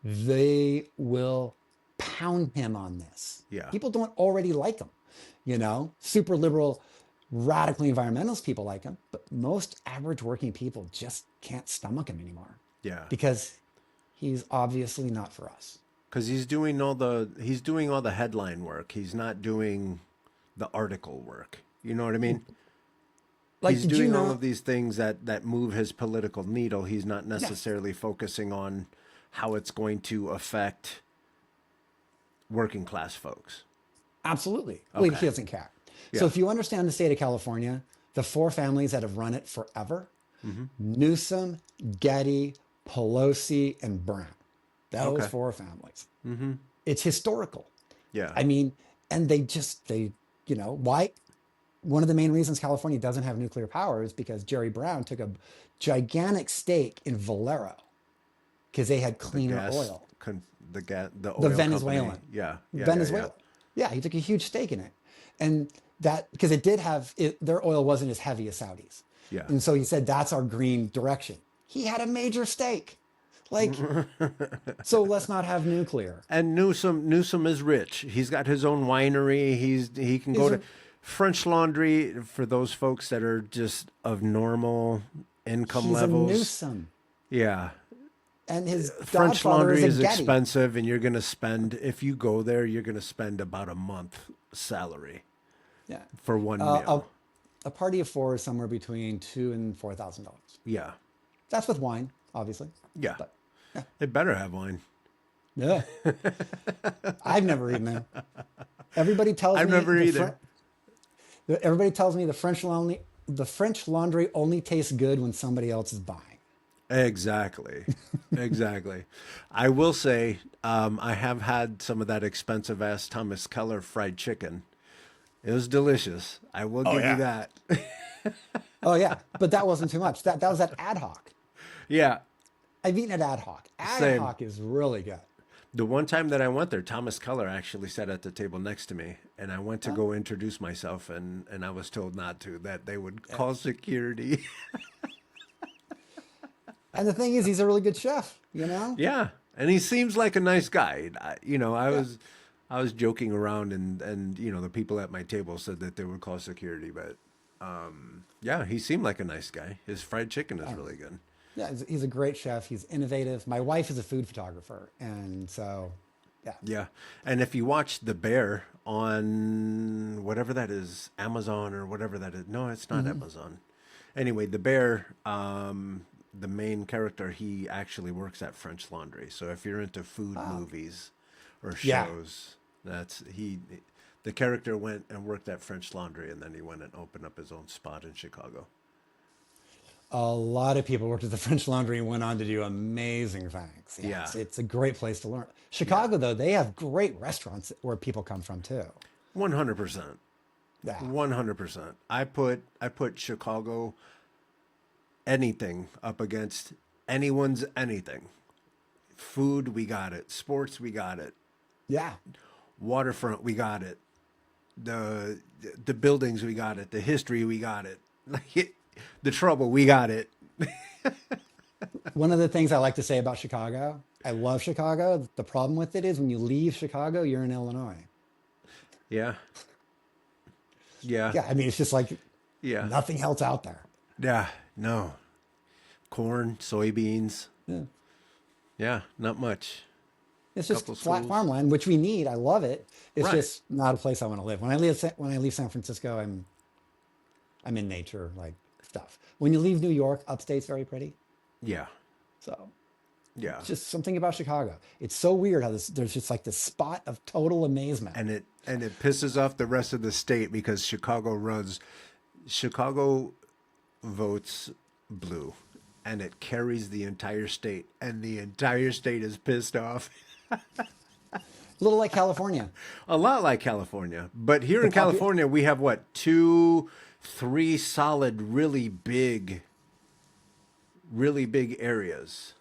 they will pound him on this. Yeah. People don't already like him. Super liberal, radically environmentalist people like him, but most average working people just can't stomach him anymore. Yeah. Because he's obviously not for us. Because he's doing all the headline work. He's not doing the article work. You know what I mean? He's doing all of these things that move his political needle. He's not necessarily focusing on how it's going to affect working class folks. Absolutely. Okay. Well, he doesn't care. Yeah. So if you understand the state of California, the 4 families that have run it forever, Newsom, Getty, Pelosi, and Brown. Those 4 families. It's historical. Yeah. I mean, and why? One of the main reasons California doesn't have nuclear power is because Jerry Brown took a gigantic stake in Valero because they had cleaner oil. The oil the Venezuelan. Company. Yeah. Venezuela. Yeah, he took a huge stake in it. And that, because their oil wasn't as heavy as Saudi's. Yeah. And so he said, that's our green direction. He had a major stake. Like, so let's not have nuclear. And Newsom is rich. He's got his own winery. He can go He's to a, French Laundry for those folks that are just of normal income he's a levels. Newsom. Yeah. And his French godfather Laundry is a is Getty. expensive, and you're going to spend, if you go there, you're going to spend about a month salary Yeah. for one Uh, a, meal. a party of four is somewhere between $2,000 and $4,000. Yeah. That's with wine, obviously. Yeah. But yeah, It better have wine. yeah. I've never eaten there. Everybody tells I've me never either. everybody tells me the French laundry only tastes good when somebody else is buying. Exactly. Exactly. I will say, I have had some of that expensive ass Thomas Keller fried chicken. It was delicious. I will Oh give you yeah. that. Oh yeah, but that wasn't too much. That was at ad hoc. Yeah, I've eaten at ad hoc. Ad same. hoc is really good. The one time that I went there, Thomas Keller actually sat at the table next to me, and I went to go introduce myself, and I was told not to, that they would call security. And the thing is, he's a really good chef. You know. Yeah, and he seems like a nice guy. I Yeah. was joking around, and the people at my table said that they would call security, but yeah, he seemed like a nice guy. His fried chicken is really good. Yeah, he's a great chef. He's innovative. My wife is a food photographer, and so, yeah. Yeah. And if you watch The Bear on whatever that is, Amazon or whatever that is. No, it's not Amazon. Anyway, The Bear, the main character, he actually works at French Laundry. So if you're into food movies or Yeah, shows, the character went and worked at French Laundry, and then he went and opened up his own spot in Chicago. a lot of people worked at the French Laundry and went on to do amazing things. Yeah, Yeah. it's a great place to learn. Yeah. Chicago, though, they have great restaurants where people come from too. 100%. Yeah. 100%. I put Chicago anything up against anyone's anything. Food, we got it. Sports, we got it. Yeah. Waterfront, we got it. The buildings, we got it. The history, we got it. The trouble, we got it. One of the things I like to say about Chicago, I love Chicago. The problem with it is when you leave Chicago, you're in Illinois. Yeah. Yeah. Yeah, I mean, it's just like Yeah. nothing else out there. Yeah. No. Corn, soybeans. Yeah. Yeah, not much. It's just Couple flat schools. farmland, which we need. I love it. It's Right. just not a place I want to live. When I leave San Francisco, I'm in nature, like stuff. When you leave New York, upstate's very pretty. Yeah. So Yeah. it's just something about Chicago. It's so weird how there's just like this spot of total amazement. And it pisses off the rest of the state because Chicago votes blue, and it carries the entire state, and the entire state is pissed off. A little like California. A lot like California, but here The in popu- California we have what, 3 solid really big areas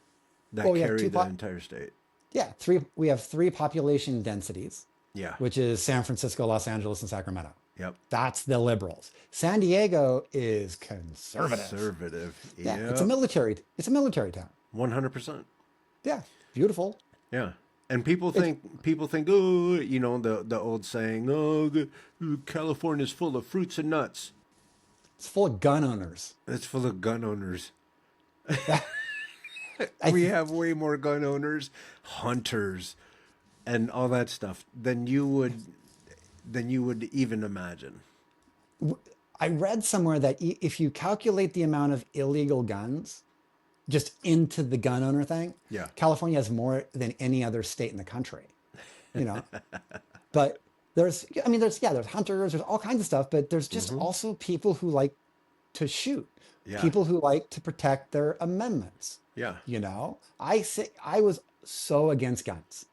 that Well, we have carry two the pop- entire state. yeah, three. We have three population densities, Yeah. which is San Francisco, Los Angeles, and Sacramento. Yep. That's the liberals. San Diego is conservative. Conservative. Yeah, Yep. It's a military town. 100%. Yeah, beautiful. Yeah. And people think, oh, the old saying, oh, California's full of fruits and nuts. It's full of gun owners. It's full of gun owners. I, We have way more gun owners, hunters, and all that stuff than you would even imagine. I read somewhere that if you calculate the amount of illegal guns just into the gun owner thing, Yeah. California has more than any other state in the country. You know, but there's hunters, there's all kinds of stuff, but there's just also people who like to shoot, Yeah. people who like to protect their amendments. Yeah. You know, I was so against guns,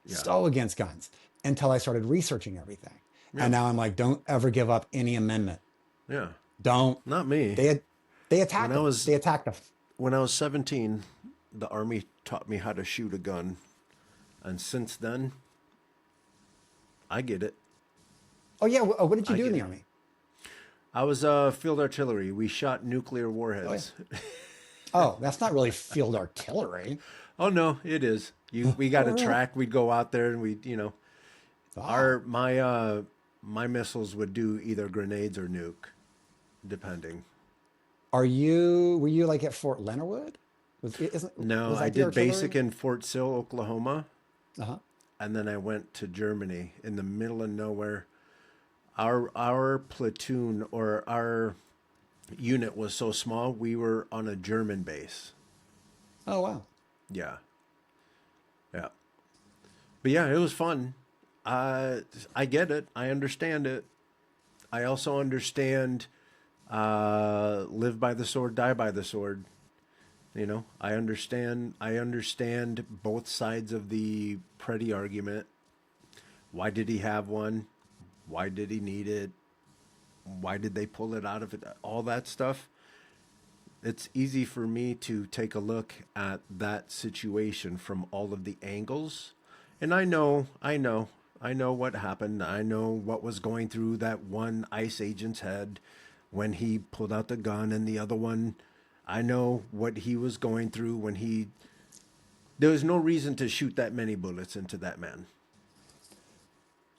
Yeah. so against guns until I started researching everything. Yeah. And now I'm like, don't ever give up any amendment. Yeah. Don't. Not me. They attacked When I them. was- They attacked them. When I was 17, the Army taught me how to shoot a gun. And since then, I get it. Oh yeah. What did you I do in get the it. army? I was field artillery. We shot nuclear warheads. Oh, that's not really field artillery. Oh no, it is. We got a track. We'd go out there and Wow. our my missiles would do either grenades or nuke, depending. Were you like at Fort Leonard? No, Was I that the did basic artillery? in Fort Sill, Oklahoma, Uh-huh. and then I went to Germany in the middle of nowhere. Our platoon or our unit was so small, we were on a German base. Oh, wow. Yeah, yeah, but yeah, it was fun. I get it. I understand it. I also understand live by the sword, die by the sword. I understand both sides of the Preddy argument. Why did he have one? Why did he need it? Why did they pull it out of it? All that stuff. It's easy for me to take a look at that situation from all of the angles. And I know what happened. I know what was going through that one ICE agent's head when he pulled out the gun, and the other one, I know what he was going through when he. There was no reason to shoot that many bullets into that man.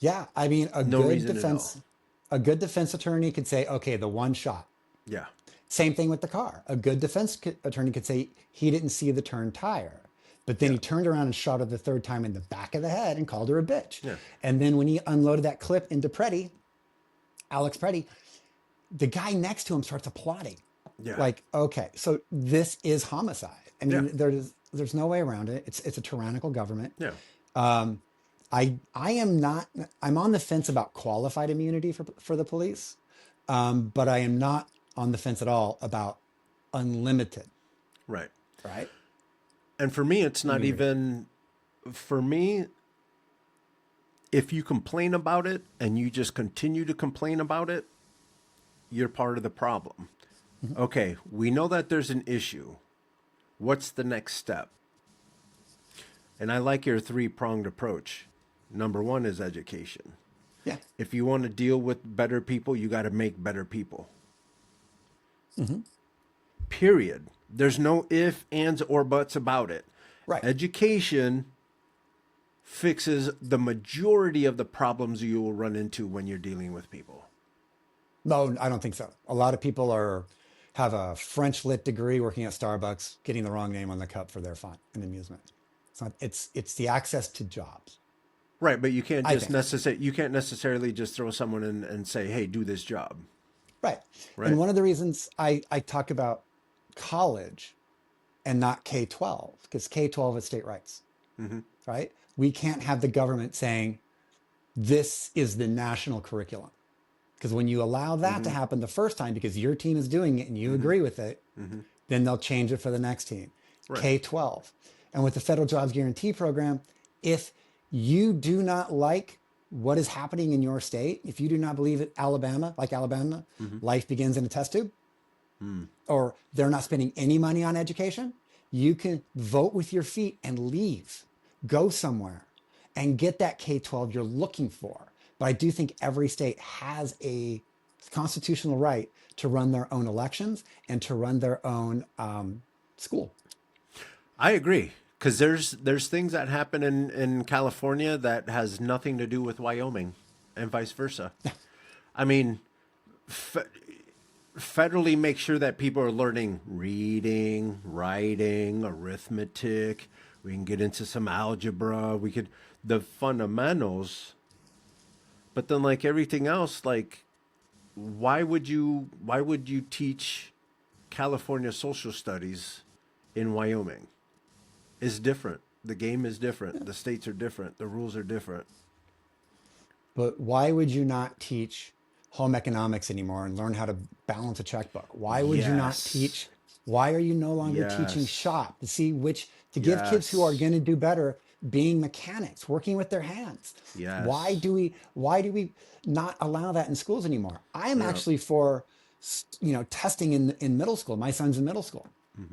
Yeah, I mean, No reason at all. a good defense attorney could say, okay, the one shot. Yeah. Same thing with the car. A good attorney could say he didn't see the turn tire, but then Yeah. he turned around and shot her the third time in the back of the head and called her a bitch. Yeah. And then when he unloaded that clip into Alex Preddy, the guy next to him starts applauding. Yeah. Like, okay, so this is homicide. I Yeah. mean, there's no way around it. It's a tyrannical government. Yeah. I am not. I'm on the fence about qualified immunity for the police, but I am not on the fence at all about unlimited. Right. Right? And for me, it's not Immunity. even. For me, if you complain about it and you just continue to complain about it, you're part of the problem. Okay, we know that there's an issue. What's the next step? And I like your three-pronged approach. Number one is education. Yeah. If you want to deal with better people, you got to make better people. Period. There's no if, ands, or buts about it. Right. Education fixes the majority of the problems you will run into when you're dealing with people. No, I don't think so. A lot of people have a French lit degree working at Starbucks, getting the wrong name on the cup for their fun and amusement. It's not. It's the access to jobs. Right, but I think. you can't necessarily just throw someone in and say, "Hey, do this job." Right. And Right? one of the reasons I talk about college and not K-12, because K-12 is state rights, right? We can't have the government saying this is the national curriculum. Because when you allow that to happen the first time because your team is doing it and you agree with it, then they'll change it for the next team. Right. K-12. And with the federal jobs guarantee program, if you do not like what is happening in your state, if you do not believe it, Alabama, life begins in a test tube, or they're not spending any money on education, you can vote with your feet and leave, go somewhere and get that K-12 you're looking for. But I do think every state has a constitutional right to run their own elections and to run their own school. I agree because there's things that happen in California that has nothing to do with Wyoming, and vice versa. I mean, federally make sure that people are learning reading, writing, arithmetic. We can get into some algebra. We could the fundamentals, but then like everything else, like why would you teach California social studies in Wyoming? Is different. The game is different. The states are different. The rules are different. But why would you not teach home economics anymore and learn how to balance a checkbook? Why would you not Yes. teach? Why are you no longer teaching Yes. shop to see to give kids who are Yes. going to do better being mechanics, working with their hands? Yes. Why do we not allow that in schools anymore? I am Yeah. actually for testing in middle school. My son's in middle school,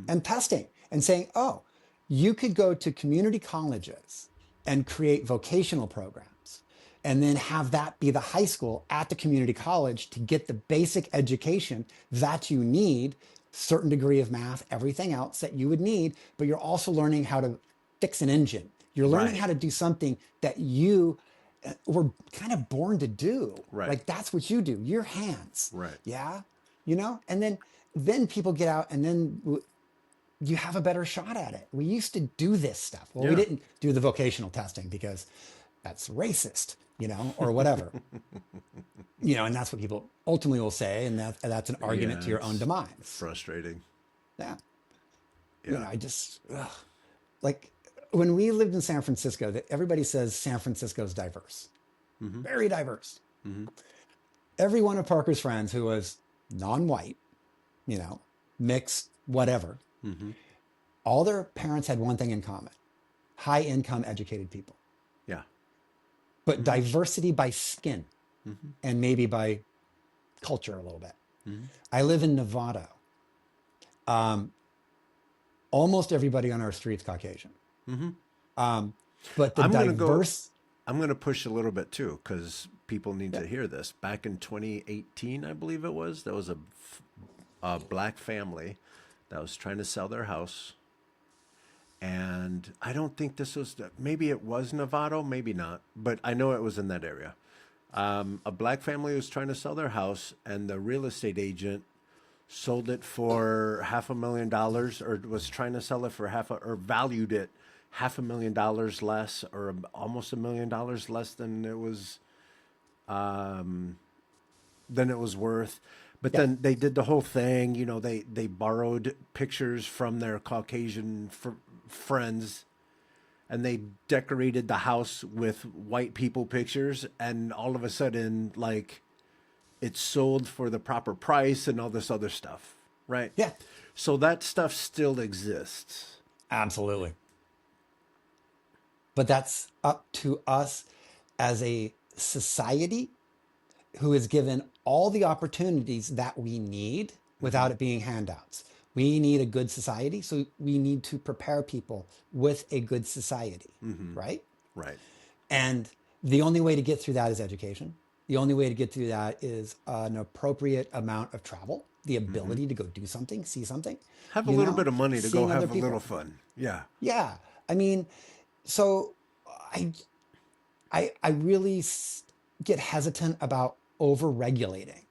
and testing and saying, oh, you could go to community colleges and create vocational programs and then have that be the high school at the community college to get the basic education that you need certain degree of math, everything else that you would need, but you're also learning how to fix an engine. You're learning Right. how to do something that you were kind of born to do. Right. Like that's what you do, your hands. Right. Yeah. And then people get out and then you have a better shot at it. We used to do this stuff. Well, we Yeah. didn't do the vocational testing because that's racist, or whatever, and that's what people ultimately will say. And that's an argument Yeah. to your own It's demise. frustrating. Yeah. Yeah. I just, like when we lived in San Francisco, that everybody says San Francisco is diverse, Mm-hmm. very diverse. Mm-hmm. Every one of Parker's friends who was non-white, mixed, whatever, Mm-hmm. all their parents had one thing in common: high income, educated people, Yeah. but Mm-hmm. diversity by skin Mm-hmm. and maybe by culture a little bit. Mm-hmm. I live in Nevada. Um, Almost everybody on our street's Caucasian. Mm-hmm. Um, but the I'm gonna go. diverse, I'm gonna push a little bit too because people need yeah, to hear this. Back in 2018, I believe it was, there was a black family that was trying to sell their house, and I don't think this was. Maybe it was Novato, maybe not, but I know it was in that area. A black family was trying to sell their house, and the real estate agent sold it for $500,000, or was trying to sell it for or valued it $500,000 less, or almost $1 million less than it was worth. But yeah, then they did the whole thing. They borrowed pictures from their Caucasian friends, and they decorated the house with white people pictures, and all of a sudden, like, it's sold for the proper price and all this other stuff, right? yeah, So that stuff still exists. absolutely. But that's up to us as a society who is given all the opportunities that we need Mm-hmm. without it being handouts. We need a good society, so we need to prepare people with a good society, Mm-hmm. right? Right. And the only way to get through that is education. The only way to get through that is an appropriate amount of travel, the Mm-hmm. ability to go do something, see something, Have a little bit of money to go seeing other have a little people. fun. Yeah. Yeah. I mean, so I I really get hesitant about over regulating,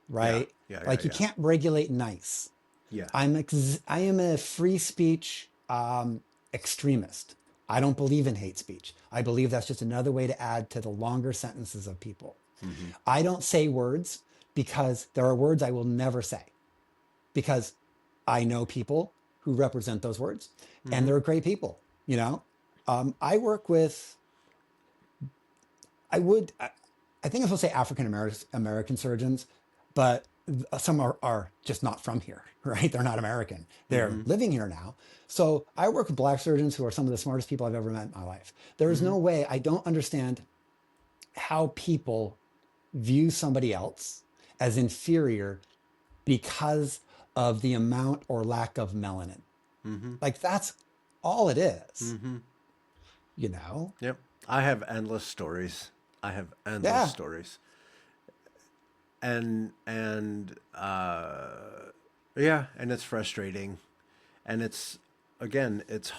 Yeah. right? Yeah. Yeah. Like you Yeah. can't regulate nice. Yeah. I am a free speech extremist. I don't believe in hate speech. I believe that's just another way to add to the longer sentences of people. Mm-hmm. I don't say words because there are words I will never say because I know people who represent those words and Mm-hmm. they're great people. I work with, I would, I think I'm supposed to say African American surgeons, but some are just not from here, right? They're not American. They're Mm-hmm. living here now. So I work with black surgeons who are some of the smartest people I've ever met in my life. There is Mm-hmm. no way I don't understand how people view somebody else as inferior because of the amount or lack of melanin. Mm-hmm. Like that's all it is, Mm-hmm. you know? Yep. I have endless stories. I have endless Yeah. stories. And yeah, and it's frustrating. And it's, again, it's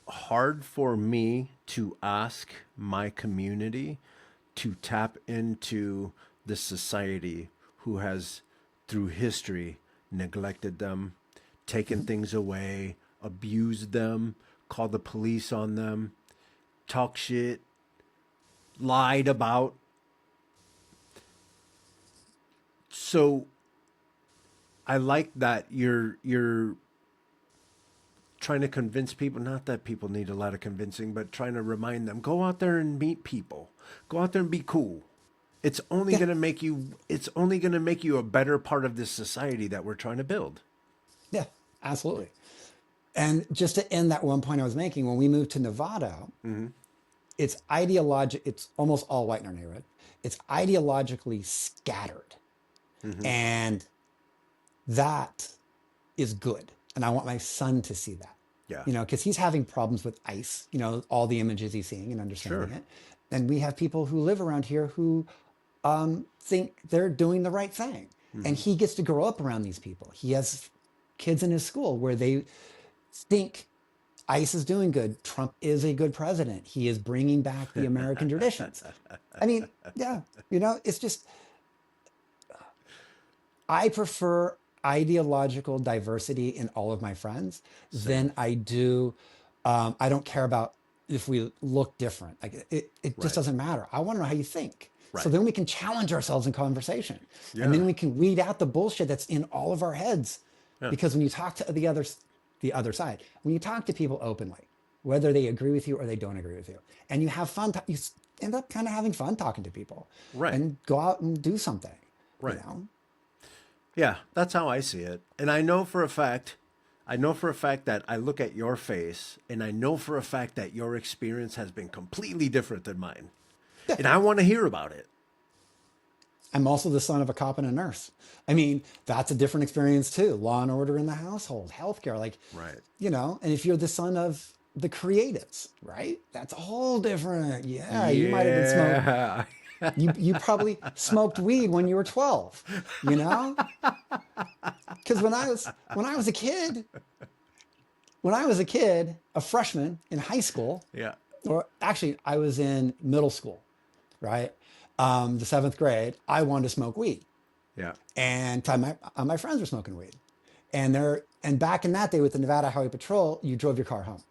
hard for me to ask my community to tap into the society who has, through history, neglected them, taken Mhm. things away, abused them, called the police on them, talk shit, lied about. So I like that you're trying to convince people, not that people need a lot of convincing, but trying to remind them, go out there and meet people. Go out there and be cool. Yeah. It's only going to make you a better part of this society that we're trying to build. Yeah, absolutely. And just to end that one point I was making, when we moved to Nevada, Mm-hmm. it's almost all white in our neighborhood. It's ideologically scattered. Mm-hmm. And that is good. And I want my son to see that, Yeah. because he's having problems with ICE, all the images he's seeing and understanding Sure. it. And we have people who live around here who think they're doing the right thing. And he gets to grow up around these people. He has kids in his school where they think ICE is doing good. Trump is a good president. He is bringing back the American traditions. I mean, yeah, it's just, I prefer ideological diversity in all of my friends Same. than I do. I don't care about if we look different. Like it just Right. doesn't matter. I want to know how you think. So Right. then we can challenge ourselves in conversation. And Yeah. then we can weed out the bullshit that's in all of our heads. Yeah. Because when you talk to the other side, when you talk to people openly, whether they agree with you or they don't agree with you, and you have fun, you end up kind of having fun talking to people Right. and go out and do something, you Right. know? Yeah, that's how I see it. And I know for a fact that I look at your face and I know for a fact that your experience has been completely different than mine. And I want to hear about it. I'm also the son of a cop and a nurse. I mean, that's a different experience too. Law and order in the household, healthcare, like, Right. and if you're the son of the creatives, right? That's all different. Yeah, you might have been smoking. Yeah. You probably smoked weed when you were 12, you know? Because when I was a kid, a freshman in high school, Yeah. or actually I was in middle school, right? The seventh grade, I wanted to smoke weed. Yeah. And my friends were smoking weed. And back in that day with the Nevada Highway Patrol, you drove your car home.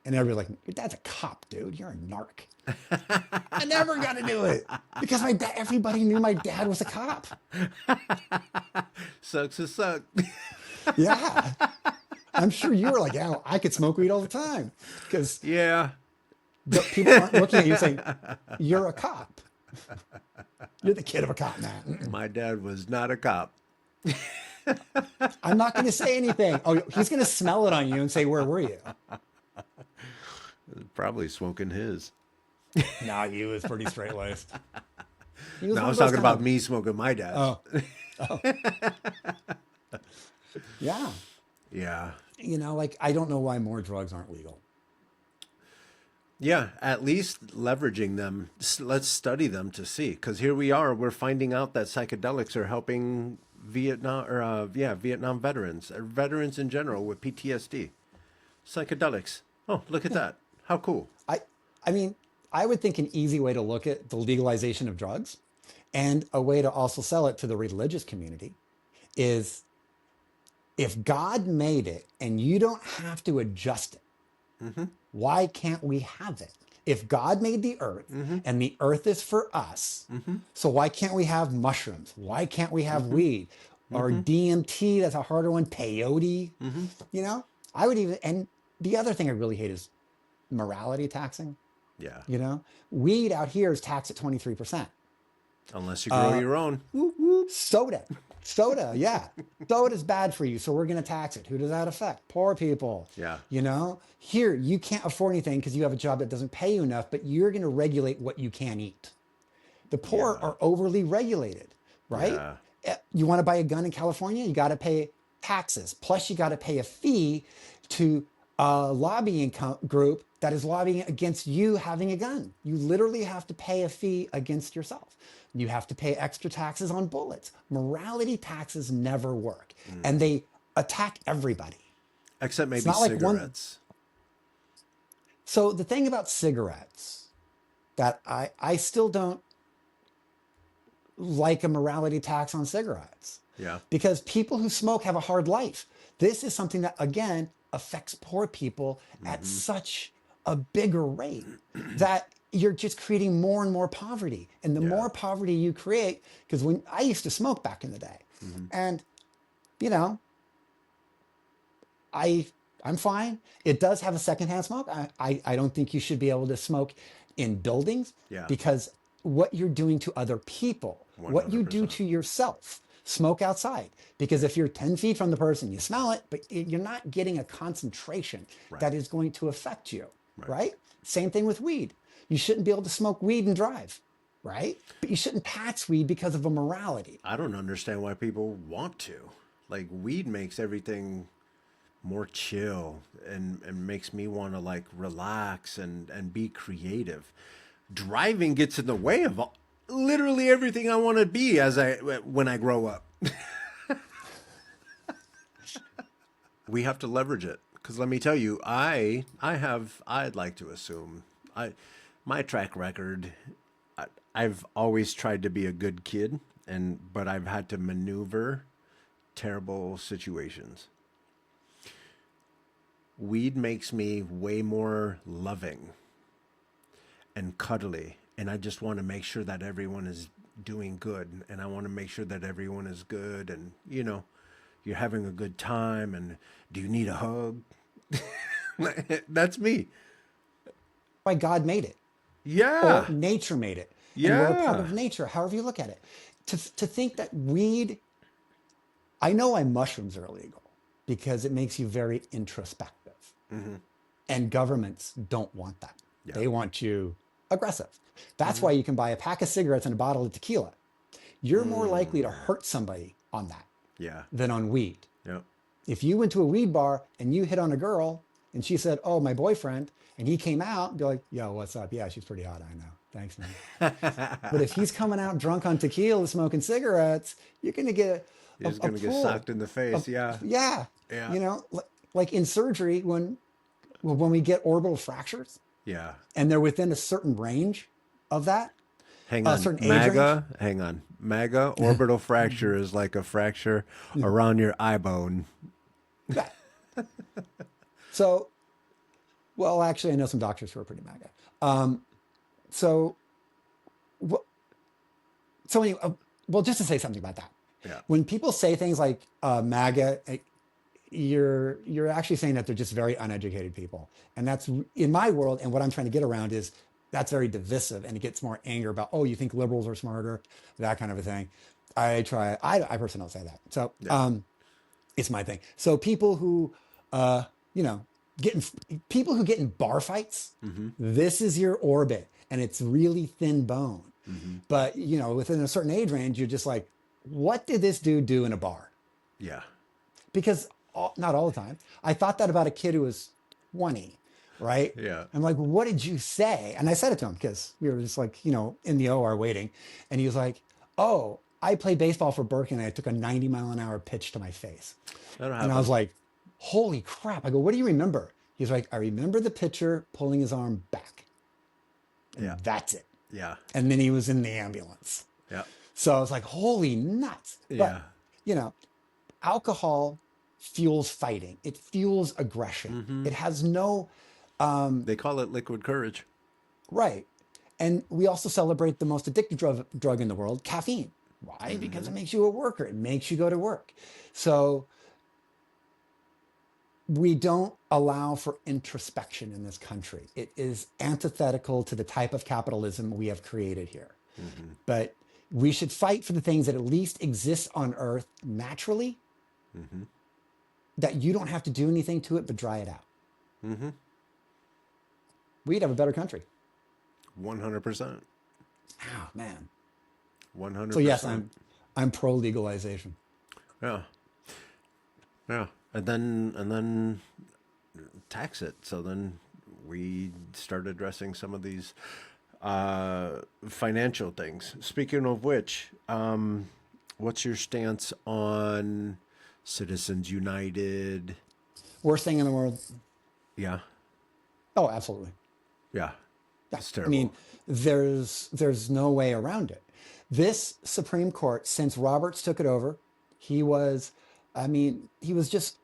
And everybody was like, your dad's a cop, dude. You're a narc. I never got to do it because everybody knew my dad was a cop. Sucks to suck. Yeah. I'm sure you were like, yeah, I could smoke weed all the time because Yeah. people aren't looking at you saying, you're a cop. You're the kid of a cop now. My dad was not a cop. I'm not going to say anything. Oh, he's going to smell it on you and say, where were you? Probably smoking his. No, he was pretty straight laced. He was No, I one was of those talking kind about of, me smoking my dad's. oh, yeah. Yeah. Like I don't know why more drugs aren't legal. Yeah, at least leveraging them. Let's study them to see. Because here we are, we're finding out that psychedelics are helping Vietnam veterans, or veterans in general with PTSD. Psychedelics. Oh, look at that. How cool. I, I mean, I would think an easy way to look at the legalization of drugs and a way to also sell it to the religious community is if God made it and you don't have to adjust it, why can't we have it? If God made the earth and the earth is for us, so why can't we have mushrooms? Why can't we have weed or DMT? That's a harder one. Peyote. You know, I would even, and the other thing I really hate is morality taxing. Yeah. Weed out here is taxed at 23%. Unless you grow your own. Whoop, whoop. Soda, yeah. Soda's bad for you, so we're going to tax it. Who does that affect? Poor people. Yeah. Here, you can't afford anything because you have a job that doesn't pay you enough, but you're going to regulate what you can eat. The poor Yeah. are overly regulated, right? Yeah. You want to buy a gun in California, you got to pay taxes. Plus, you got to pay a fee to a lobbying group that is lobbying against you having a gun. You literally have to pay a fee against yourself. You have to pay extra taxes on bullets. Morality taxes never work, and they attack everybody. Except It's maybe not like one. cigarettes. So the thing about cigarettes that I still don't like a morality tax on cigarettes Yeah. because people who smoke have a hard life. This is something that, again, affects poor people at such a bigger rate that you're just creating more and more poverty. And the Yeah. more poverty you create, because when I used to smoke back in the day, and you know, I'm fine. It does have a secondhand smoke. I don't think you should be able to smoke in buildings Yeah. because what you're doing to other people, what you do 100%. to yourself, smoke outside. Because if you're 10 feet from the person, you smell it, but you're not getting a concentration Right. that is going to affect you, right? Same thing with weed. You shouldn't be able to smoke weed and drive, right? But you shouldn't tax weed because of a morality. I don't understand why people want to. Like, weed makes everything more chill and makes me want to like relax and be creative. Driving gets in the way of literally everything I want to be when I grow up. We have to leverage it because let me tell you, I'd like to assume my track record. I've always tried to be a good kid, but I've had to maneuver terrible situations. Weed makes me way more loving and cuddly, and I just want to make sure that everyone is doing good, and I want to make sure that everyone is good, and you're having a good time, and do you need a hug? That's me. Why God made it, or Yeah. nature made it, and we're a part Yeah. of nature, however you look at it. To think that weed, I know why mushrooms are illegal, because it makes you very introspective. Hmm. And governments don't want that. Yeah. They want you aggressive. That's Hmm. why you can buy a pack of cigarettes and a bottle of tequila. You're more likely to Mm. hurt somebody on that Yeah. than on weed. Yeah. If you went to a weed bar and you hit on a girl and she said, "Oh, my boyfriend," and he came out and be like, "Yo, what's up? Yeah, she's pretty hot. I know. Thanks, man." But if he's coming out drunk on tequila, smoking cigarettes, you're going to get He's a gonna get pull. socked in the face. Yeah. Yeah. Yeah. You know, like in surgery, when we get orbital fractures Yeah. and they're within a certain range of that, Hang a on. certain age range. MAGA. Hang on. MAGA orbital fracture is like a fracture around your eye bone. Yeah. So, well, actually, I know some doctors who are pretty MAGA. So, wh- so anyway, well, just to say something about that, Yeah. when people say things like MAGA, you're actually saying that they're just very uneducated people, and that's in my world. And what I'm trying to get around is that's very divisive, and it gets more anger about, oh, you think liberals are smarter, that kind of a thing. I personally don't say that. So Yeah. it's my thing. So people who, you know, get people who get in bar fights, Mm-hmm. this is your orbit, and it's really thin bone. Mm-hmm. But within a certain age range, you're just like, what did this dude do in a bar? Yeah. Because not all the time. I thought that about a kid who was 20, right? Yeah. I'm like, what did you say? And I said it to him because we were just like, in the OR waiting. And he was like, oh, I played baseball for Berkeley and I took a 90-mile-an-hour pitch to my face. That'll And I was happen. like, holy crap. I go, what do you remember? He's like, I remember the pitcher pulling his arm back. Yeah. And that's it. Yeah. And then he was in the ambulance. Yeah. So I was like, holy nuts. But, Yeah. alcohol fuels fighting. It fuels aggression. Mm-hmm. It has no They call it liquid courage. right. And we also celebrate the most addictive drug in the world, caffeine. Why? Because Mm-hmm. it makes you a worker. It makes you go to work. So we don't allow for introspection in this country. It is antithetical to the type of capitalism we have created here. Mm-hmm. But we should fight for the things that at least exist on Earth naturally, Mm-hmm. that you don't have to do anything to it but dry it out. Mm-hmm. We'd have a better country. 100%. Oh man. 100%. So yes, I'm pro legalization. Yeah. Yeah. And then tax it. So then we start addressing some of these financial things. Speaking of which, what's your stance on Citizens United? Worst thing in the world. Yeah. Oh, absolutely. Yeah. Yeah. It's I mean, terrible. there's no way around it. This Supreme Court, since Roberts took it over, he was, he was just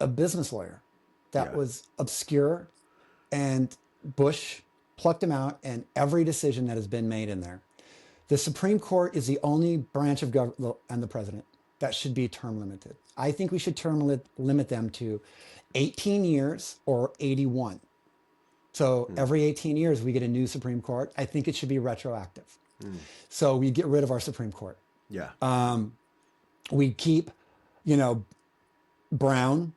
a business lawyer that Yeah. was obscure, and Bush plucked him out, and every decision that has been made in there. The Supreme Court is the only branch of government, and the president, that should be term limited. I think we should limit them to 18 years or 81. So Mm. every 18 years, we get a new Supreme Court. I think it should be retroactive. Mm. So we get rid of our Supreme Court. Yeah. We keep, Brown,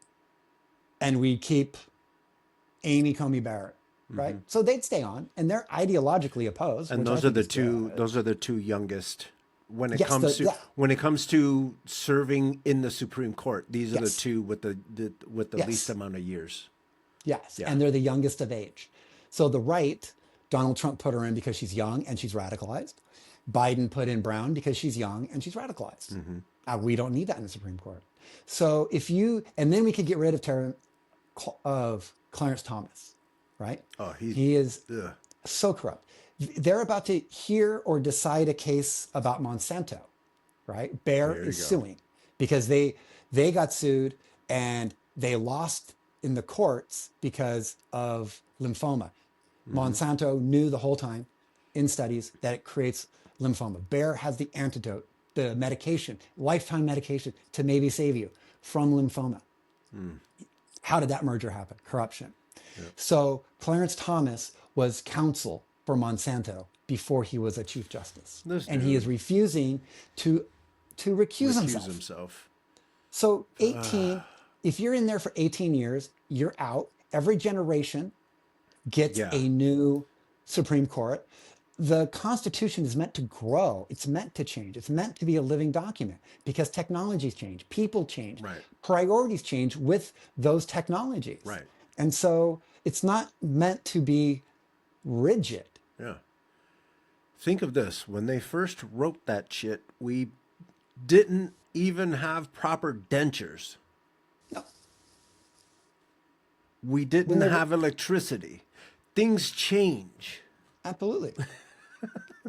and we keep Amy Coney Barrett, right? Mm-hmm. So they'd stay on, and they're ideologically opposed, And which I those are think the is two. good. Those are the two youngest. When it Yes, comes to yeah, when it comes to serving in the Supreme Court, these are the yes, two with the least yes, amount of years. yes, Yeah. and they're the youngest of age. So the right, Donald Trump put her in because she's young and she's radicalized, Biden put in Brown because she's young and she's radicalized. We don't need that in the Supreme Court. So and then we could get rid of Clarence Thomas, right? Oh, He is ugh. so corrupt. They're about to hear or decide a case about Monsanto, right? Bayer There you is go. suing because they got sued and they lost in the courts because of lymphoma. Monsanto knew the whole time in studies that it creates lymphoma. Bayer has the antidote, the medication, lifetime medication to maybe save you from lymphoma. How did that merger happen? Corruption. Yep. So Clarence Thomas was counsel for Monsanto before he was a chief justice. And he is refusing to recuse himself. So 18, if you're in there for 18 years, you're out. Every generation gets a new Supreme Court. The Constitution is meant to grow. It's meant to change. It's meant to be a living document because technologies change, people change, Right. priorities change with those technologies. Right. And so it's not meant to be rigid. Yeah. Think of this. When they first wrote that shit, we didn't even have proper dentures. No. We didn't have electricity. Things change. Absolutely.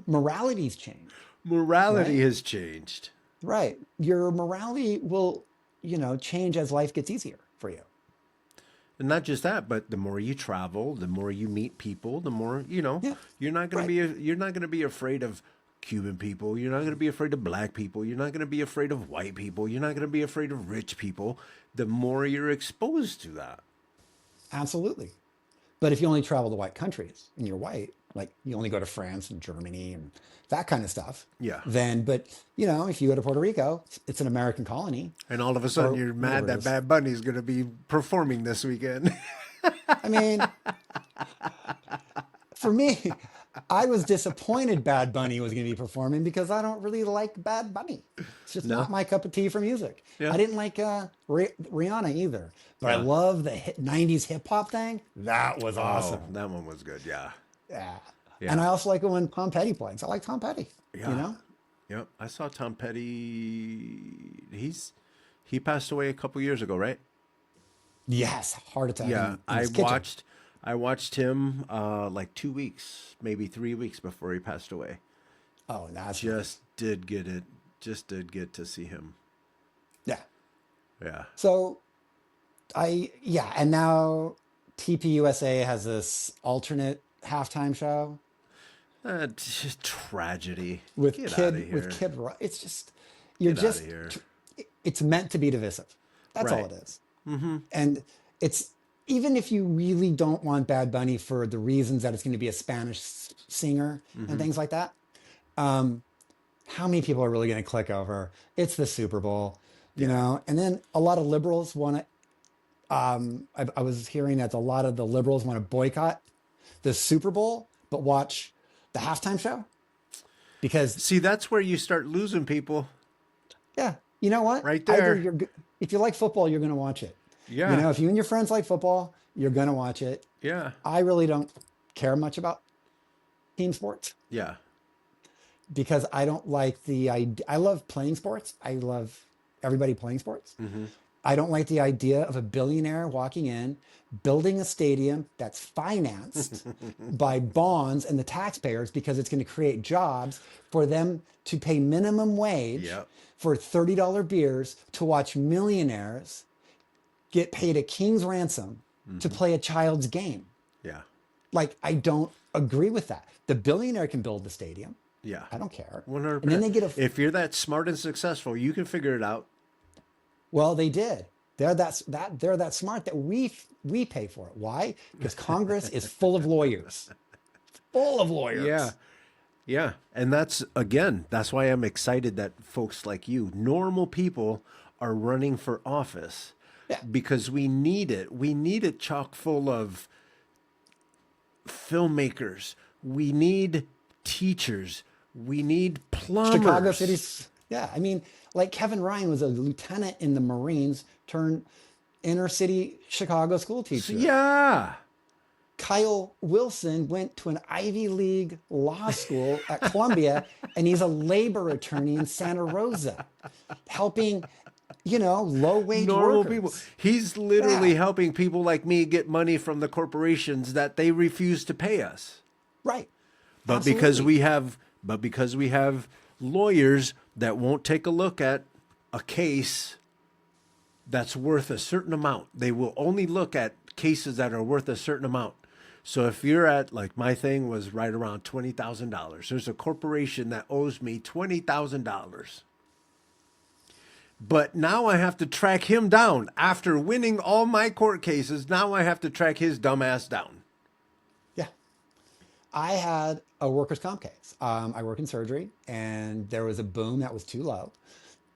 Morality's changed. Morality has changed. Right. Your morality will, change as life gets easier for you. And not just that, but the more you travel, the more you meet people, the more, you're not going to you're not going to be afraid of Cuban people. You're not going to be afraid of black people. You're not going to be afraid of white people. You're not going to be afraid of rich people. The more you're exposed to that. Absolutely. But if you only travel to white countries and you're white, like you only go to France and Germany and that kind of stuff. Yeah. But if you go to Puerto Rico, it's an American colony. And all of a sudden you're mad that Bad Bunny's going to be performing this weekend. I mean, for me, I was disappointed Bad Bunny was going to be performing because I don't really like Bad Bunny. It's just not my cup of tea for music. Yeah. I didn't like Rihanna either, but I love the 90s hip hop thing. That was awesome. Oh, that one was good. Yeah. Yeah. And I also like it when Tom Petty plays. I like Tom Petty. Yeah. Yep. I saw Tom Petty. He passed away a couple years ago, right? Yes. Heart attack. Yeah. In his kitchen. I watched him like 2 weeks, maybe 3 weeks before he passed away. Oh, that's just did get to see him. Yeah. Yeah. So and now TPUSA has this alternate halftime show. Just tragedy. With Get out of here. Kid Rock. It's just, Get out of here. It's meant to be divisive. That's all it is. Mm-hmm. And it's, even if you really don't want Bad Bunny for the reasons that it's going to be a Spanish singer and things like that, how many people are really going to click over? It's the Super Bowl, you know? And then a lot of liberals want to, I was hearing that a lot of the liberals want to boycott the Super Bowl, but watch the halftime show. Because see, that's where you start losing people. Yeah. You know what? Right there. If you like football, you're going to watch it. Yeah. If you and your friends like football, you're going to watch it. Yeah. I really don't care much about team sports. Yeah. Because I don't like the idea. I love playing sports. I love everybody playing sports. Mm-hmm. I don't like the idea of a billionaire walking in, building a stadium that's financed by bonds and the taxpayers because it's going to create jobs for them to pay minimum wage for $30 beers to watch millionaires get paid a king's ransom to play a child's game. Yeah. Like, I don't agree with that. The billionaire can build the stadium. Yeah. I don't care. 100%. And then they get if you're that smart and successful, you can figure it out. Well, they did. They're that smart that we pay for it. Why? Because Congress is full of lawyers. Full of lawyers. Yeah. Yeah. And that's why I'm excited that folks like you, normal people, are running for office. Yeah. Because we need it. We need it chock full of filmmakers. We need teachers. We need plumbers. Chicago City's, I mean, like Kevin Ryan was a lieutenant in the Marines turned inner city Chicago school teacher. Yeah. Kyle Wilson went to an Ivy League law school at Columbia, and he's a labor attorney in Santa Rosa, helping, low wage Normal people. workers. He's literally Yeah, helping people like me get money from the corporations that they refuse to pay us. right. But because Absolutely. we have but because we have lawyers that won't take a look at a case that's worth a certain amount. They will only look at cases that are worth a certain amount. So if you're at, like, my thing was right around $20,000. There's a corporation that owes me $20,000. But now I have to track him down. After winning all my court cases, now I have to track his dumb ass down. Yeah. I had a workers' comp case. I work in surgery, and there was a boom that was too low.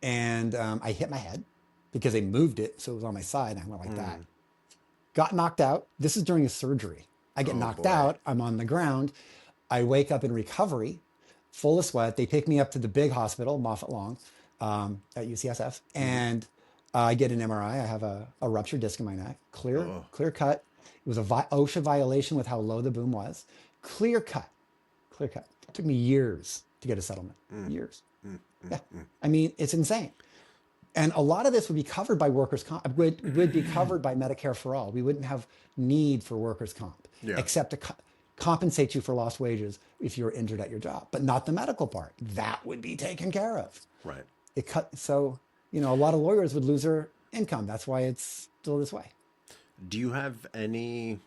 And I hit my head because they moved it. So it was on my side, and I went like that. Got knocked out. This is during a surgery. I get Oh knocked boy. out. I'm on the ground. I wake up in recovery, full of sweat. They take me up to the big hospital, Moffitt Long, at UCSF, and I get an MRI. I have a ruptured disc in my neck, Oh. clear cut. It was a OSHA violation with how low the boom was. Clear cut, clear cut. It took me years to get a settlement. Years. Yeah, I mean, it's insane. And a lot of this would be covered by workers' comp, would be covered by Medicare for all. We wouldn't have need for workers' comp, Yeah. except to compensate you for lost wages if you're injured at your job, but not the medical part. That would be taken care of. Right. It cut, so, a lot of lawyers would lose their income. That's why it's still this way. Do you have any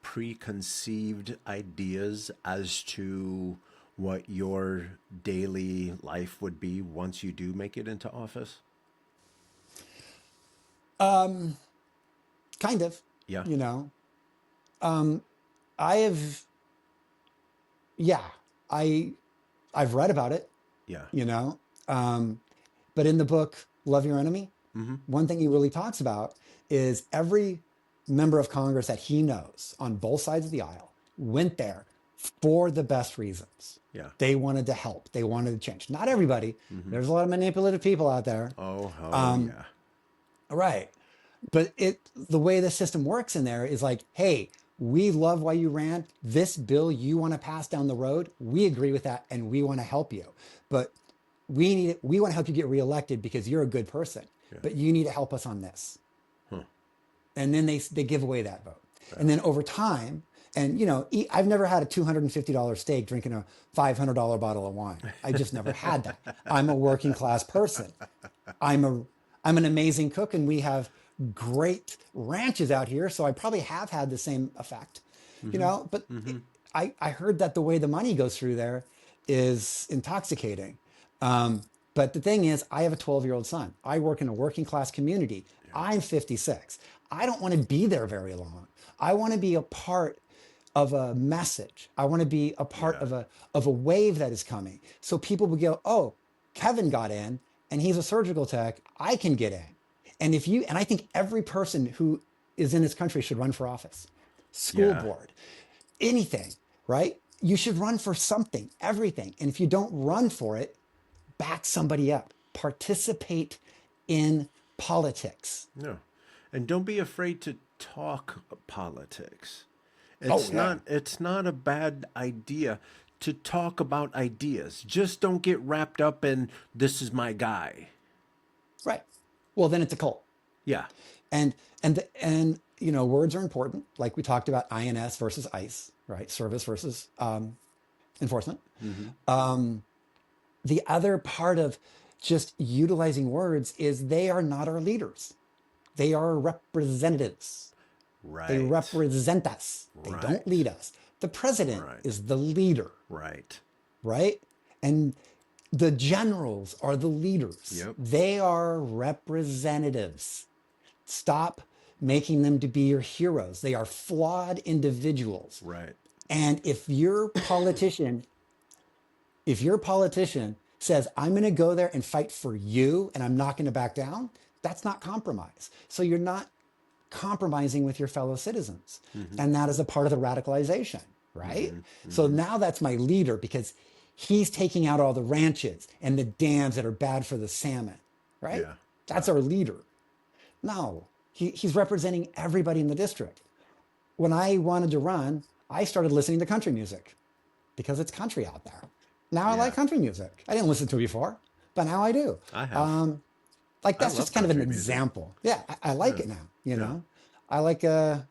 preconceived ideas as to what your daily life would be once you do make it into office? Kind of, Yeah. you know. Um, I have, yeah, I, I've read about it, Yeah. you know. Um, but in the book, Love Your Enemy, Mm-hmm. one thing he really talks about is every member of Congress that he knows on both sides of the aisle went there for the best reasons. Yeah. They wanted to help. They wanted to change. Not everybody. Mm-hmm. There's a lot of manipulative people out there. Oh Um, yeah. right. But the way the system works in there is like, hey, we love why you ran. This bill you want to pass down the road, we agree with that and we want to help you. But we want to help you get reelected because you're a good person. Yeah. But you need to help us on this. Huh. And then they give away that vote. Yeah. And then over time, and I've never had a $250 steak drinking a $500 bottle of wine. I just never had that. I'm a working class person. I'm a I'm an amazing cook, and we have great ranches out here, so I probably have had the same effect, Mm-hmm. But Mm-hmm. I heard that the way the money goes through there is intoxicating. But the thing is, I have a 12-year-old son. I work in a working class community. Yeah. I'm 56. I don't want to be there very long. I want to be a part of a message. I want to be a part Yeah. of a wave that is coming. So people will go, oh, Kevin got in and he's a surgical tech. I can get in. And I think every person who is in this country should run for office, school Yeah. board, anything, right? You should run for something, everything. And if you don't run for it, back somebody up, participate in politics. No. And don't be afraid to talk politics. Oh, yeah. It's not a bad idea to talk about ideas. Just don't get wrapped up in this is my guy. Right. Well, then it's a cult. Yeah. And words are important. Like we talked about INS versus ICE, right? Service versus enforcement. Mm-hmm. The other part of just utilizing words is they are not our leaders. They are representatives. They Right. represent us. They don't Right. lead us. The president Right. is the leader, Right. right? And the generals are the leaders. Yep. They are representatives. Stop making them to be your heroes. They are flawed individuals. Right. And if your politician says, I'm going to go there and fight for you and I'm not going to back down, that's not compromise. So you're not compromising with your fellow citizens. Mm-hmm. And that is a part of the radicalization, right? Mm-hmm. So Mm-hmm. now that's my leader because he's taking out all the ranches and the dams that are bad for the salmon, right? Yeah. That's our leader. No, he's representing everybody in the district. when I wanted to run, I started listening to country music because it's country out there. Now I Yeah, like country music. I didn't listen to it before, but now I do. I have. Um, like I that's love just kind of an country music. example. Yeah, I like Yeah, it now. You yeah, know, I like yeah,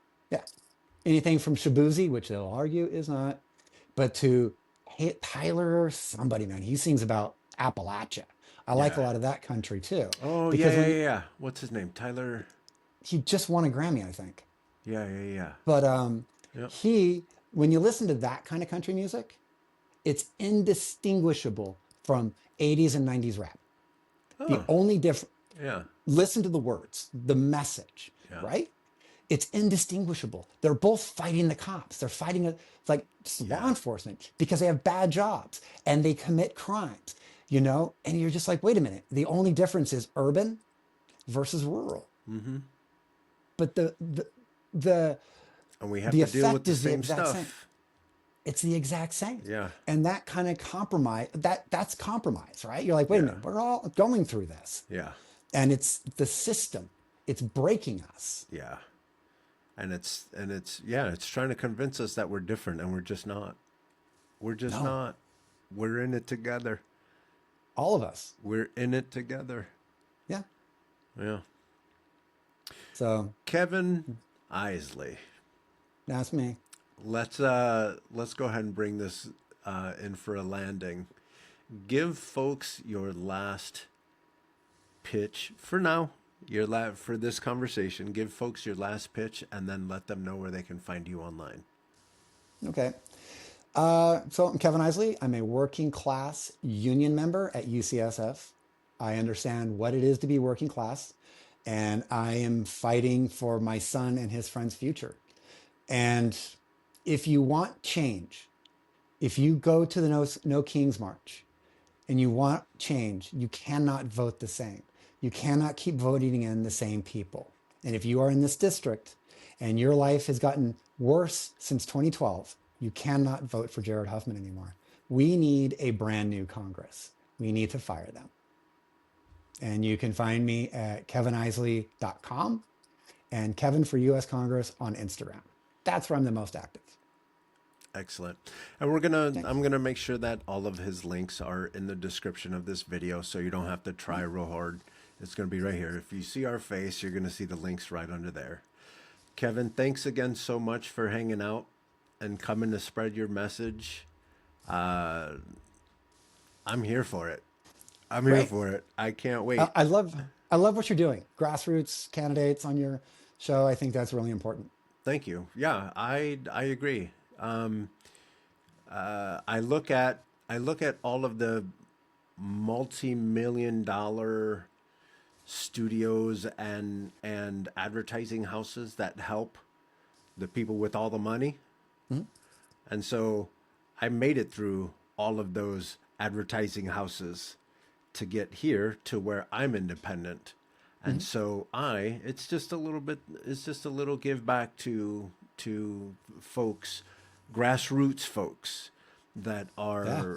anything from Shabuzi, which they'll argue is not, but to Tyler somebody, man, he sings about Appalachia. I like a yeah. lot of that country too, Oh, yeah, because yeah, when yeah, yeah. What's his name? Tyler. he just won a Grammy, I think. Yeah, yeah, yeah. But Yep. he, when you listen to that kind of country music, it's indistinguishable from 80s and 90s rap. The Oh, only difference, yeah, listen to the words, the message, yeah, right? It's indistinguishable. They're both fighting the cops. They're fighting it's like just law yeah. enforcement because they have bad jobs and they commit crimes, and you're just like, wait a minute. The only difference is urban versus rural. Mm-hmm. But the And we have the to deal with effect the is the same exact same. stuff. It's the exact same. Yeah, And that kind of compromise, that's compromise, right? You're like, wait a yeah, minute, we're all going through this. yeah, And it's the system. It's breaking us. yeah. And it's yeah, it's trying to convince us that we're different, and we're just not. We're just No, not. We're in it together. all of us. We're in it together. Yeah. Yeah. So Kevin Isley. that's me. Let's go ahead and bring this in for a landing. Give folks your last pitch for now. For this conversation. Give folks your last pitch, and then let them know where they can find you online. Okay. So I'm Kevin Isley. I'm a working class union member at UCSF. I understand what it is to be working class, and I am fighting for my son and his friend's future. And if you want change, if you go to the No Kings March and you want change, you cannot vote the same. You cannot keep voting in the same people. And if you are in this district and your life has gotten worse since 2012, you cannot vote for Jared Huffman anymore. We need a brand new Congress. We need to fire them. And you can find me at kevinisley.com and Kevin for US Congress on Instagram. That's where I'm the most active. Excellent. And Thanks. I'm gonna make sure that all of his links are in the description of this video, so you don't have to try real hard. It's gonna be right here. If you see our face, you're gonna see the links right under there. Kevin, thanks again so much for hanging out and coming to spread your message. Uh, I'm here for it. I'm here Great. for it. I can't I, wait. I love I love what you're doing. Grassroots candidates on your show. I think that's really important. Thank you. Yeah, I agree. I look at all of the multi-million dollar studios and advertising houses that help the people with all the money. Mhm. And so I made it through all of those advertising houses to get here to where I'm independent. And Mhm. so it's just a little give back to folks, grassroots folks that Yeah.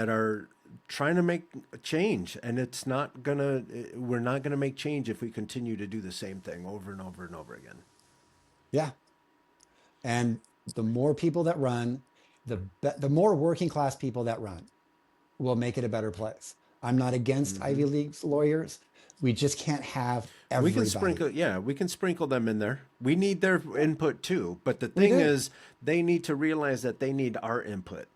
are trying to make a change. And we're not gonna make change if we continue to do the same thing over and over and over again. Yeah. And the more people that run, the more working class people that run will make it a better place. I'm not against Ivy League lawyers. We just can't have We can everybody. sprinkle, yeah, we can sprinkle them in there. We need their input too. But the We thing do. is, they need to realize that they need our input.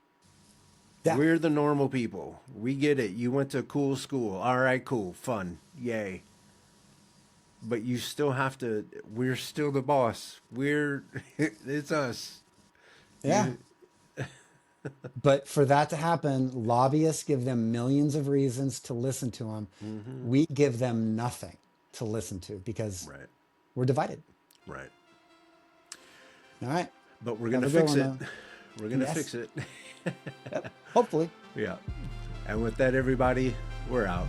Yeah. We're the normal people. We get it. You went to a cool school. All right, cool, fun, yay. But you still have to. We're still the boss. It's us. Yeah. You, But for that to happen, lobbyists give them millions of reasons to listen to them. We give them nothing to listen to because right, we're divided. right. All right. But we're Have gonna a good fix one, it. though. We're gonna Yes. fix it. Yep. Hopefully. Yeah. And with that, everybody, we're out.